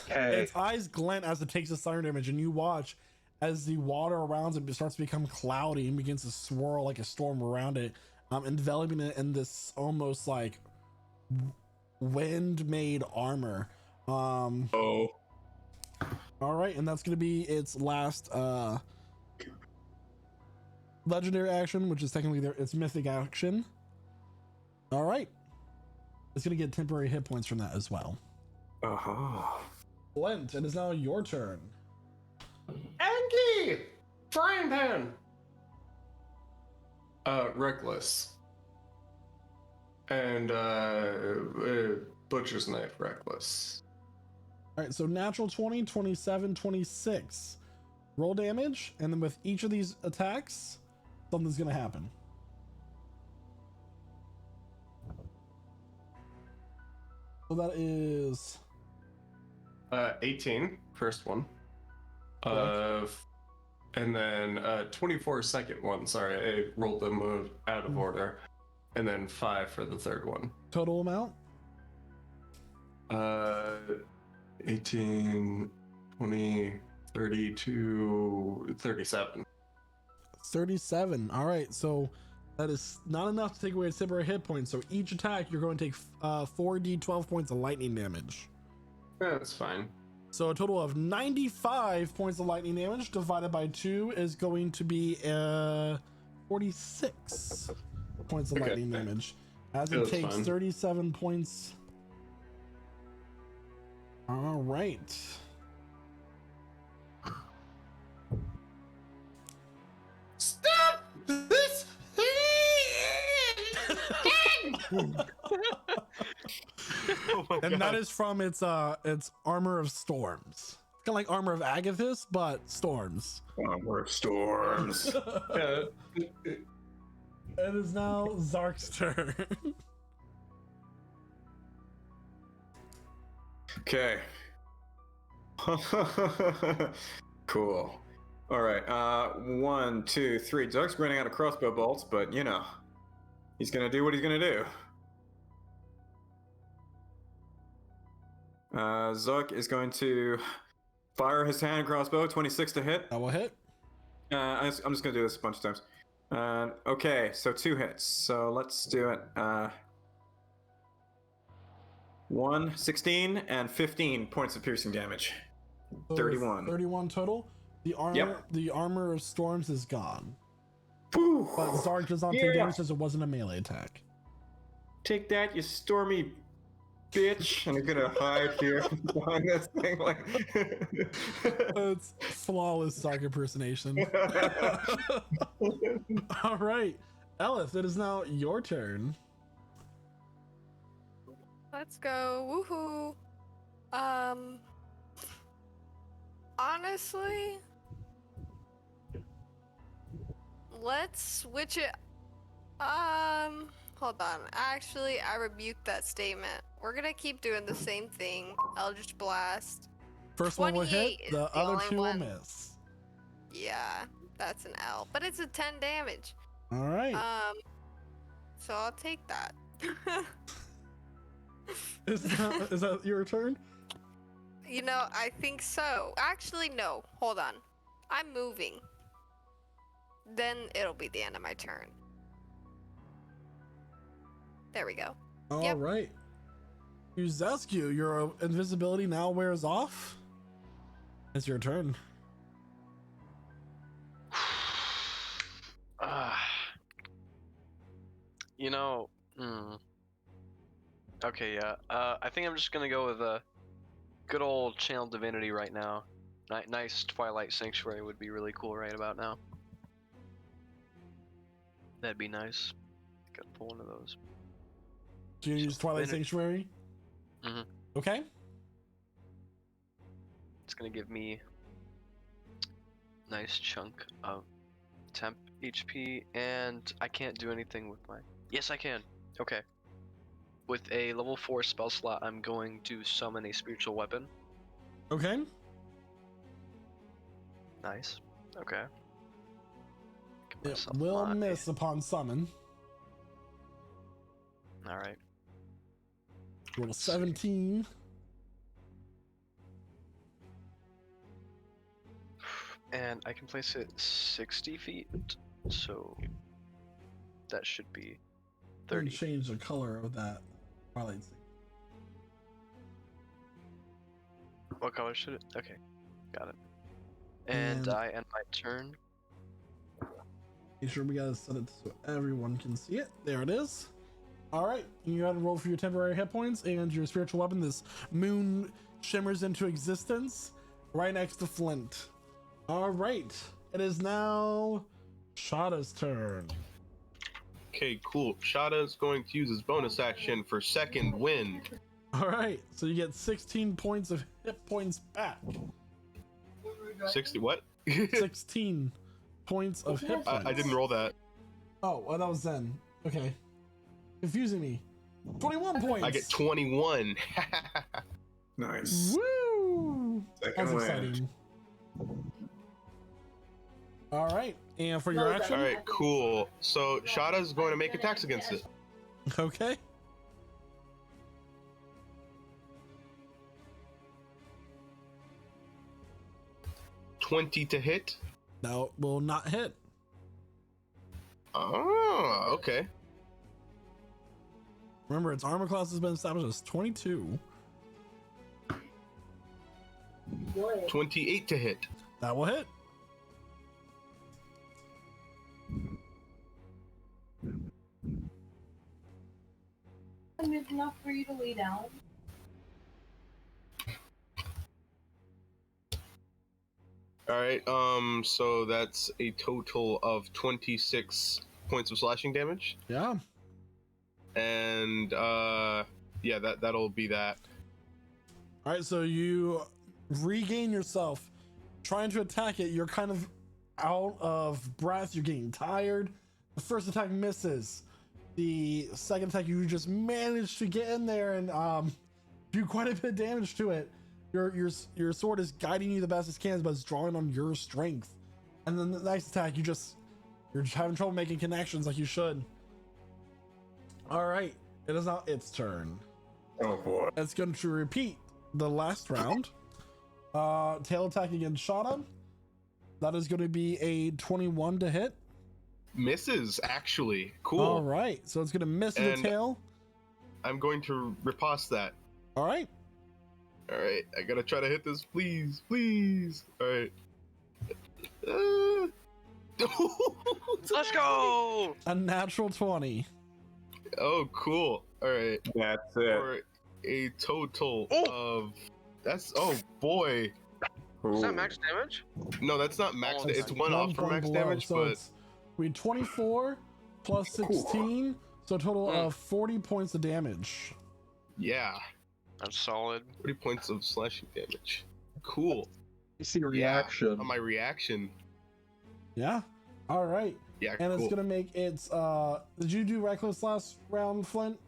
Okay. Its eyes glint as it takes the thunder damage, and you watch as the water around it starts to become cloudy and begins to swirl like a storm around it, enveloping it in this almost like wind-made armor. Oh. All right, and that's going to be its last legendary action, which is technically its mythic action. All right. It's going to get temporary hit points from that as well. Uh-huh. Blent, it is now your turn. Anki! Frying pan! Reckless. And, butcher's knife, reckless. All right, so natural 20, 27, 26. Roll damage, and then with each of these attacks, something's going to happen. So that is 18, first one. Correct. And then 24 second one. Sorry, I rolled them out of order. And then 5 for the third one. total amount. 18, 20, 32, 37. 37. All right, so that is not enough to take away its temporary hit points. So each attack, you're going to take 4d12 points of lightning damage. Yeah, that's fine. So a total of 95 points of lightning damage divided by 2 is going to be 46 points of Okay. lightning damage. As Yeah, it that's takes fine. 37 points. All right. Stop this! Oh my And that God. is from its armor of storms. It's kind of like armor of Agathis, but storms. We're storms. Yeah, It is now Zark's turn. Okay. Cool. All right. 1, 2, 3. Doug's running out of crossbow bolts, but you know, he's gonna do what he's gonna do. Zuck is going to fire his hand crossbow. 26 to hit. That will hit. I'm just gonna do this a bunch of times. Okay, so 2 hits. So let's do it. 1, 16, and 15 points of piercing damage. So 31. 31 total. The armor, Yep. the armor of storms is gone. Whew. But Zark does not take Yeah. damage as it wasn't a melee attack. Take that, you stormy bitch! And I'm gonna hide here behind this thing like. It's flawless Zark impersonation. All right, Elif, it is now your turn. Let's go. Woohoo. Honestly, let's switch it. Hold on. Actually, I rebuke that statement. We're gonna keep doing the same thing. Eldritch Blast. First one will hit, 28 is the the other only 2 will one. miss. Yeah, that's an L. But it's a 10 damage. All right. So I'll take that. Is that your turn? You know, I think so. Actually, no. Hold on. I'm moving. Then it'll be the end of my turn. There we go. All right. Uzescu, your invisibility now wears off. It's your turn. You know, okay, yeah. I think I'm just gonna go with a good old channel divinity right now. Nice Twilight Sanctuary would be really cool right about now. That'd be nice. Gotta pull one of those. Do you use Twilight Sanctuary? Mhm. Okay. It's gonna give me a nice chunk of temp HP, and I can't do anything with my... Yes, I can. Okay. With a level 4 spell slot, I'm going to summon a spiritual weapon. Okay. Nice. Okay. Give It myself will my- miss upon summon. Alright. Roll 17. And I can place it 60 feet, so that should be And 30. change the color of that Twilight Sanctuary. What color should it? Okay, got it. And I end my turn. Make sure we gotta set it so everyone can see it. There it is. All right, you gotta roll for your temporary hit points and your spiritual weapon. This moon shimmers into existence right next to Flint. All right, it is now Shada's turn. Okay, cool. Shada is going to use his bonus action for second wind. All right, so you get 16 points of hit points back. 60 what? 16 points of hit points. I didn't roll that. Oh, well, that was then. Okay. Confusing me. 21 points. I get 21. Nice. Woo! Second That's wind. exciting. All right, and for your action? All right, cool. So Shada's going to make attacks against it. Okay. $20 to hit. No, will not hit. Oh, okay. Remember, its armor class has been established as 22. 28 to hit. That will hit. It's enough for you to lay down. All right. So that's a total of 26 points of slashing damage. Yeah. And yeah, that'll be that. All right, so you regain yourself. Trying to attack it, you're kind of out of breath. You're getting tired. The first attack misses. The second attack, you just managed to get in there and do quite a bit of damage to it. Your sword is guiding you the best it can, but it's drawing on your strength. And then the next attack, you're having trouble making connections like you should. All right, it is now its turn. Oh boy. It's going to repeat the last round. Tail attack against Shada. That is going to be a 21 to hit. Misses, actually. Cool. All right, so it's going to miss the And- tail. I'm going to riposte that. All right. All right, I gotta try to hit this, please, please. All right. Let's go! A natural 20. Oh, cool. All right. That's it. For a total of oh boy. Is that Ooh. max damage? No, that's not max. Oh, It's one off for point max below, damage, so but it's we 24 plus 16, so a total of 40 points of damage. yeah, That's solid. 30 points of slashing damage. Cool. You see reaction. On my reaction. Yeah. All right. Yeah, And cool. it's gonna make its did you do reckless last round, Flint?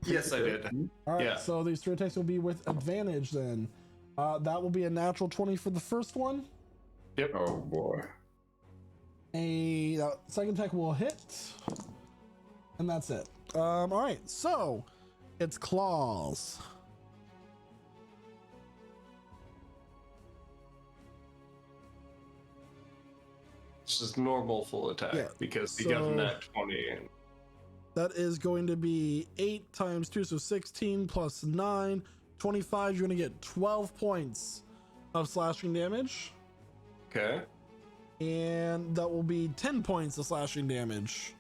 Yes, I did. All right, Yeah. so these three attacks will be with advantage then. That will be a natural 20 for the first one. Oh boy. A second attack will hit. And that's it. All right, so it's claws. It's just normal full attack Yeah, because he got so- a nat 20. And That is going to be 8 times 2, so 16 plus 9, 25. You're going to get 12 points of slashing damage. Okay. And that will be 10 points of slashing damage.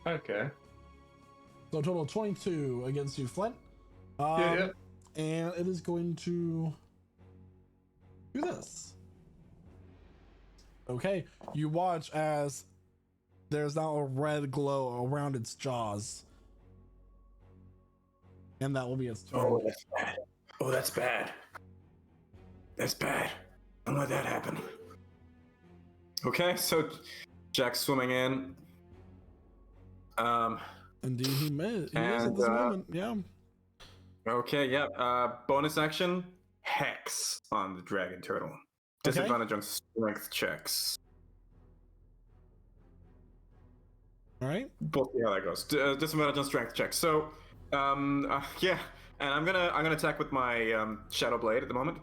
Okay. So a total of 22 against you, Flint. Yeah. And it is going to do this. Okay, you watch as there's now a red glow around its jaws. And that will be its turn. Oh, that's bad. Oh, that's bad. That's bad. Don't let that happen. Okay, so Jack's swimming in. Indeed, he is at And, this moment. Yeah. Okay, yeah. Bonus action, Hex on the dragon turtle. Disadvantage on strength checks. All right. We'll see how that goes. Disadvantage on strength checks. So, yeah, and I'm gonna attack with my shadow blade at the moment.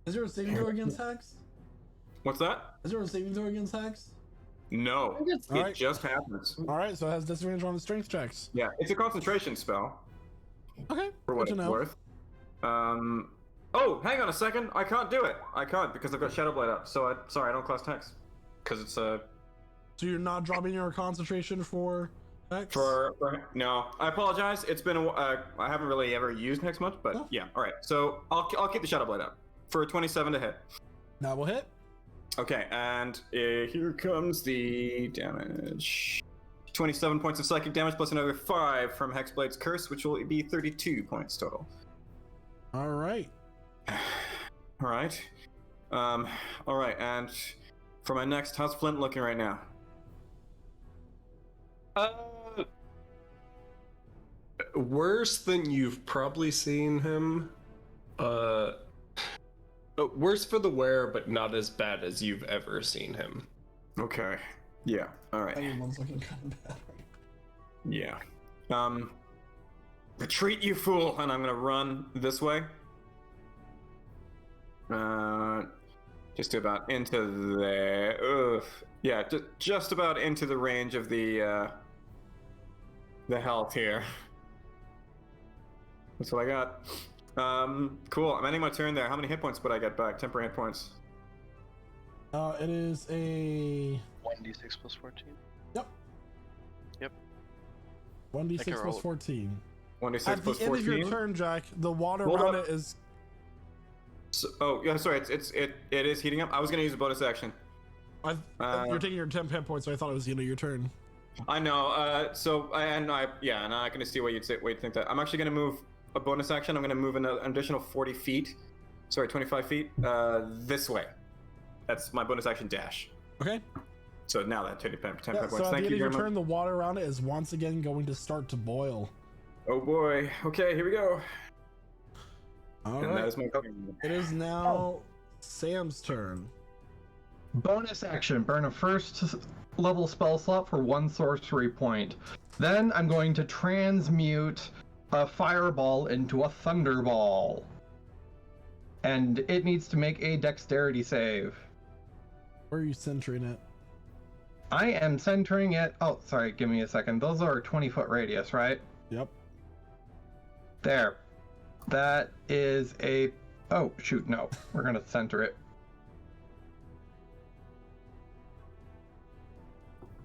Is there a saving throw against Hex? What's that? Is there a saving throw against Hex? No, it Alright. just happens. All right, so it has disadvantage on the strength checks. Yeah, it's a concentration spell. Okay, For good what to it's know. worth. Oh, hang on a second. I can't do it. I can't because I've got Shadow Blade up. So sorry, I don't class Hex. Because it's So you're not dropping your concentration for Hex? no, I apologize. It's been I haven't really ever used Hex much, but Oh. yeah. All right, so I'll keep the Shadow Blade up for a 27 to hit. That will hit. Okay, and here comes the damage. 27 points of psychic damage plus another 5 from Hexblade's Curse, which will be 32 points total. All right. All right. All right, and for my next, how's Flint looking right now? Worse than you've probably seen him. Worse for the wear, but not as bad as you've ever seen him. Okay. Yeah. All right. Everyone's looking kind of bad. Yeah. Retreat, you fool! And I'm gonna run this way. Just about into there. Ugh. Yeah, just about into the range of the health here. That's what I got. Cool. I'm ending my turn there. How many hit points would I get back? Temporary hit points. It is a 1d6 plus 14. Yep. Yep. 1d6 I can plus roll it. 14. 1d6 At the plus end 14. of your turn, Jack, the water Hold around up. it is. So, oh yeah, sorry. It is heating up. I was gonna use a bonus action. You're taking your 10 hit points, so I thought it was the end of your turn. I know. And I can see why you'd think that. I'm actually gonna move a bonus action. I'm gonna move an additional 40 feet. Sorry, 25 feet. This way. That's my bonus action dash. Okay. So now that 10 points. Yeah, so at the Thank end you of your very turn, much. the water around it is once again going to start to boil. Oh boy. Okay, here we go. All And that right. is my turn. It is now Sam's turn. Bonus action, burn a first level spell slot for 1 sorcery point. Then I'm going to transmute a fireball into a thunderball. And it needs to make a dexterity save. Where are you centering it? I am centering it. Oh, sorry, give me a second. Those are a 20-foot radius, right? Yep. There. That is a. Oh, shoot, no. We're going to center it.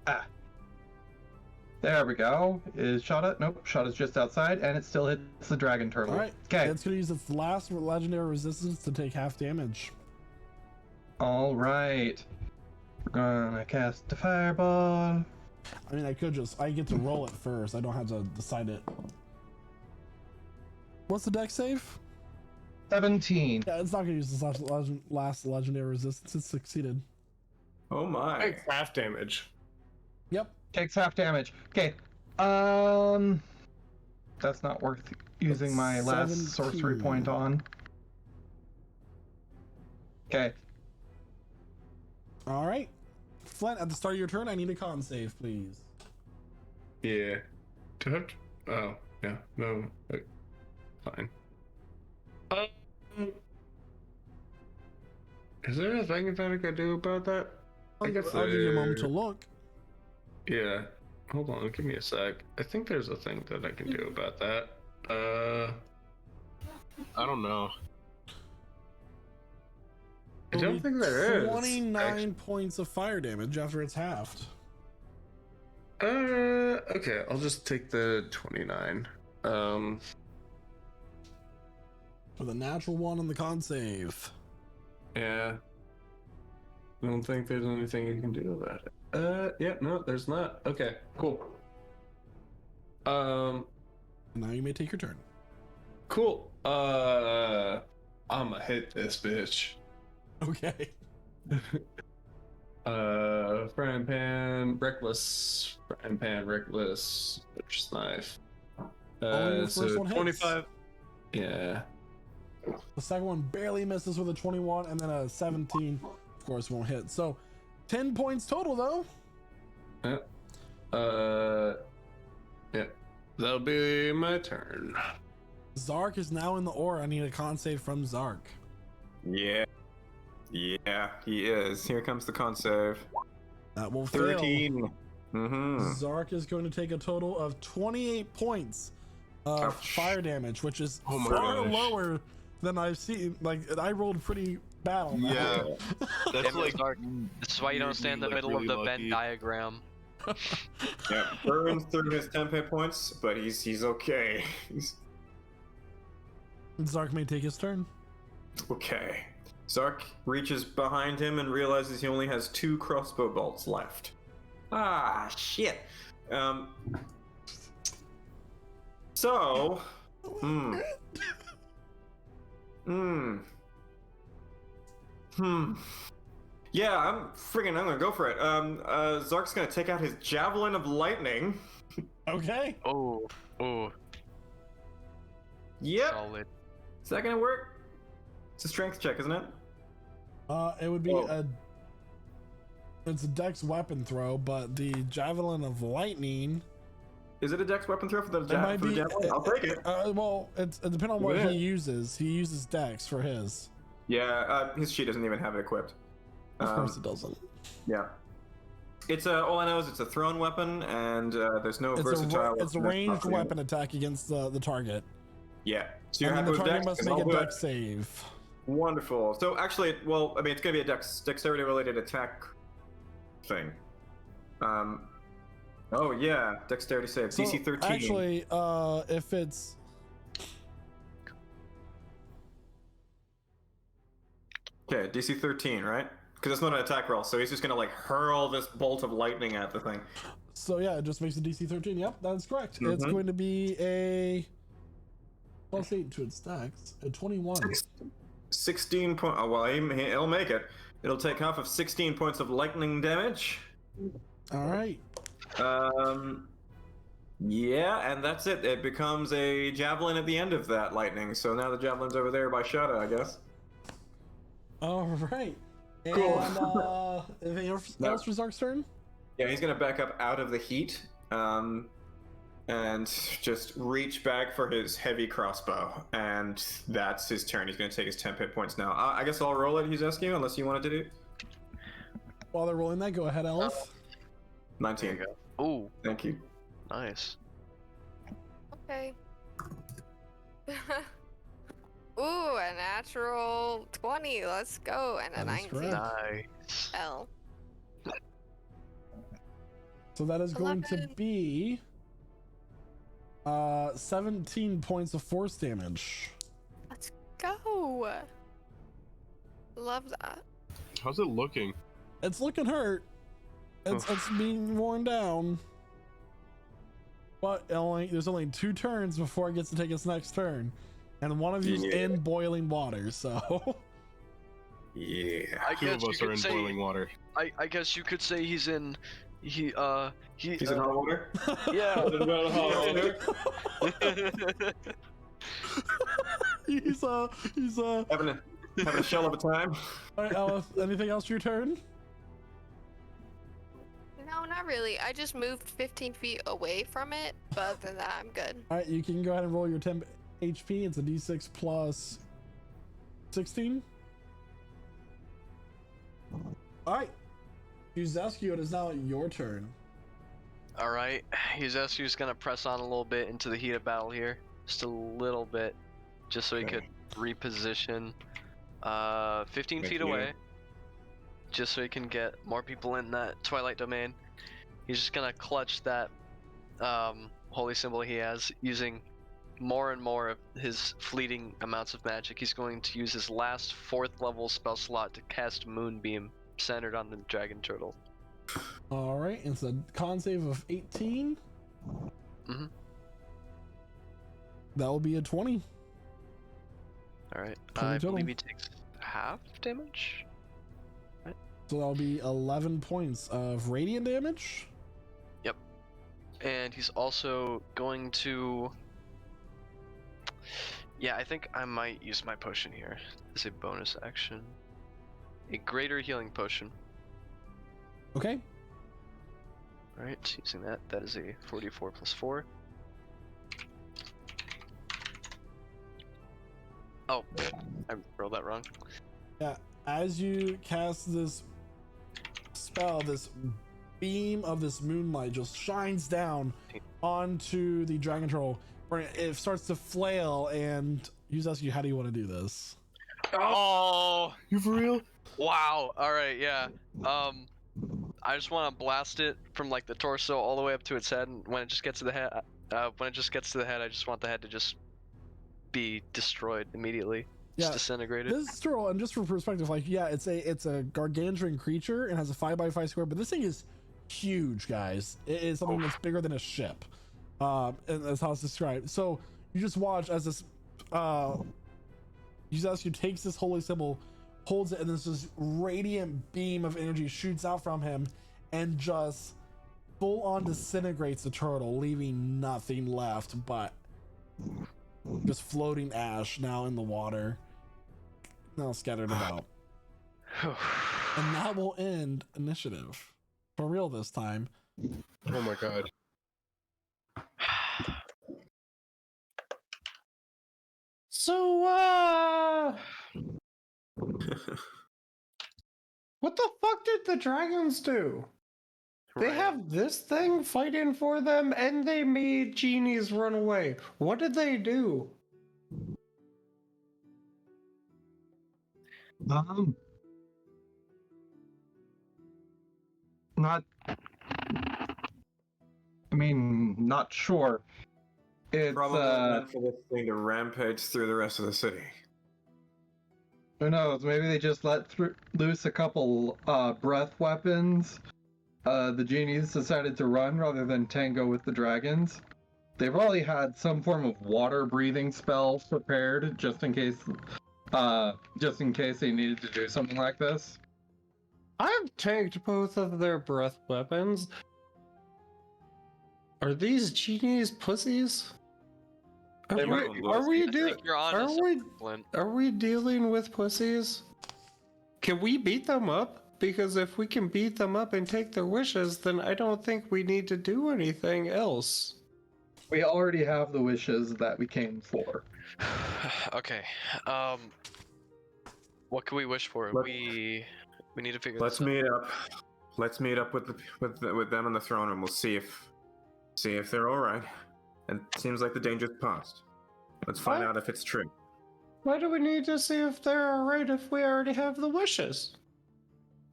Ah. There we go. Is shot at? Nope, shot is just outside, and it still hits the dragon turtle. All right. Okay. It's going to use its last legendary resistance to take half damage. All right. We're gonna cast a fireball. I mean, I get to roll it first. I don't have to decide it. What's the dex save? 17. Yeah, it's not going to use this last legendary resistance. It's succeeded. Oh my. Takes half damage. Yep. Takes half damage. Okay. That's not worth using my last sorcery 17. point on. Okay. All right. Flint, at the start of your turn, I need a con save, please. Yeah. Touch? Oh, yeah. No. Fine. Is there a thing that I could do about that? I'll give you a moment to look. Yeah. hold on, give me a sec. I think there's a thing that I can do about that. I don't know. I don't think there is. 29 points of fire damage after it's halved. Okay, I'll just take the 29. For the natural one on the con save. Yeah. I don't think there's anything you can do about it. Yeah, no, there's not. Okay, cool. Now you may take your turn. Cool. I'ma hit this bitch. Okay. Frying pan, reckless. Frying pan, reckless. Butcher's knife. Only the first one hits. 25. Yeah. The second one barely misses with a 21, and then a 17, of course, won't hit. So, 10 points total, though. Yeah. Yeah. That'll be my turn. Zark is now in the aura. I need a con save from Zark. Yeah. Yeah, he is. Here comes the con save. That will 13. fail. Mm-hmm. Zark is going to take a total of 28 points of Ouch. fire damage, which is Oh my far gosh. lower than I've seen. Like, I rolled pretty bad on that. Yeah. That's Damn it, like Zark. That's why you don't stand in the like, middle really of the lucky. Venn diagram. Yeah, burns through his 10 hit points, but he's okay. He's Zark may take his turn. okay. Zark reaches behind him and realizes he only has 2 crossbow bolts left. Ah, shit. So, Yeah, I'm gonna go for it. Zark's gonna take out his javelin of lightning. Okay. Oh, Yep. solid. Is that gonna work? It's a strength check, isn't it? It would be Oh. it's a dex weapon throw, but the javelin of lightning. Is it a dex weapon throw for the, It might be. javelin? I'll take it. Well, it depends on what Yeah. he uses. He uses dex for his. Yeah, his sheet doesn't even have it equipped. Of course, it doesn't. Yeah. It's all I know is it's a thrown weapon, and there's no versatile. It's a ranged weapon attack against the target. Yeah. So you're And then happy the with target dex? must Then make I'll a do it. dex save. Wonderful. So actually, well, I mean, it's gonna be a dexterity related attack thing. Oh yeah, dexterity save. So, DC 13. Actually, if it's Okay, DC 13, right? Because it's not an attack roll, so he's just gonna like hurl this bolt of lightning at the thing. so, yeah, it just makes a DC 13. Yep, that's correct. It's Mhm. going to be a +8 to its dex, a 21. 16 point. Oh well, he'll make it. It'll take half of 16 points of lightning damage. All right. Yeah, and that's it. It becomes a javelin at the end of that lightning. So now the javelin's over there by Shada, I guess. All right. Cool. And anything else No. for Zark's turn? Yeah, he's gonna back up out of the heat, and just reach back for his heavy crossbow, and that's his turn. He's gonna take his 10 hit points now. I guess I'll roll it. He's asking you, unless you wanted to do. While they're rolling that, go ahead, Elf. 19. There you go. Ooh, Thank you. nice. Okay. Ooh, a natural 20. Let's go. And a That is 19. correct. Nice. L. So that is going to 11. be 17 points of force damage. Let's go. Love that. How's it looking? It's looking hurt. It's being worn down. But there's only 2 turns before it gets to take its next turn. And one of you's Yeah. in boiling water, so Yeah. I Two guess of you us are could in say. boiling water. I guess you could say he's in. He's He's in hot water. Yeah. he's having a shell of a time. Alright, Alice, anything else for your turn? No, not really. I just moved 15 feet away from it, but other than that, I'm good. Alright, you can go ahead and roll your 10 HP. It's a d6 plus 16. Alright. Uzescu, it is now your turn. All right, Yuzesu's gonna press on a little bit into the heat of battle here, just a little bit, just so he Okay. could reposition 15 Thank feet you. away, just so he can get more people in that Twilight Domain. He's just gonna clutch that holy symbol he has, using more and more of his fleeting amounts of magic. He's going to use his last 4th level spell slot to cast Moonbeam, centered on the dragon turtle. All right, it's a con save of 18. Mhm. That will be a 20. All right, 20 I total. believe he takes half damage. So that'll be 11 points of radiant damage. And he's also going to... Yeah, I think I might use my potion here as a bonus action. A greater healing potion. Okay. Alright, using that. That is a 44 plus 4. Oh, I rolled that wrong. Yeah, as you cast this spell, this beam of this moonlight just shines down onto the dragon turtle. It starts to flail, and Yuzesu, how do you want to do this? Oh! You for real? Wow. All right. Yeah. I just want to blast it from like the torso all the way up to its head, and when it just gets to the head, I just want the head to just be destroyed immediately, just Yeah, disintegrated. This turtle, and just for perspective, like, yeah, it's a gargantuan creature and has a 5x5 square, but this thing is huge, guys. It is something that's bigger than a ship. And that's how it's described. So you just watch as this Yuzesu takes this holy symbol, holds it, and this radiant beam of energy shoots out from him and just full on disintegrates the turtle, leaving nothing left but just floating ash now in the water, now scattered about. And that will end initiative. For real this time. Oh my god. So, what the fuck did the dragons do? They Right. have this thing fighting for them, and they made genies run away. What did they do? Not. I mean, not sure. It's Probably meant for this thing to rampage through the rest of the city. who knows? Maybe they just let loose a couple breath weapons. The genies decided to run rather than tango with the dragons. They probably had some form of water breathing spell prepared just in case they needed to do something like this. I've tanked both of their breath weapons. Are these genies pussies? Are They we, might be are we, I do, think you're on to are we, something, Flint. are we dealing with pussies? Can we beat them up? Because if we can beat them up and take their wishes, then I don't think we need to do anything else. We already have the wishes that we came for. Okay. What can we wish for? Let- We need to figure Let's this out. meet up. Let's meet up with them in the throne room. We'll see if they're all right. And it seems like the danger's past. Let's find What? out if it's true. Why do we need to see if they're alright if we already have the wishes?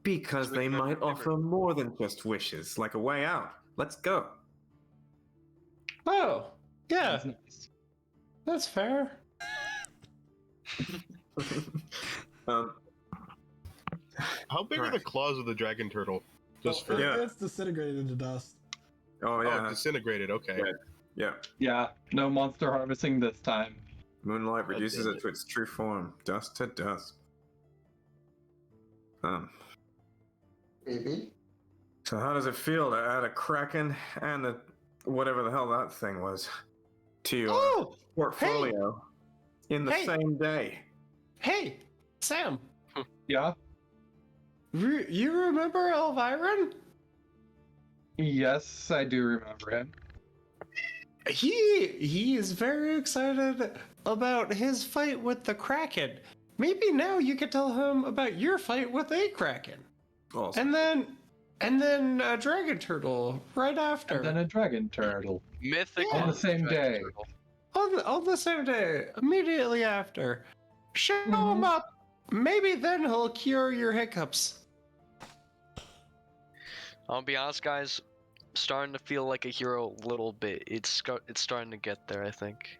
Because We they can might remember. offer more than just wishes, like a way out. Let's go. Oh, yeah, That's nice. that's fair. How big are the Right. claws of the dragon turtle? Just for Yeah. It's disintegrated into dust. Oh yeah, disintegrated. Okay. Yeah. yeah. Yeah, no monster harvesting this time. Moonlight reduces damn it to its true form, dust to dust. Maybe. So how does it feel to add a kraken and whatever the hell that thing was to your Oh, portfolio in the Hey. same day? hey, Sam, Yeah? you remember Elviron? Yes, I do remember him. He is very excited about his fight with the Kraken. Maybe now you could tell him about your fight with a Kraken. Awesome. And then And then a dragon turtle right after. And then a dragon turtle. Mythical On the same dragon day. turtle. On the same day, immediately after. Show him Mhm. up. Maybe then he'll cure your hiccups. I'll be honest, guys. Starting to feel like a hero a little bit. It's starting to get there, I think.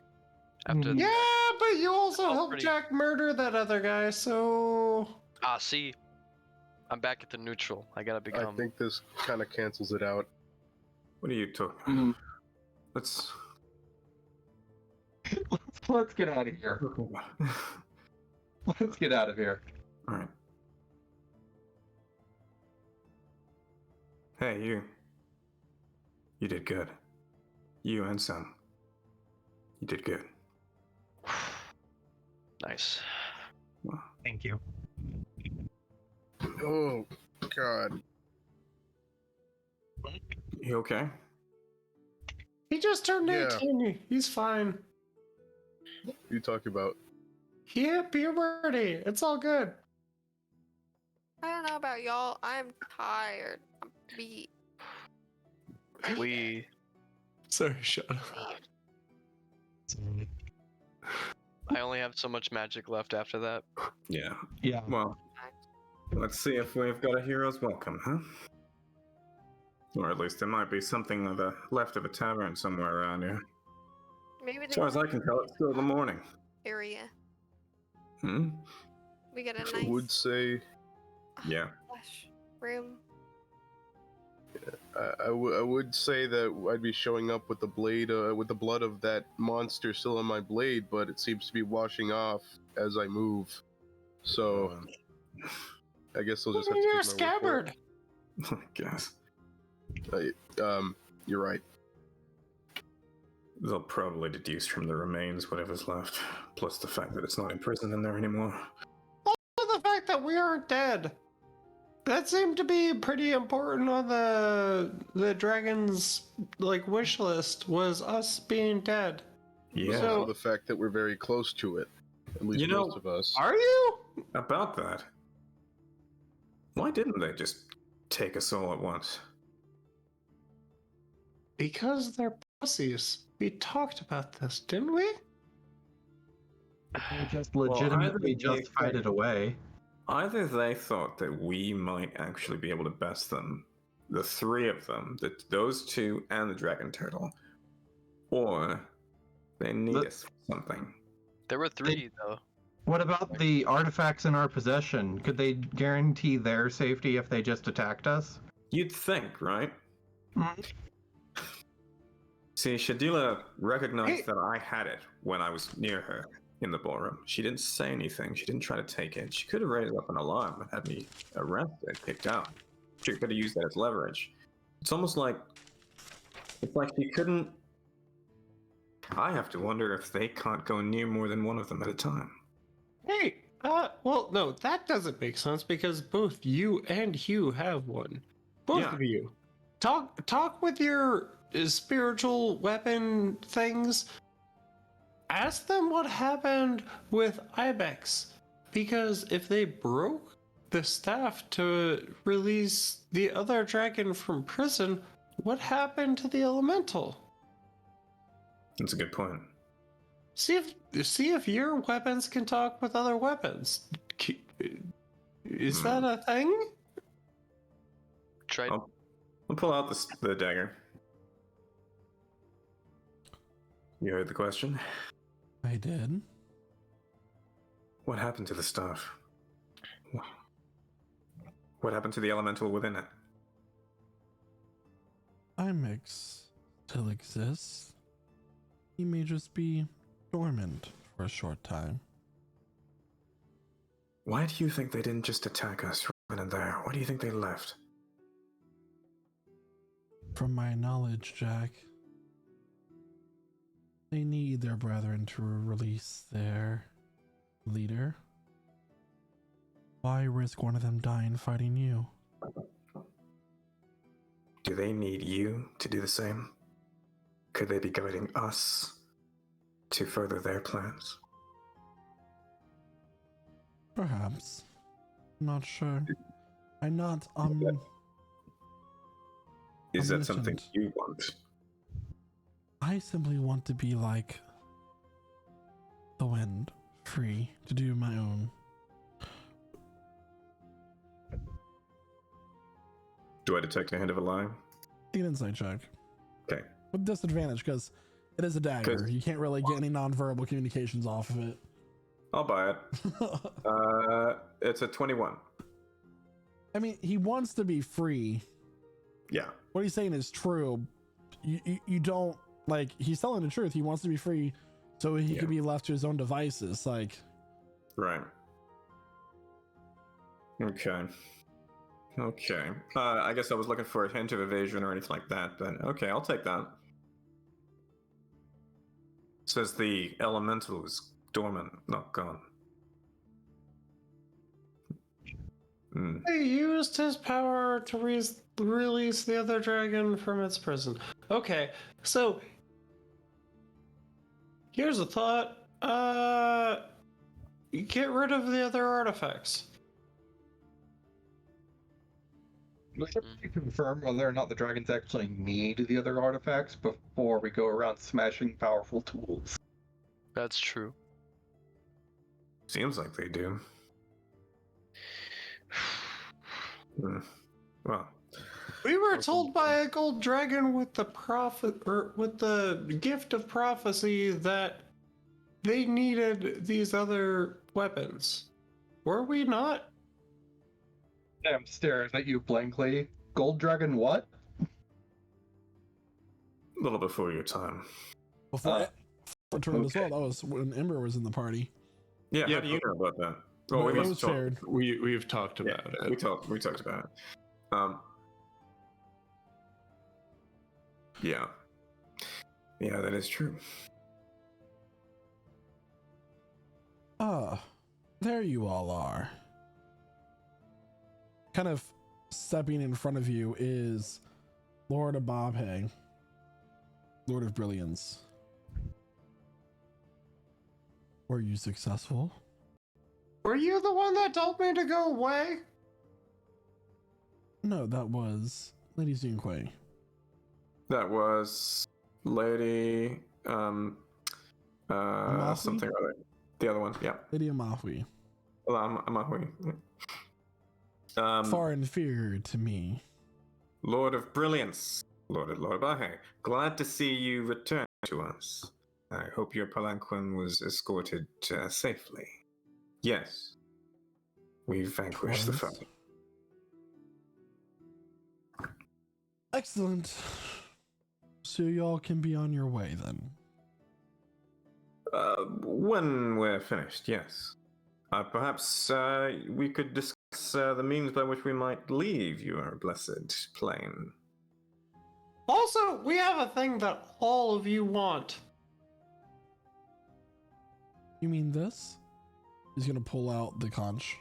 After Mhm. Yeah, but you also felt helped pretty- Jack murder that other guy, so... see, I'm back at the neutral. I gotta I become. think this kind of cancels it out. What are you talking? Mhm. Let's. Let's get out of here. Let's get out of here. All right. Hey, you. You did good. You and some. You did good. Nice. Thank you. Oh, God. You okay? He just turned Yeah. 18. He's fine. You talk about. He hit puberty. It's all good. I don't know about y'all. I'm tired. I'm beat. We. Sorry, shut up. I only have so much magic left after that. Yeah. Yeah. Well, let's see if we've got a hero's welcome, huh? Or at least there might be something of the left of a tavern somewhere around here. Maybe As far as I can tell, it's still the morning. area. Hmm? We get a I nice would say. Yeah. flush room. I would say that I'd be showing up with the blade, with the blood of that monster still on my blade, but it seems to be washing off as I move. So, I guess I'll just have to You're a take my word scabbard. I guess. for it. You're right. They'll probably deduce from the remains whatever's left, plus the fact that it's not imprisoned in there anymore. Also the fact that we aren't dead. That seemed to be pretty important on the dragon's wish list, was us being dead. Yeah. So- Also the fact that we're very close to it. At least You know, most of us. Are you? About that, why didn't they just take us all at once? Because they're pussies. We talked about this, didn't we? They just Well, legitimately either they just fight it away. Either they thought that we might actually be able to best them, the three of them, those two and the dragon turtle, or they need us for something. There were 3 though. What about the artifacts in our possession? Could they guarantee their safety if they just attacked us? You'd think, right? Mhm. See, Shadila recognized Hey. that I had it when I was near her in the ballroom. She didn't say anything. She didn't try to take it. She could have raised up an alarm and had me arrested, picked out. She could have used that as leverage. It's almost like she couldn't. I have to wonder if they can't go near more than one of them at a time. Hey, well, no, that doesn't make sense because both you and Hugh have one. Both Yeah. of you. Talk with your spiritual weapon things. Ask them what happened with Ibex. Because if they broke the staff to release the other dragon from prison, what happened to the elemental? That's a good point. See if your weapons can talk with other weapons. Is that a thing? Try. I'll pull out the dagger. You heard the question? I did. What happened to the staff? What happened to the elemental within it? Imix still exists. He may just be dormant for a short time. Why do you think they didn't just attack us right then and there? Why do you think they left? From my knowledge, Jack, they need their brethren to release their leader. Why risk one of them dying fighting you? Do they need you to do the same? Could they be guiding us to further their plans? Perhaps. I'm not sure. I'm not Is that Omniscient. something you want? I simply want to be like the wind, free to do my own. Do I detect a hint of a lie? Take an insight check. Okay. With disadvantage, because it is a dagger. 'Cause- You can't really get any non-verbal communications off of it. I'll buy it. It's a 21. I mean, he wants to be free. Yeah. What he's saying is true. You don't, like, he's telling the truth. He wants to be free so he Yeah. can be left to his own devices. Like, Right. Okay. Okay. I guess I was looking for a hint of evasion or anything like that, but okay, I'll take that. Says the elemental is dormant, not gone. He used his power to release the other dragon from its prison. Okay, so here's a thought. Get rid of the other artifacts. Let's confirm whether or not the dragons actually need the other artifacts before we go around smashing powerful tools. That's true. Seems like they do. Well, We were told by a gold dragon with the with the gift of prophecy that they needed these other weapons. Were we not? Sam stares at you blankly. Gold dragon what? a little before your time. before it turned as well. okay. That was when Ember was in the party. Yeah, Yeah, how do you know about that? No, we it must was talk. shared. We've talked Yeah, about it. we talked about it. Yeah. Yeah, that is true. Ah, there you all are. Kind of stepping in front of you is Lord Ababhe, Lord of Brilliance. Were you successful? Were you the one that told me to go away? No, that was Lady Zunquei. That was Lady Amahui? something or other. The other one, yeah. Lady Amahui. Amahui. Far inferior to me. Lord of Brilliance, Lord Bahe. Glad to see you return to us. I hope your palanquin was escorted safely. Yes, we vanquished the foe. Excellent. So y'all can be on your way then. When we're finished, yes. Perhaps we could discuss the means by which we might leave your blessed plane. Also, we have a thing that all of you want. You mean this? He's gonna pull out the conch.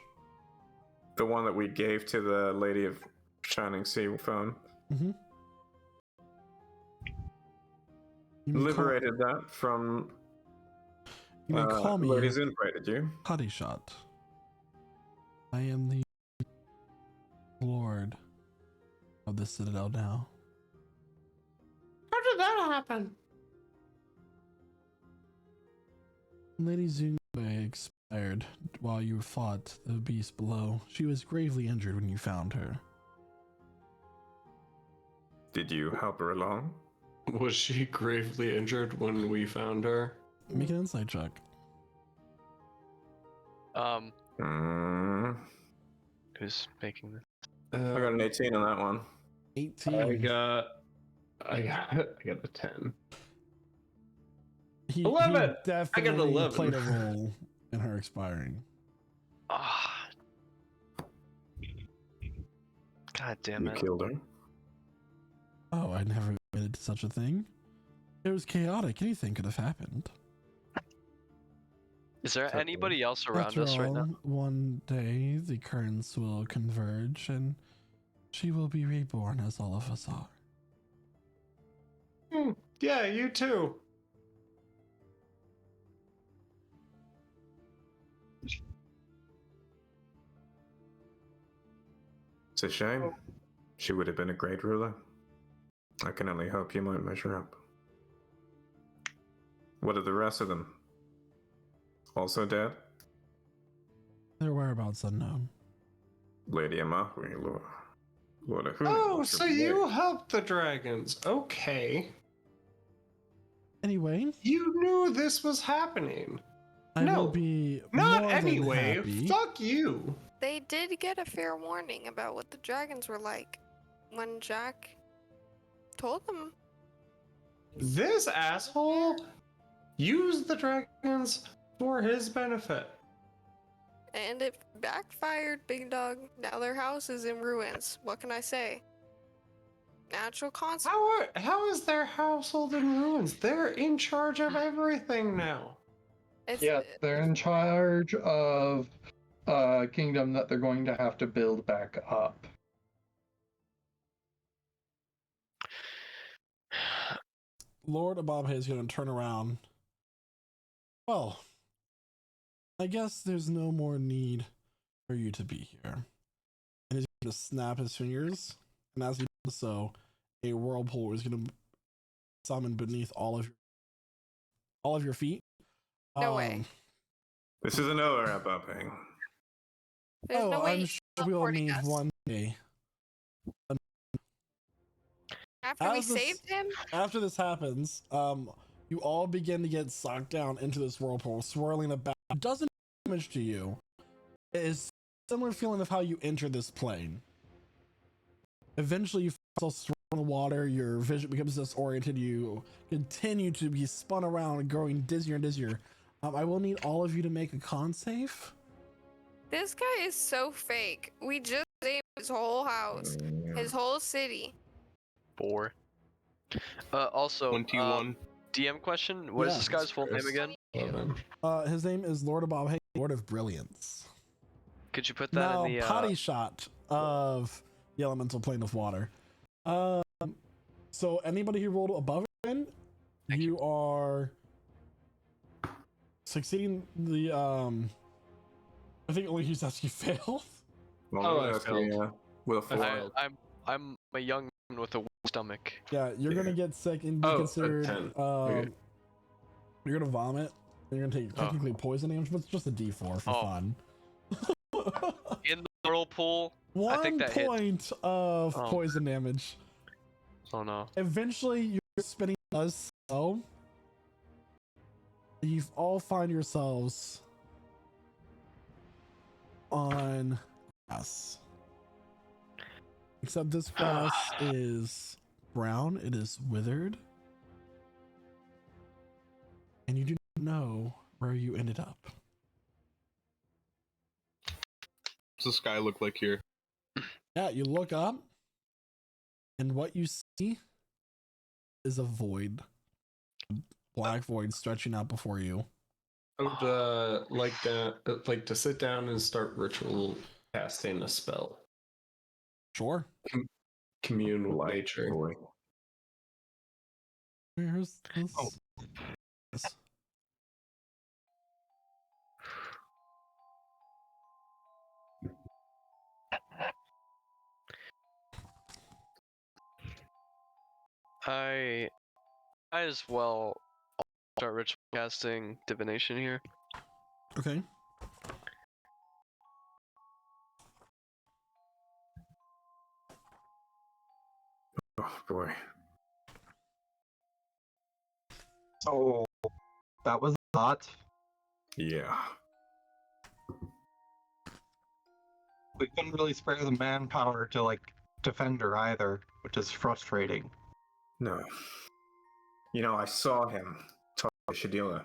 The one that we gave to the Lady of Shining Sea phone. Mm-hmm. Liberated that from You may call me Lady Zunquei, did you? Padishate. I am the Lord of the Citadel now. How did that happen? Lady Zunquei expired while you fought the beast below. She was gravely injured when you found her. Did you help her along? Was she gravely injured when we found her? Make an insight check. Who's making this? I got an 18 on that one. 18. I got a 10. He 11. definitely 11. played a role in her expiring. Ah. God damn You it. killed her? Oh, I never admitted to such a thing. It was chaotic. Anything could have happened. Is there anybody else around After us all, right now? one day the currents will converge and she will be reborn as all of us are. Yeah, you too. It's a shame. She would have been a great ruler. I can only hope you might measure up. What are the rest of them? Also dead? Their whereabouts unknown. Lady Amahri, Lord Ahuni. Oh, so you helped the dragons. Okay. Anyway, You knew this was happening. I No, will be Not more anyway. than happy. Fuck you. They did get a fair warning about what the dragons were like when Jack told them. This asshole used the dragons for his benefit. And it backfired, big dog. Now their house is in ruins. What can I say? Natural consequence. How is their household in ruins? They're in charge of everything now. Yeah, they're in charge of a kingdom that they're going to have to build back up. Lord Ababhe is going to turn around. Well, I guess there's no more need for you to be here. And he's going to snap his fingers, and as he does so, a whirlpool is going to summon beneath all of your feet. No way. This isn't over, Ababhe. There's no way I'm he's sure we'll teleporting meet us. one day. After we As this- saved him? After this happens, you all begin to get sucked down into this whirlpool, swirling about. It doesn't do damage to you. It is a similar feeling of how you enter this plane. Eventually, you fall swirl in the water. Your vision becomes disoriented. You continue to be spun around, growing dizzier and dizzier. I will need all of you to make a con save. This guy is so fake. We just saved his whole house, his whole city. 4. Also, 21. DM question. What is this guy's full name again? 11. His name is Lord Ababhe, Lord of Brilliance. Could you put that Now, in the Padishate of the elemental plane of water. So anybody who rolled above it, you are succeeding the I think only Husatsuki failed. Oh, I failed. Yeah. With a 4. I'm a young man with a weak stomach. Yeah, you're gonna get sick and be Oh, a considered 10. Okay. you're gonna vomit. You're gonna take technically poison damage, but it's just a D4 for fun. In the whirlpool. I 1 think that hit. point of Oh. poison damage. Oh no. Eventually, your spinning does so. You all find yourselves on grass. Except this grass is brown, it is withered. And you do not know where you ended up. What's the sky look like here? Yeah, you look up, and what you see is a void. A black void stretching out before you. I would like to sit down and start ritual casting a spell. Sure. Commune with nature. Boy. Here's this. Oh. Yes. I as well start ritual casting divination here. Okay. Oh boy. So that was a lot. Yeah. We couldn't really spare the manpower to like defend her either, which is frustrating. No. You know, I saw him talk to Shadila.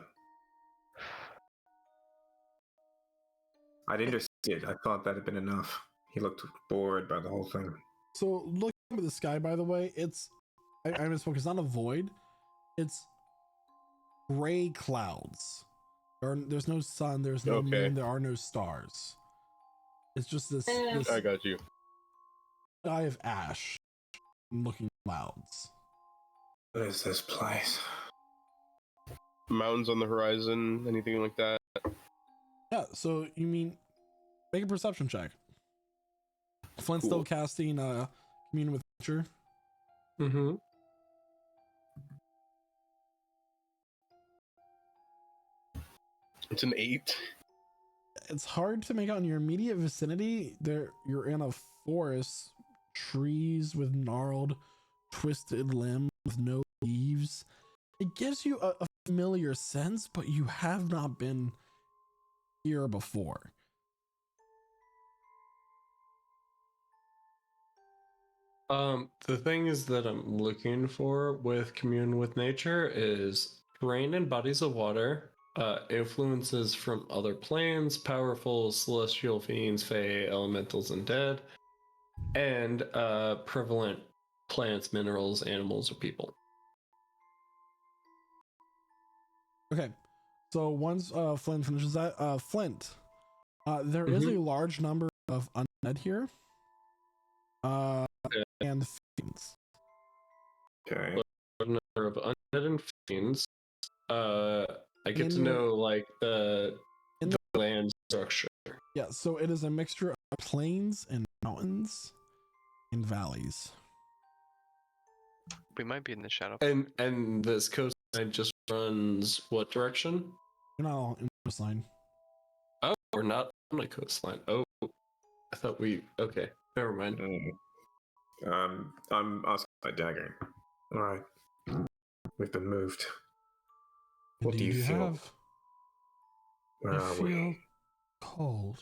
I didn't just see it. I thought that had been enough. He looked bored by the whole thing. So looking at the sky, by the way, it's I misspoke. It's not a void. It's gray clouds. There's no sun. There's no moon. There are no stars. It's just this I got you. sky of ash, looking clouds. What is this place? Mountains on the horizon, anything like that? Yeah. So you mean make a perception check. Flint's still casting commune with nature. Mm-hmm. It's an 8. It's hard to make out in your immediate vicinity. You're in a forest, trees with gnarled, twisted limbs with no leaves. It gives you a familiar sense, but you have not been here before. The thing is that I'm looking for with Commune with Nature is terrain and bodies of water, influences from other planes, powerful celestial fiends, fae, elementals, and dead, and prevalent plants, minerals, animals, or people. Okay, so once Flint finishes that, Flint, there is a large number of undead here, and fiends. Okay. A number of undead and fiends. I get to In your- know like the land structure. Yeah, so it is a mixture of plains and mountains and valleys. We might be in the shadow. And this coastline just runs what direction? You're not all in the coastline. Oh, we're not on a coastline. Oh, I thought we. Okay, never mind. I'm asking my dagger. All right, we've been moved. What do you feel? Where I are feel we? cold.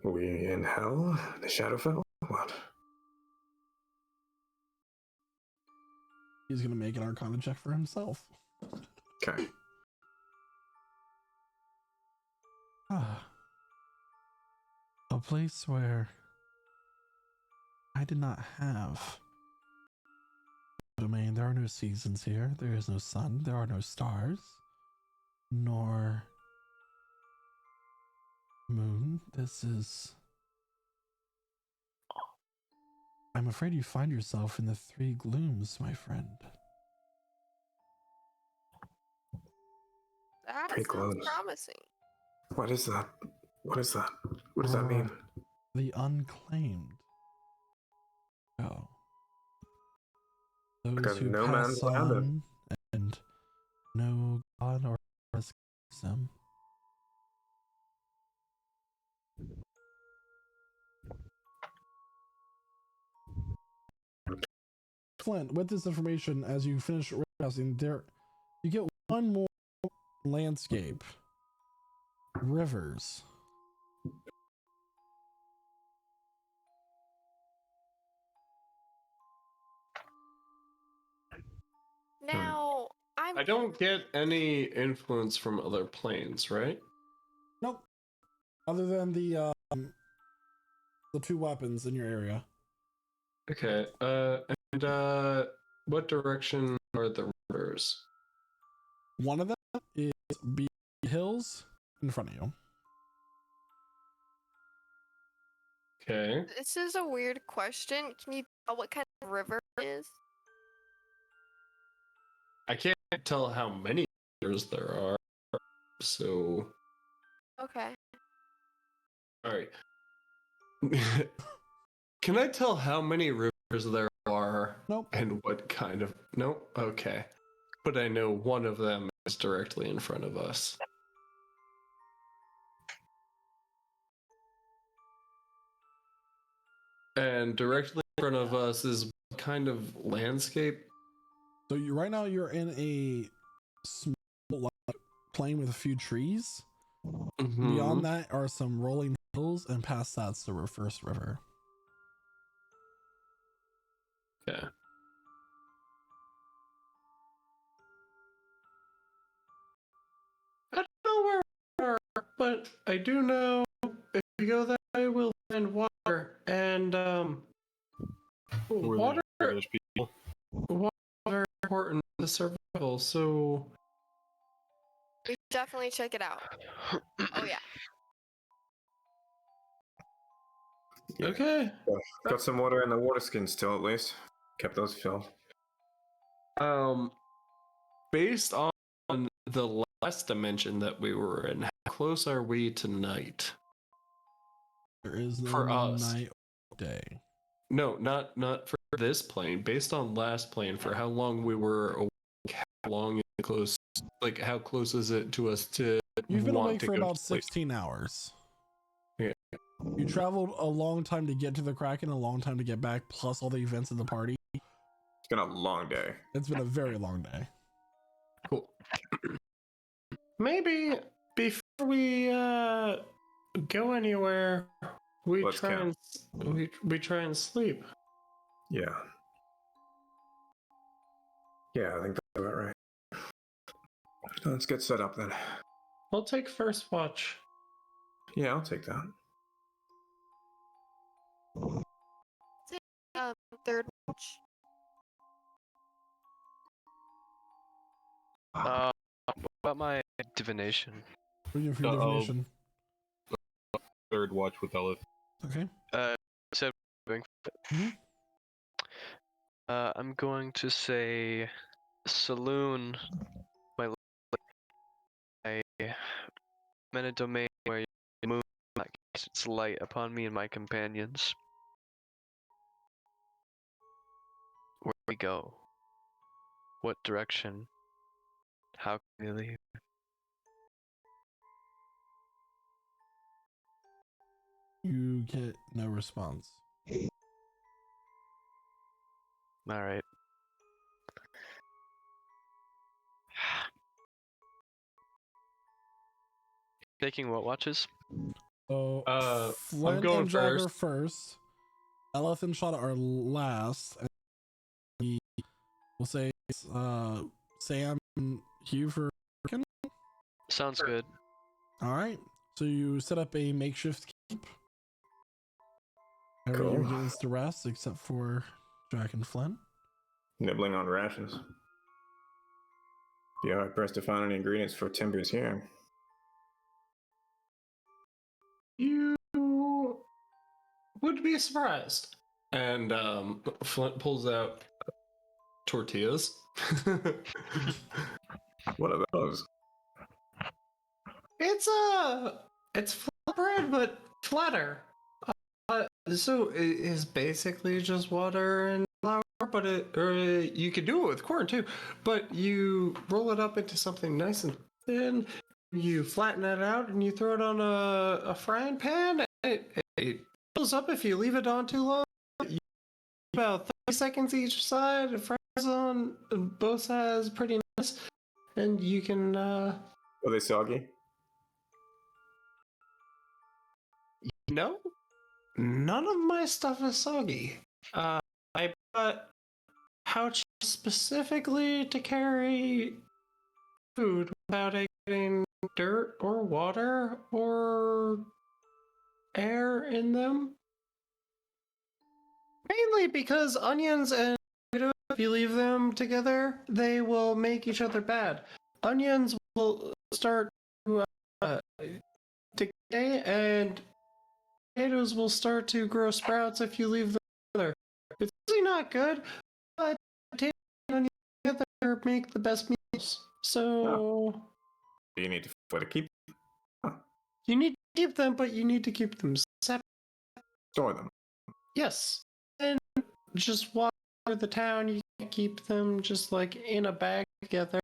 Are we in hell? The Shadowfell? What? He's gonna make an Arcana check for himself. Okay. A place where I did not have domain. There are no seasons here. There is no sun. There are no stars, nor moon. This is. I'm afraid you find yourself in the three glooms, my friend. That Pretty sounds close. promising. What is that? What is that? What does that mean? The unclaimed. Oh. Those who no pass man's land. on and no God or escapes them. Flint, with this information, as you finish browsing, you get one more landscape. Rivers. Now, I don't get any influence from other planes, right? Nope. Other than the two weapons in your area. Okay. And what direction are the rivers? One of them is the hills in front of you. Okay. this is a weird question. Can you tell what kind of river it is? I can't tell how many rivers there are, so. Okay. All right. Can I tell how many rivers there are? Nope. And what kind of? Nope. Okay. But I know one of them is directly in front of us. And directly in front of us is what kind of landscape? So right now you're in a small plain with a few trees. Mm-hmm. Beyond that are some rolling hills, and past that's the first river. Yeah. I don't know where we are, but I do know if we go that way, we'll find water. And water There's people. is very important to survival. So We should definitely check it out. Oh yeah. okay. Got some water in the water skin still, at least. Kept those filled. Based on the last dimension that we were in, how close are we to night? There is no For us. night or day. No, not for this plane. Based on last plane, for how long we were awake, long is it close? Like, how close is it to us to You've been want awake to for go about to sleep? 16 hours. Yeah. You traveled a long time to get to the Kraken, a long time to get back, plus all the events of the party. It's been a long day. It's been a very long day. Cool. Maybe before we go anywhere, we Let's try count. and we try and sleep. Yeah. Yeah, I think that's about right. Let's get set up then. I'll take first watch. Yeah, I'll take that. Third watch. What about my divination? What are you doing for your divination? Third watch with Elith. Okay. So Mhm. I'm going to say saloon. I'm in a domain where the moon casts its light upon me and my companions. Where do we go? What direction? How can we leave? You get no response. Alright. Taking what watches? So I'm Flint going and Jack are first. Eleth and Shada are last. And we'll say Sam and Hugh for Kraken. Sounds good. All right. So you set up a makeshift camp. Cool. Everyone gets to rest except for Jack and Flint. Nibbling on rations. Be hard pressed to find any ingredients for timbers here. You would be surprised. And Flint pulls out tortillas. What are those? It's flat bread, but flatter. So it is basically just water and flour, but you could do it with corn too. But you roll it up into something nice and thin. You flatten it out and you throw it on a frying pan. It fills up if you leave it on too long. About 30 seconds each side. It fries on both sides pretty nice, and you can. Are they soggy? No, none of my stuff is soggy. I bought pouches specifically to carry food without it getting dirt or water or air in them. Mainly because onions and potatoes, if you leave them together, they will make each other bad. Onions will start to decay, and potatoes will start to grow sprouts if you leave them together. It's really not good, but potatoes and onions together make the best meals. So Do you need to where to keep you need to keep them, but you need to keep them separate. store them? Yes, and just walk through the town. You can't keep them just like in a bag together.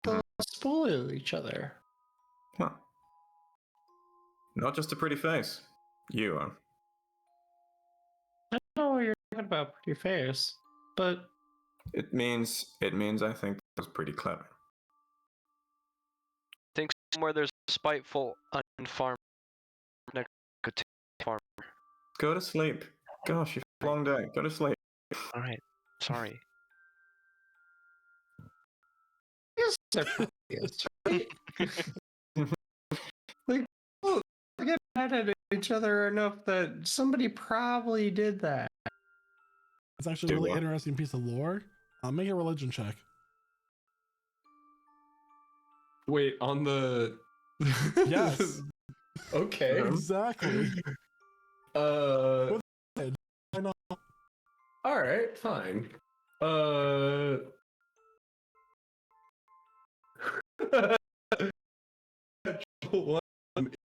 They'll spoil each other. Huh. Not just a pretty face. You are. I don't know what you're talking about, pretty face, but It means I think that was pretty clever. Think somewhere there's a spiteful onion farm next to a farm. Go to sleep. Gosh, you've had a long day. Go to sleep. Alright. Sorry. yes, they're pretty face, right? Like, oh, they get mad at each other enough that somebody probably did that. It's actually a Do really what? interesting piece of lore. Make a religion check. Wait, on the. Yes. Okay. Exactly. Uh. I know. All right. Fine.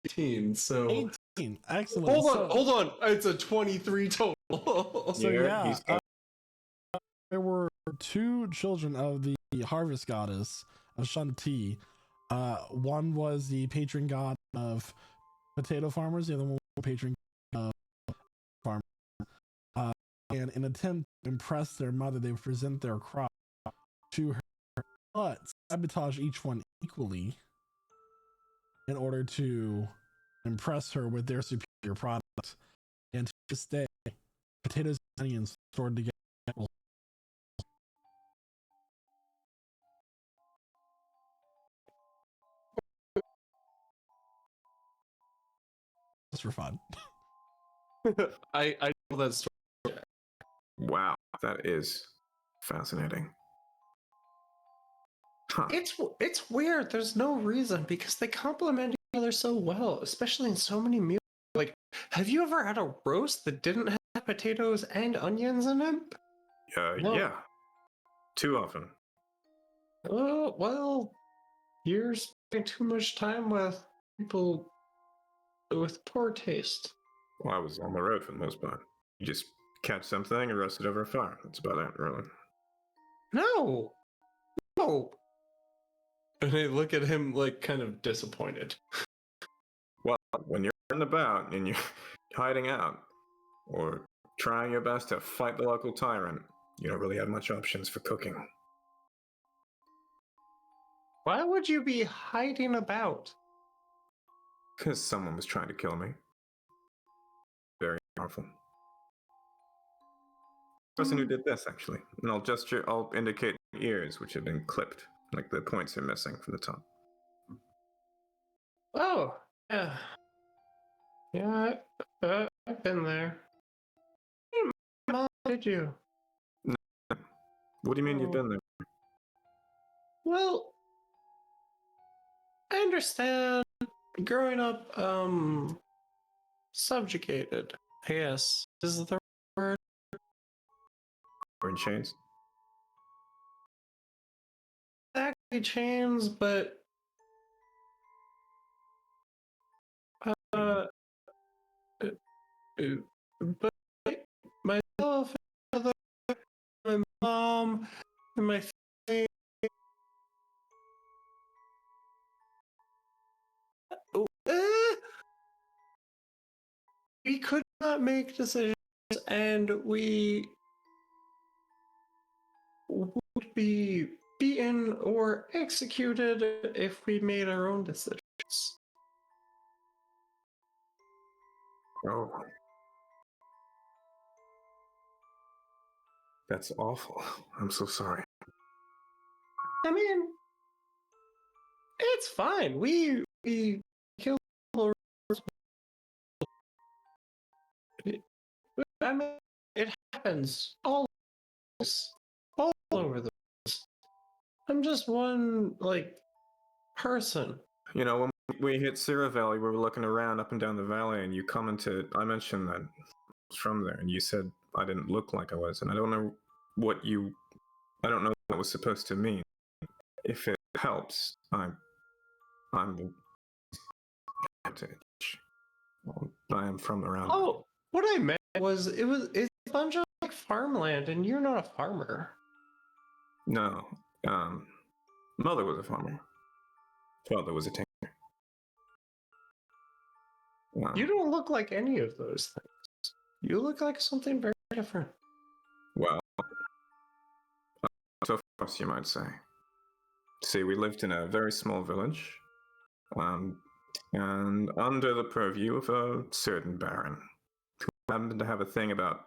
18. So 18. Excellent. hold on. So- Hold on. It's a 23 total. So yeah, he's got there were two children of the harvest goddess of Shanti. One was the patron god of potato farmers, the other one was the patron god of farmers. And in an attempt to impress their mother, they would present their crop to her, but sabotage each one equally in order to impress her with their superior product. And to this day, potatoes and onions stored together. Just for fun. I know that story. Wow, that is fascinating. Huh. It's weird. There's no reason because they complement each other so well, especially in so many meals. Like, have you ever had a roast that didn't have potatoes and onions in it? Well- Yeah. Too often. Oh, well, you're spending too much time with people with poor taste. Well, I was on the road for the most part. You just catch something and roast it over a fire. That's about it, really. No! No! And I look at him like kind of disappointed. Well, when you're in about and you're hiding out or trying your best to fight the local tyrant, you don't really have much options for cooking. Why would you be hiding about? Because someone was trying to kill me. Very powerful. Person who did this, actually. And I'll indicate ears, which have been clipped. Like the points are missing from the top. Oh, yeah. Yeah, I've been there. Mom, did you? What do you mean you've Oh. been there? Well, I understand growing up, subjugated, I guess, is the word. Or in chains? Exactly chains, but but myself, and my mom, and my family. We could not make decisions, and we would be beaten or executed if we made our own decisions. Oh. That's awful. I'm so sorry. I mean, it's fine. We killed people. I mean, it happens all over the place. I'm just one person. You know, when we hit Sierra Valley, we were looking around up and down the valley, and you commented, I mentioned that I was from there, and you said I didn't look like I was, and I don't know what that was supposed to mean. If it helps, I'm I am from around. Oh, what I meant was it's a bunch of farmland, and you're not a farmer. No, mother was a farmer. Father was a tinker. You don't look like any of those things. You look like something very different. Well, so fast, you might say. See, we lived in a very small village, and under the purview of a certain baron, who happened to have a thing about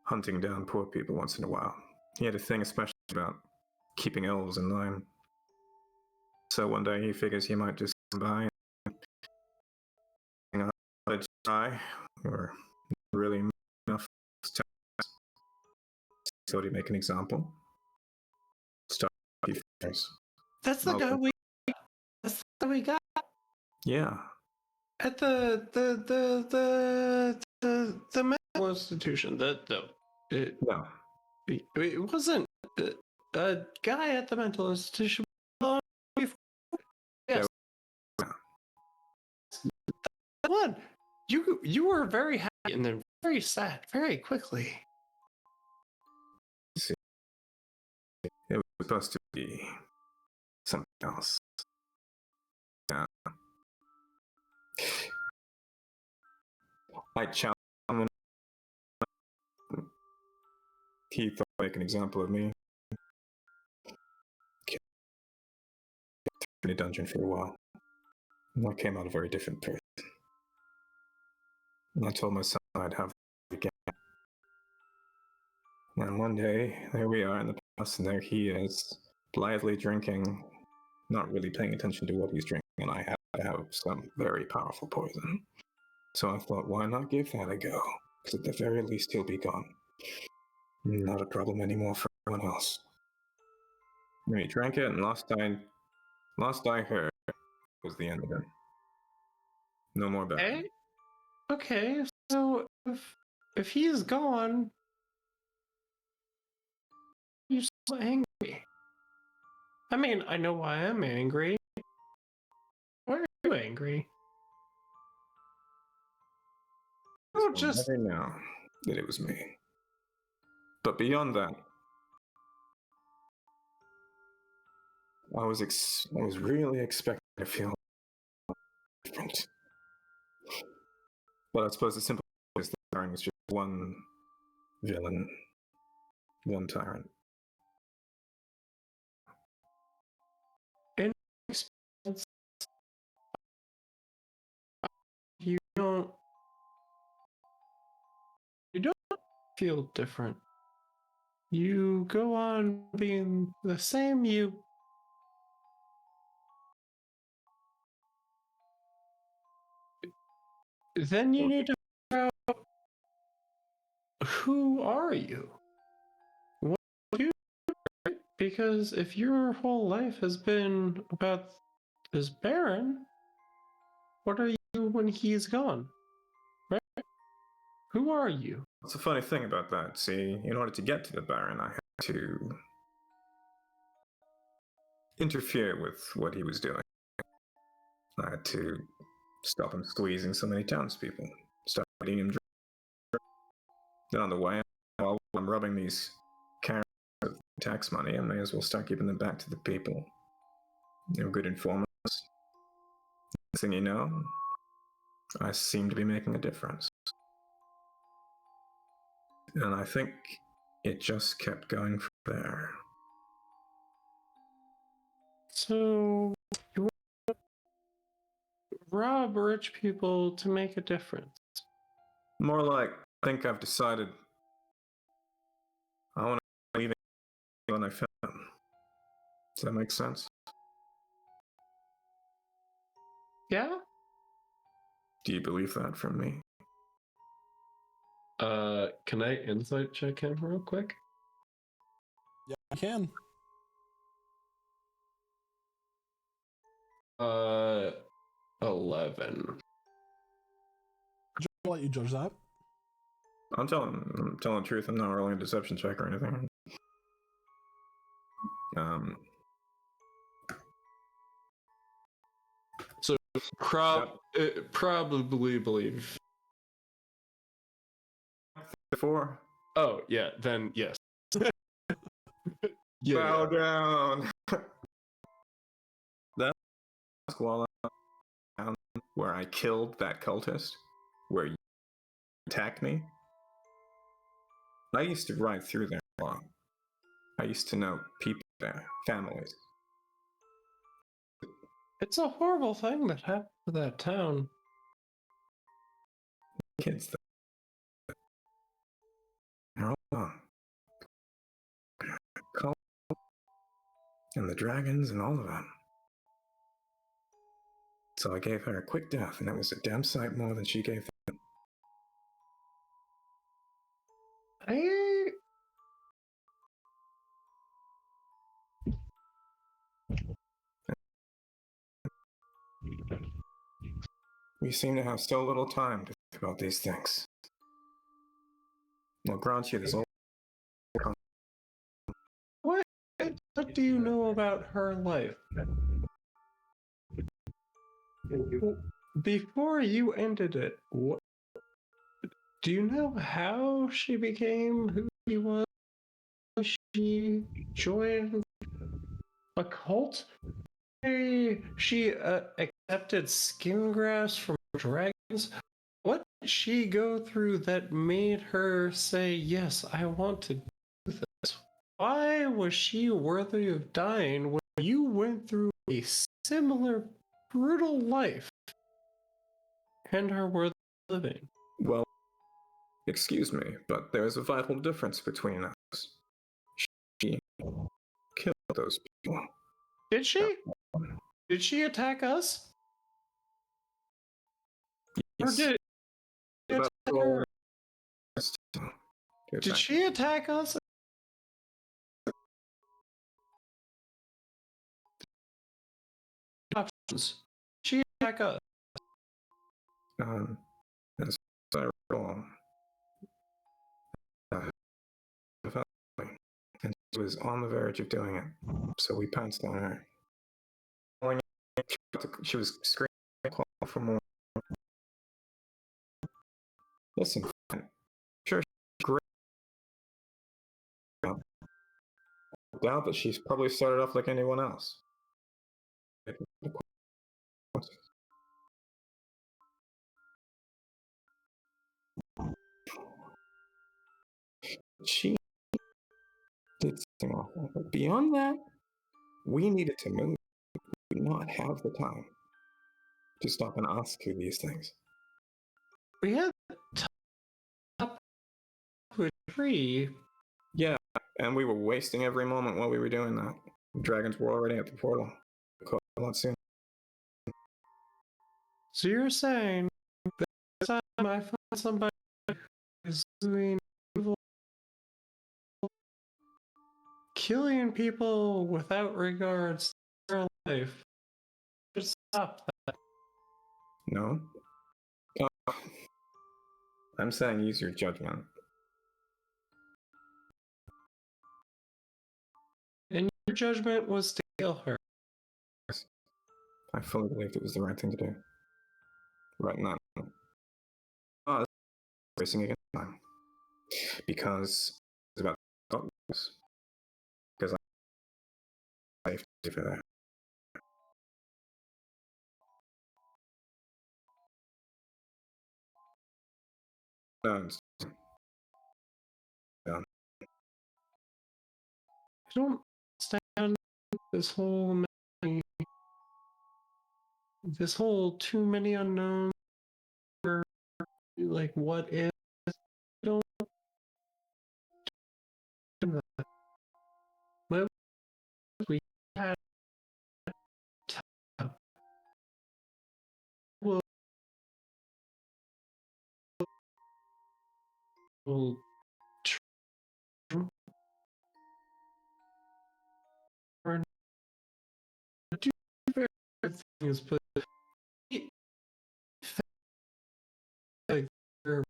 hunting down poor people once in a while. He had a thing especially about keeping elves in line. So one day he figures he might just come by and let it die, or really enough to so he'd make an example. Start first. That's the guy we got Yeah. at the mental institution. It wasn't a guy at the mental institution. Yes. One. You were very happy and then very sad very quickly. It was supposed to be something else. I challenged him. He thought he'd make an example of me. In a dungeon for a while. And I came out a very different person. And I told myself I'd have it again. And one day, there we are in the past, and there he is, blithely drinking, not really paying attention to what he's drinking, and I have to have some very powerful poison. So I thought, why not give that a go? Because at the very least, he'll be gone. Not a problem anymore for anyone else. And he drank it, and last I heard was the end of it. No more Baron. Okay, so if he's gone, you're so angry. I mean, I know why I'm angry. Why are you angry? Oh, just Never know that it was me. But beyond that, I was really expecting to feel different. But I suppose the simple is that Baron was just one villain, one tyrant. in experience, you don't feel different. You go on being the same you. Then you need to figure out, who are you? What do you do? Because if your whole life has been about this Baron, what are you when he's gone? Right? Who are you? What's the funny thing about that? See, in order to get to the Baron, I had to interfere with what he was doing. I had to stop him squeezing so many townspeople, stop letting him drink. Then on the way, while I'm robbing these carriers of tax money, I may as well start giving them back to the people. They're good informers. Next thing you know, I seem to be making a difference. And I think it just kept going from there. So you want to rob rich people to make a difference? More like, I think I've decided I want to leave it when I found him. Does that make sense? Yeah? Do you believe that from me? Can I insight check him real quick? Yeah, I can. 11. I'll let you judge that. I'm telling the truth. I'm not rolling a deception check or anything. So probably believe. 4. Oh yeah, then yes. Yeah. Bow down. That's while I'm where I killed that cultist, where you attacked me. I used to ride through there a lot. I used to know people there, families. It's a horrible thing that happened to that town. Kids there. They're all gone. Cult and the dragons and all of them. So I gave her a quick death, and it was a damn sight more than she gave them. We seem to have so little time to think about these things. I'll grant you this old. What do you know about her life? Before you ended it, do you know how she became who she was? she joined a cult? She accepted skin grafts from dragons? What did she go through that made her say, yes, I want to do this? Why was she worthy of dying when you went through a similar brutal life and are worthy of living? Well, excuse me, but there's a vital difference between us. She killed those people. Did she? Did she attack us? Or Yes. did About attack her? Did she attack us? Options. She attack us. As I recall, and she was on the verge of doing it, so we pounced on her. She was screaming for more. Listen, sure, she's great. I doubt that she's probably started off like anyone else. She did something awful. But beyond that, we needed to move. We did not have the time to stop and ask you these things. We had top to a tree. Yeah, and we were wasting every moment while we were doing that. The dragons were already at the portal. A lot soon. So you're saying that this time I find somebody who's doing evil, killing people without regards to their life, should stop that? No? I'm saying use your judgment. And your judgment was to kill her. I fully believed it was the right thing to do. Right now. Oh, racing against time. Because it's about darkness. Because I have to for that. No, I don't stand this whole too many unknowns, or like what if. I don't do that. What if we had will will try to do very things, but like they're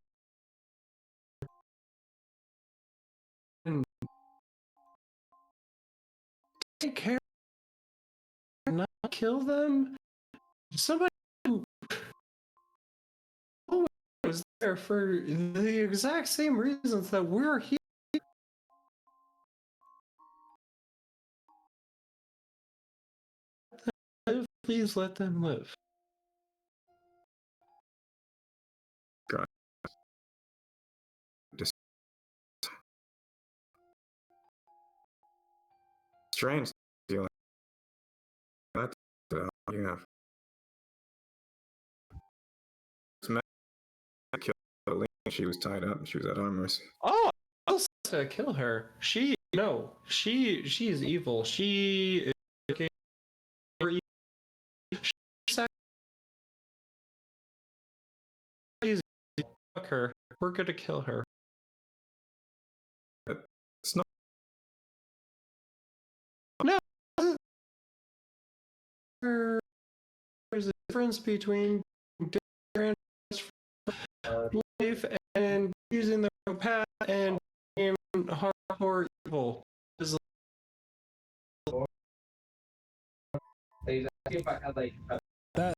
and take care and not kill them. Somebody who was there for the exact same reasons that we're here. Please let them live. God. Just strange feeling. That's you have. She was tied up and she was at our mercy. Oh, I was to kill her. She's evil. She is she's fuck her. We're gonna kill her. It's not. No. There's a difference between different life and using the wrong path and being hardcore evil. That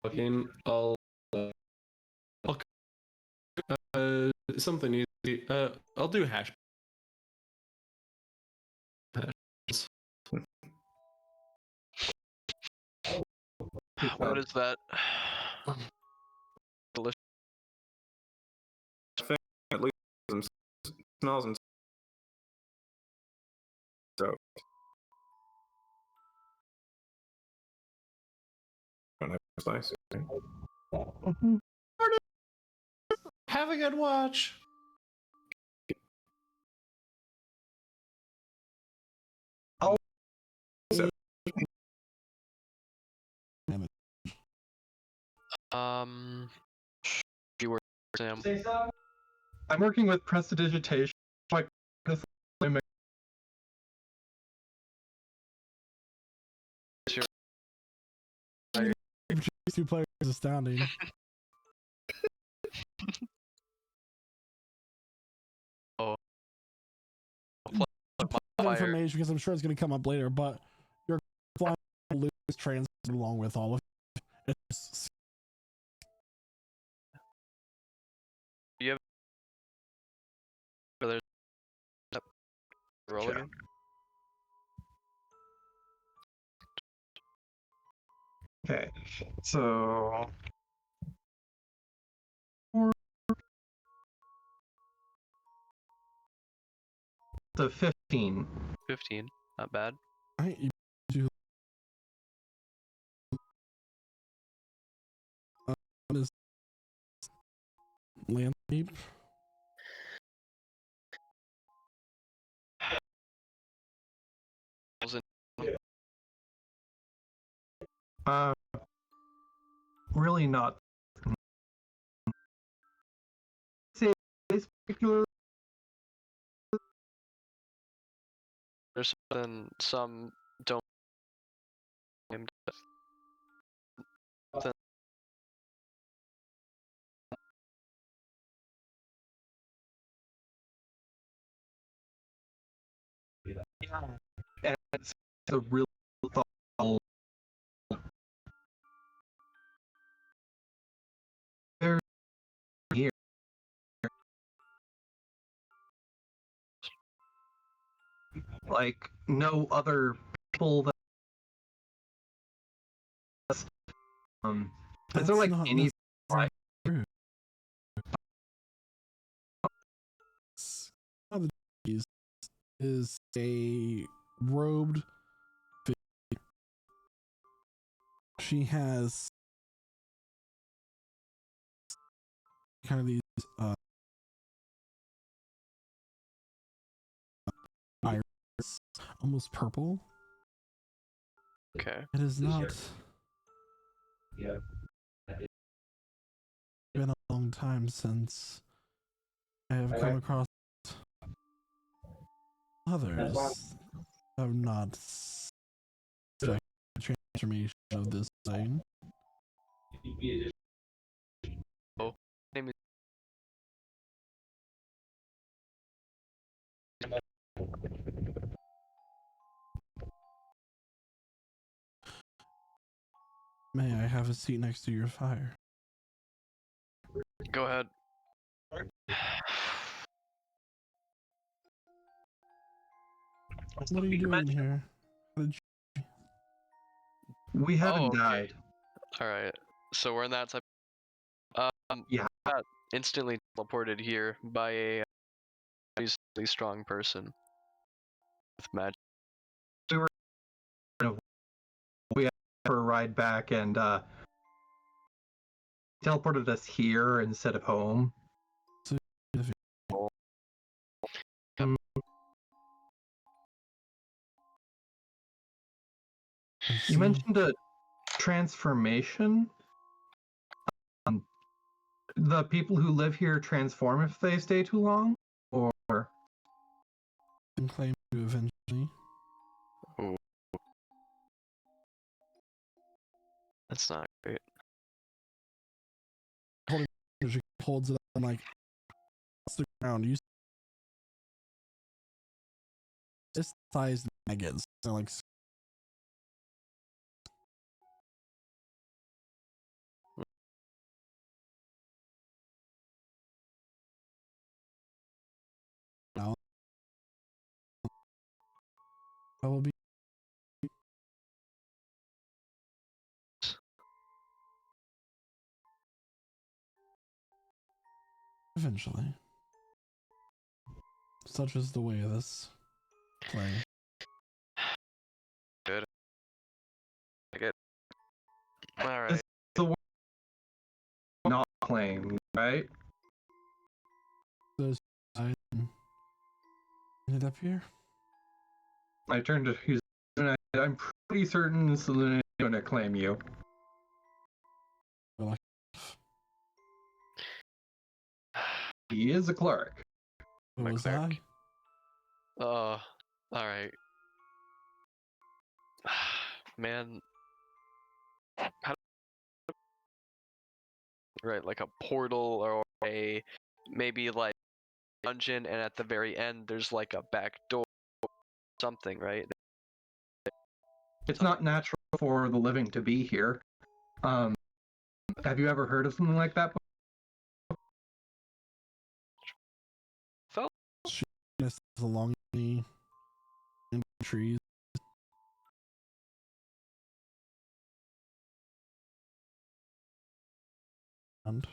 looking, I'll something easy. I'll do hash. What is that? Delicious. At least some smells and so. Nice. Have a good watch. You were Sam. I'm working with prestidigitation. Like this limit. Two players is astounding. Oh. Information because I'm sure it's going to come up later, but your flying loop is translated along with all of it. It's You have there's roll Sure. again. Okay, so the 15. 15, not bad. you do. What is landscape? Really not. Say this particular. There's some don't. And it's a real thought. They're here. Like no other people that is there like any like is a robed figure. She has kind of these iris, almost purple. Okay. It is not been a long time since I have come across others. Have not seen a transformation of this thing. Oh, name is May I have a seat next to your fire? Go ahead. What are you doing here? we haven't Oh, okay. died. All right. So we're in that type. Yeah. Got instantly teleported here by a reasonably strong person with magic. We had for a ride back and teleported us here instead of home. You mentioned a transformation. The people who live here transform if they stay too long, or can claim to eventually. Ooh. That's not great. She holds it up and like the ground. You this sized maggots. They're like I will be. Eventually. Such is the way of this play. Good. I get. All right. This is the word not claim, right? Those I ended up here. I turned to who's. I'm pretty certain Selena is going to claim you. Well, He is a cleric. what was cleric. I? All right. Man. How right, like a portal or a maybe like dungeon, and at the very end there's like a back door, something, right? It's not natural for the living to be here. Have you ever heard of something like that before? Felt This is along the trees. And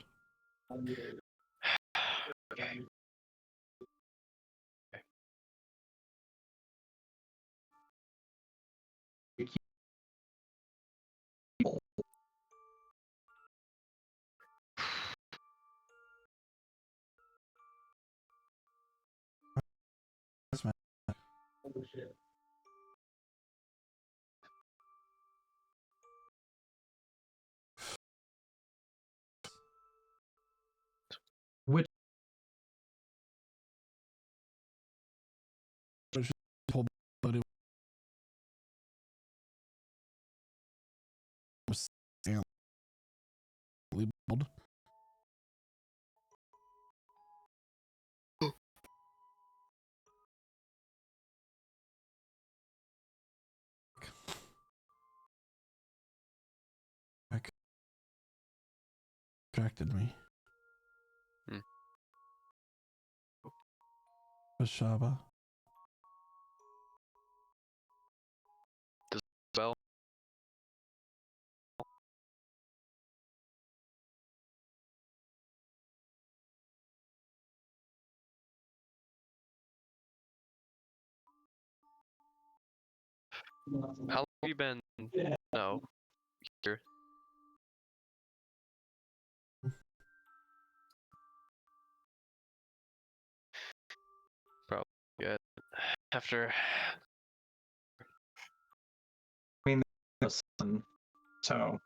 okay. Which but it was labeled. Attracted me. Bashaba. Well, how long have you been? No, here. Probably good. After I mean, the sun. So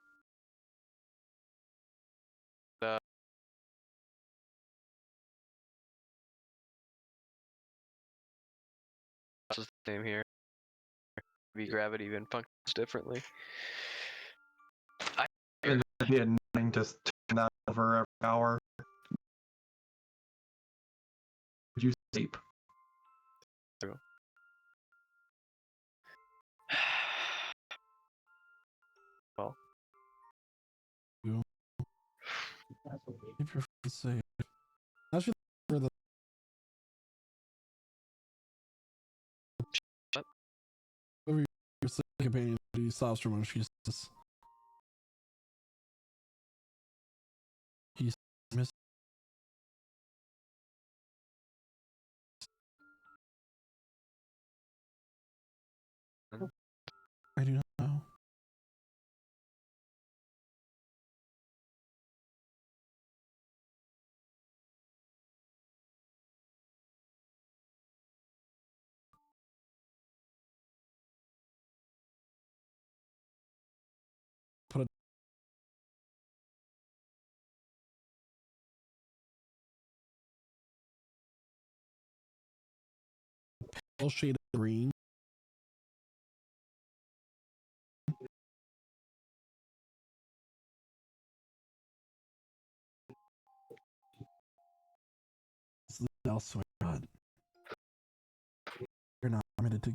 what's his name here? Maybe gravity even functions differently. it'd be annoying to turn that over every hour. Would you sleep? Well, Keep your friends safe. Actually, for the what? over your second companion, he stops from when she says he's missed. I do not know. Put a pale shade of green. Elsewhere, but you're not permitted to.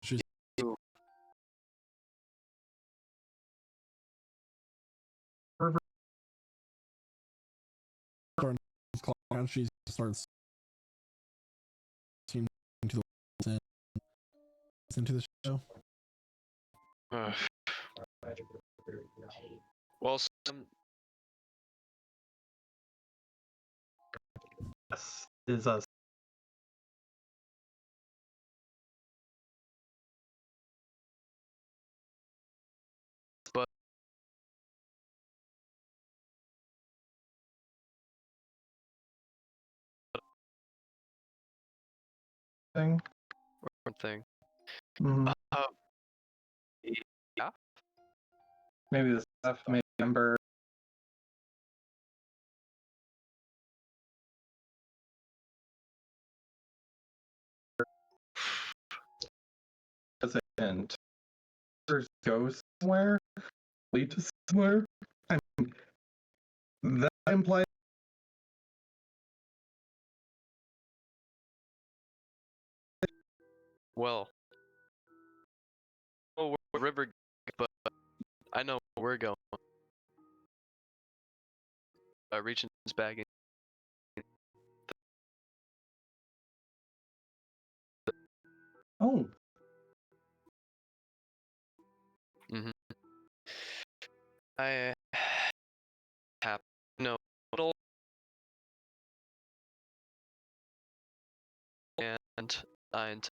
She's starting to clock, and she starts and listen to the show. Ugh. Well, Yes, is us. But Thing. thing. Mhm. Yeah. Maybe the stuff, maybe Ember. And there's go somewhere, lead to somewhere. I mean, that implies Well, oh, we're river, but I know where we're going. Reaching this bag. oh, Mm-hmm. I have no little, and I intend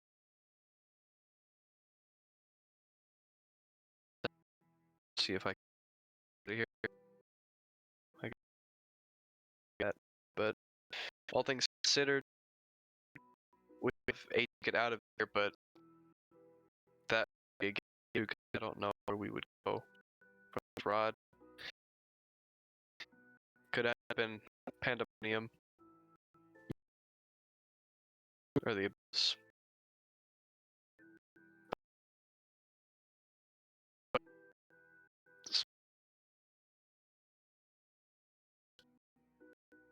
to see if I can get here. I get, but all things considered, we have 8 to get out of here, but that I don't know where we would go from this rod. Could have been pandemonium or the abyss.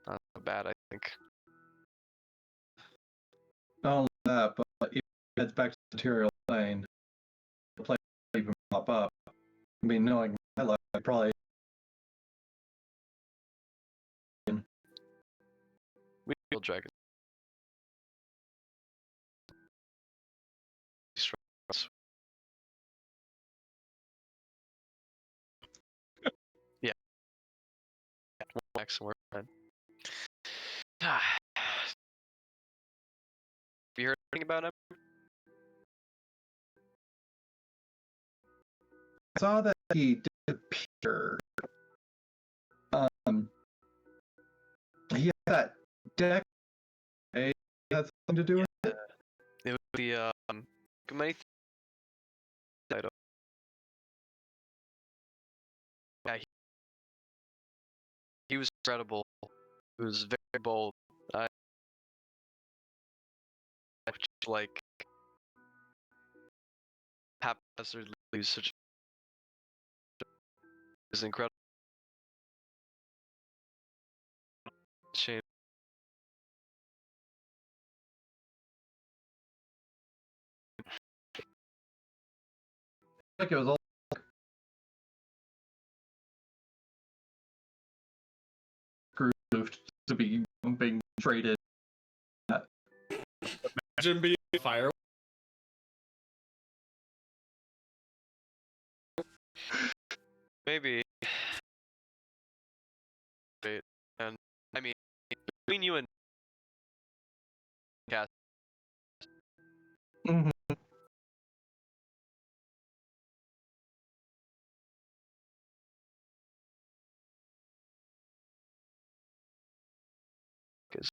Not so bad, I think. not only that, but if it heads back to the material plane, the place will even pop up. I mean, knowing my life, I probably We will dragon. Yeah. Next word. Have you heard anything about him? saw that he disappeared. He had that deck. Hey, had something to do with it. It would be many I don't. Yeah, he was incredible. He was very bold. I like haphazardly lose such. Is incredible. Shame. Like it was all grooved to be being traded. Imagine being fire. Maybe. Wait, and I mean, between you and Cass, Mhm. because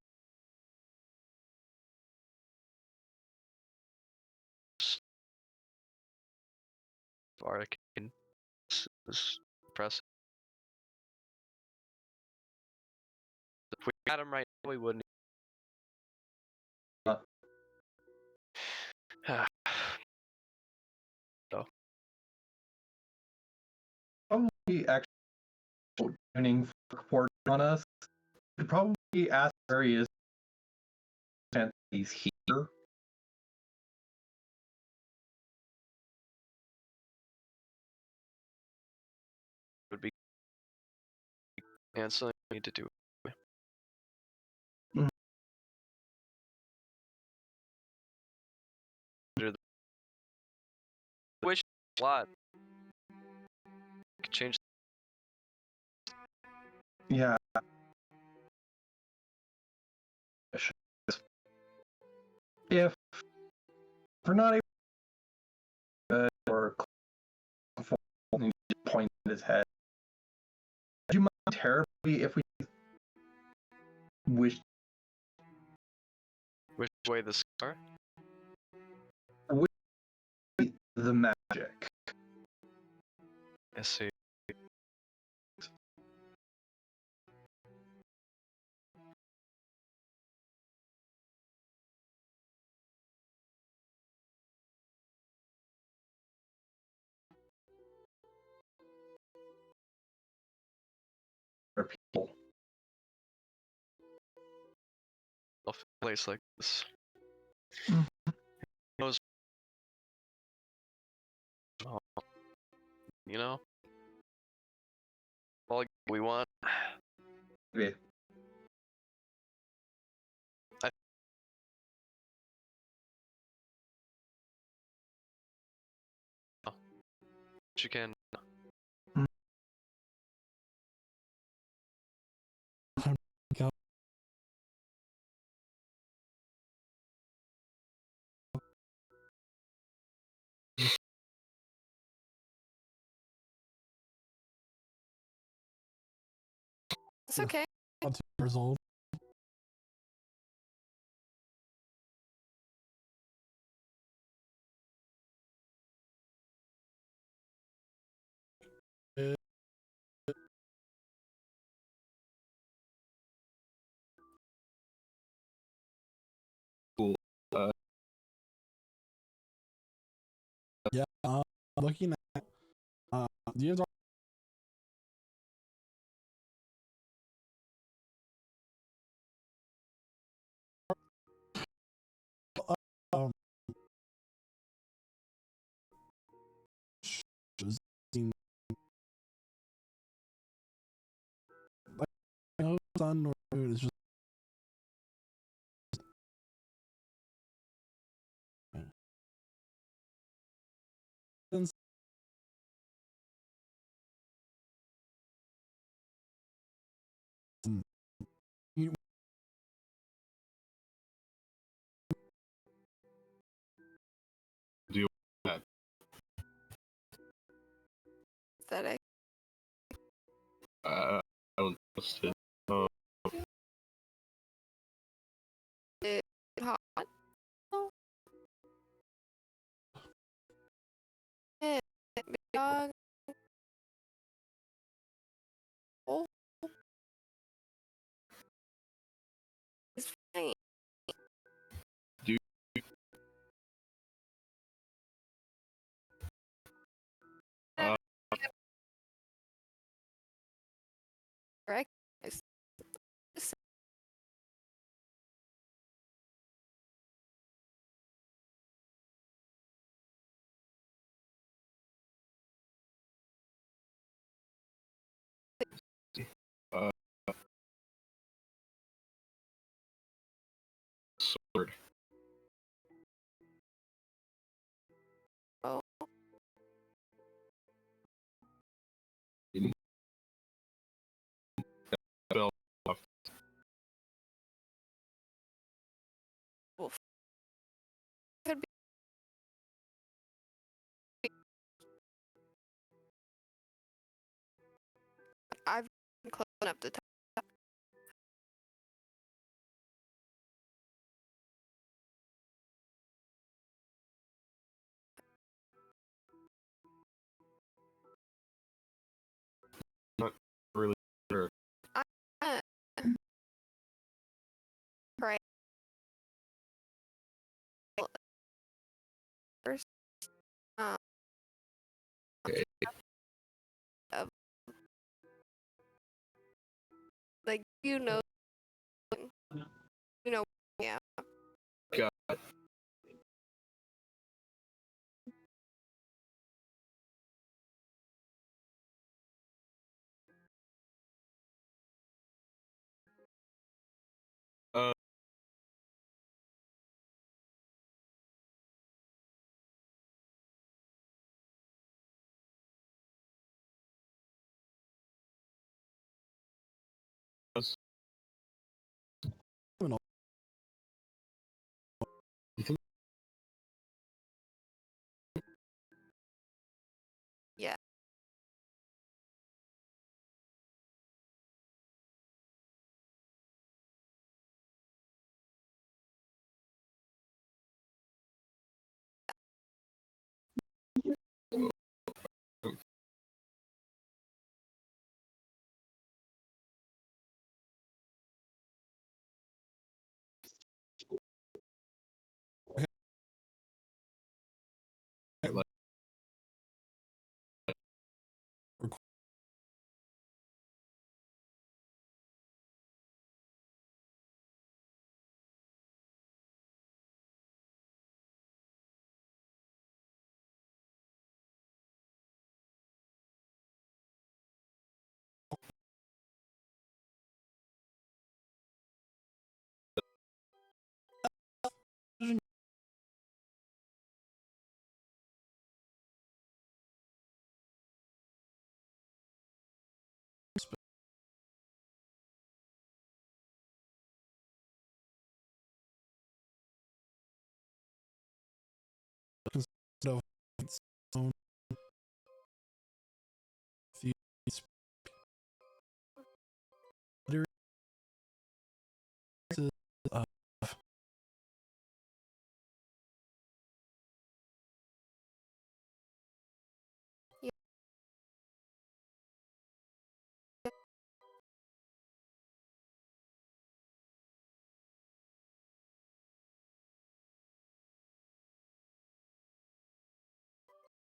Arcane is impressive. If we had him right now, we wouldn't. Uh. No. Probably actually tuning report on us. Could probably ask where he is since he's here. Would be and something we need to do. a lot. Could change. Yeah. If we're not able to or point at his head, would you mind terribly if we wish away the scar? the magic? I see. For people. A place like this. Mhm. Knows, you know, all we want. Maybe. You can. It's okay. 2 years old. Cool. Yeah, looking at do you have um like no sun or moon, it's just you Deal with that. Aesthetic. I don't trust it. It hot. Oh. Yeah, big dog. Oh. It's fine. Do uh, Correct. uh, sword. Oh. Spell off. Wolf. Could be. I've been close enough to tell. Not really sure. I pray first. Um, Okay. of, like you know, yeah. God. Uh, Yeah.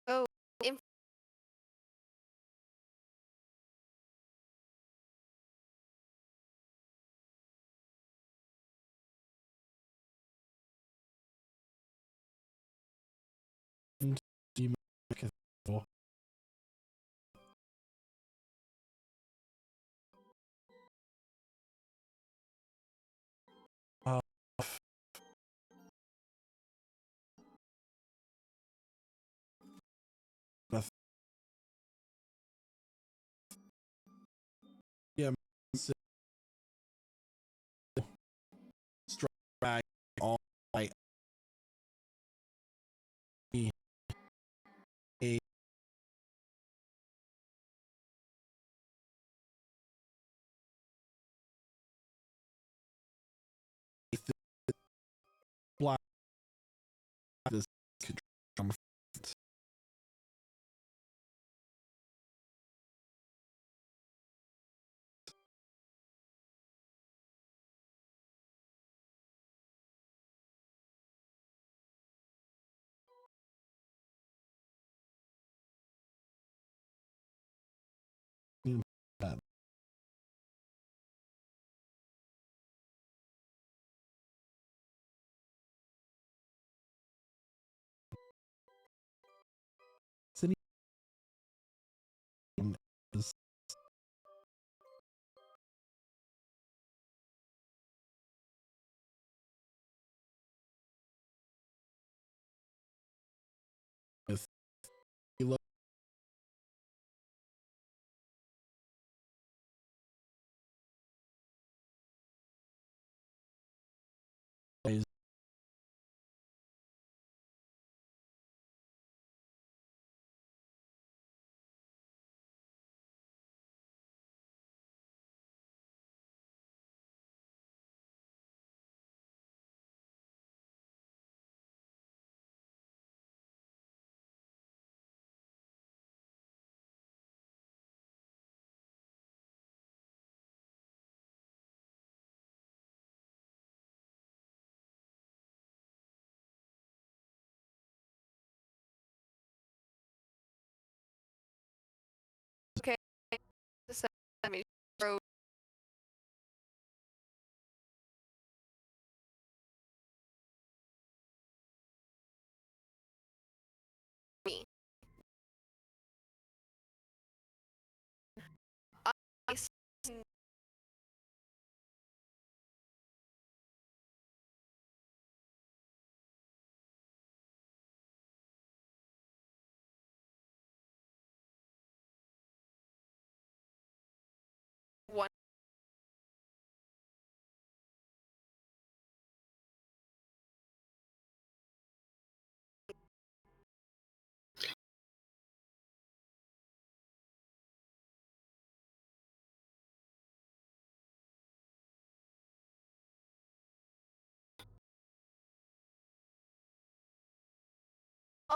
Oh, Yeah, strike all right. A black this could drum that. City is with is okay. So, let me throw me. I s- one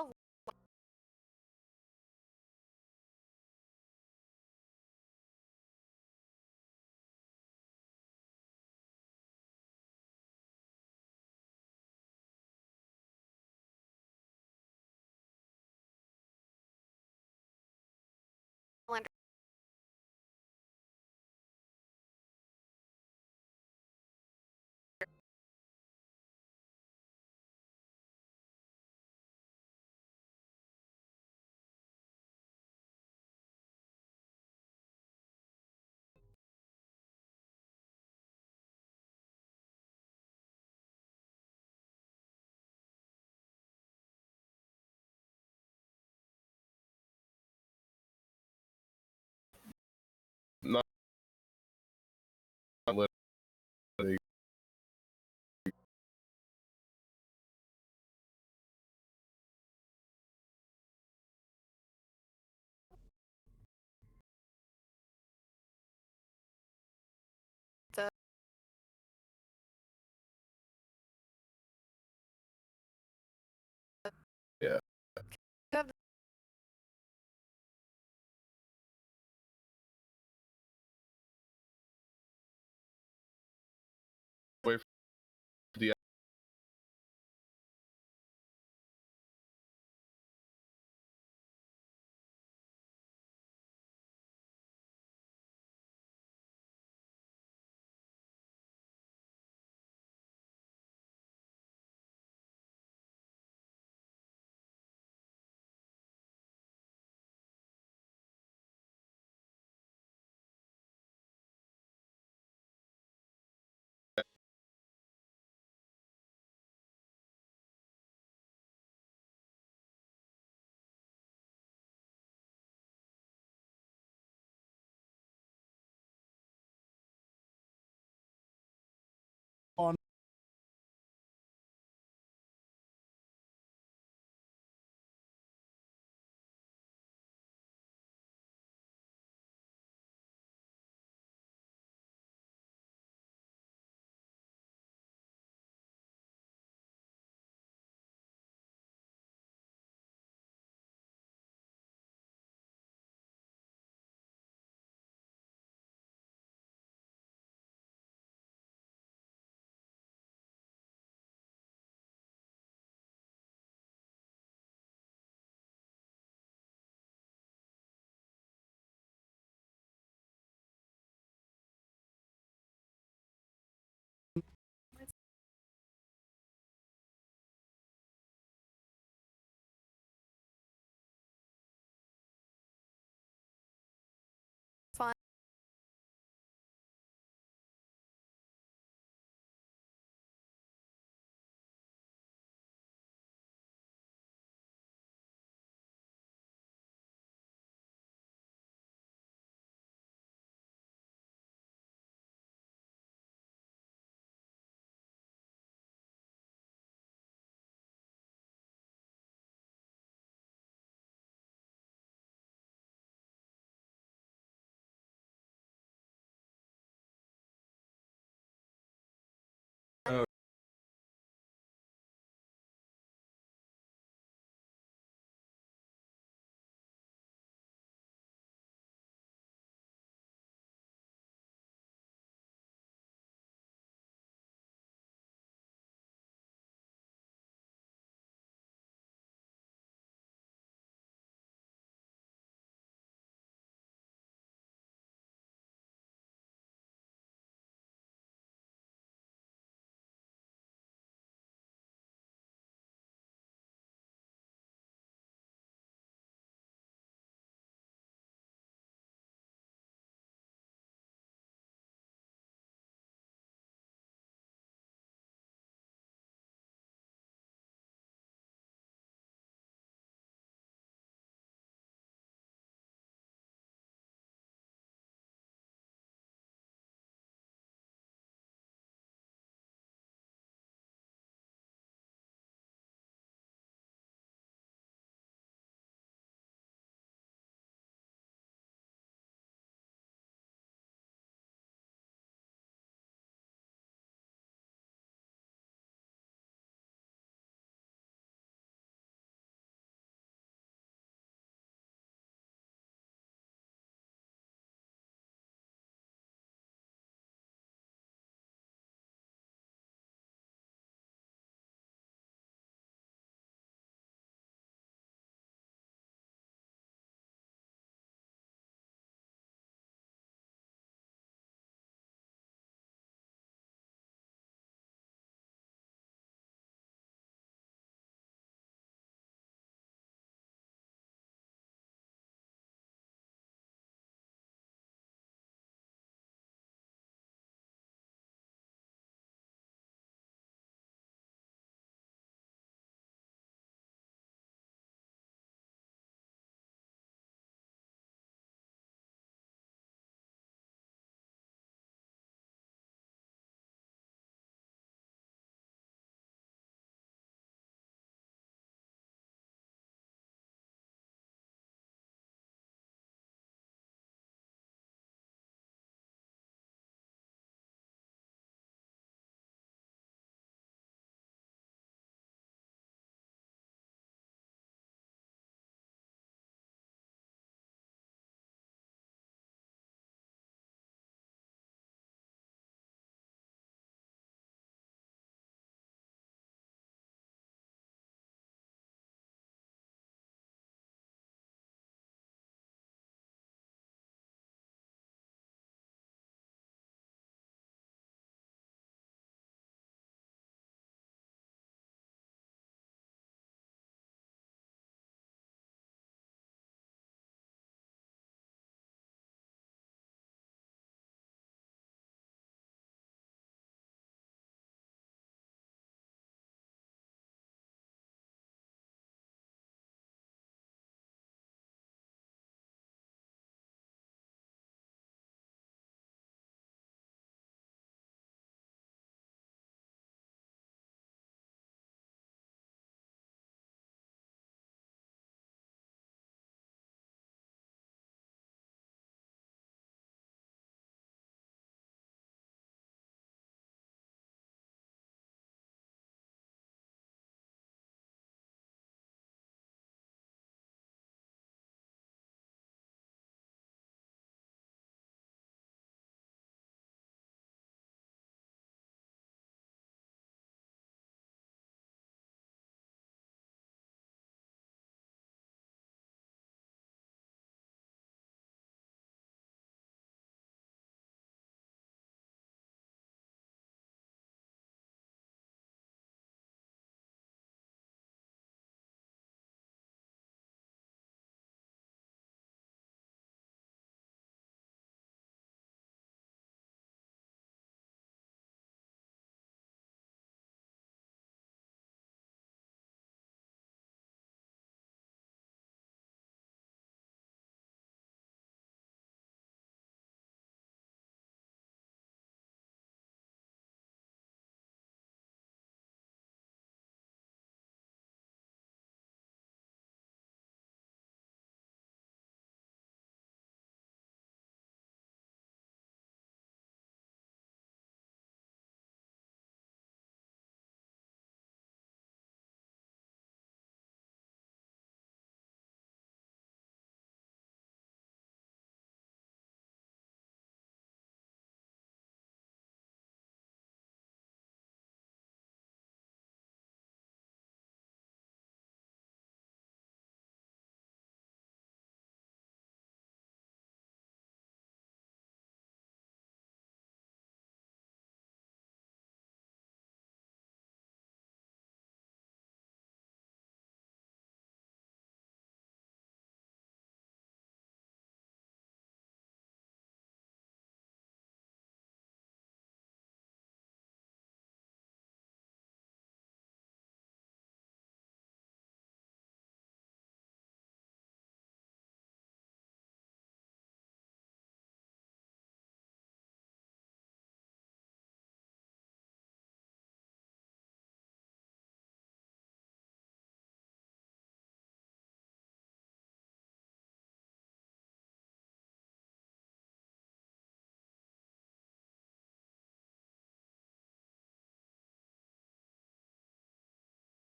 Oh. Not letting yeah. Wait for the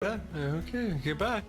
Yeah, okay, goodbye.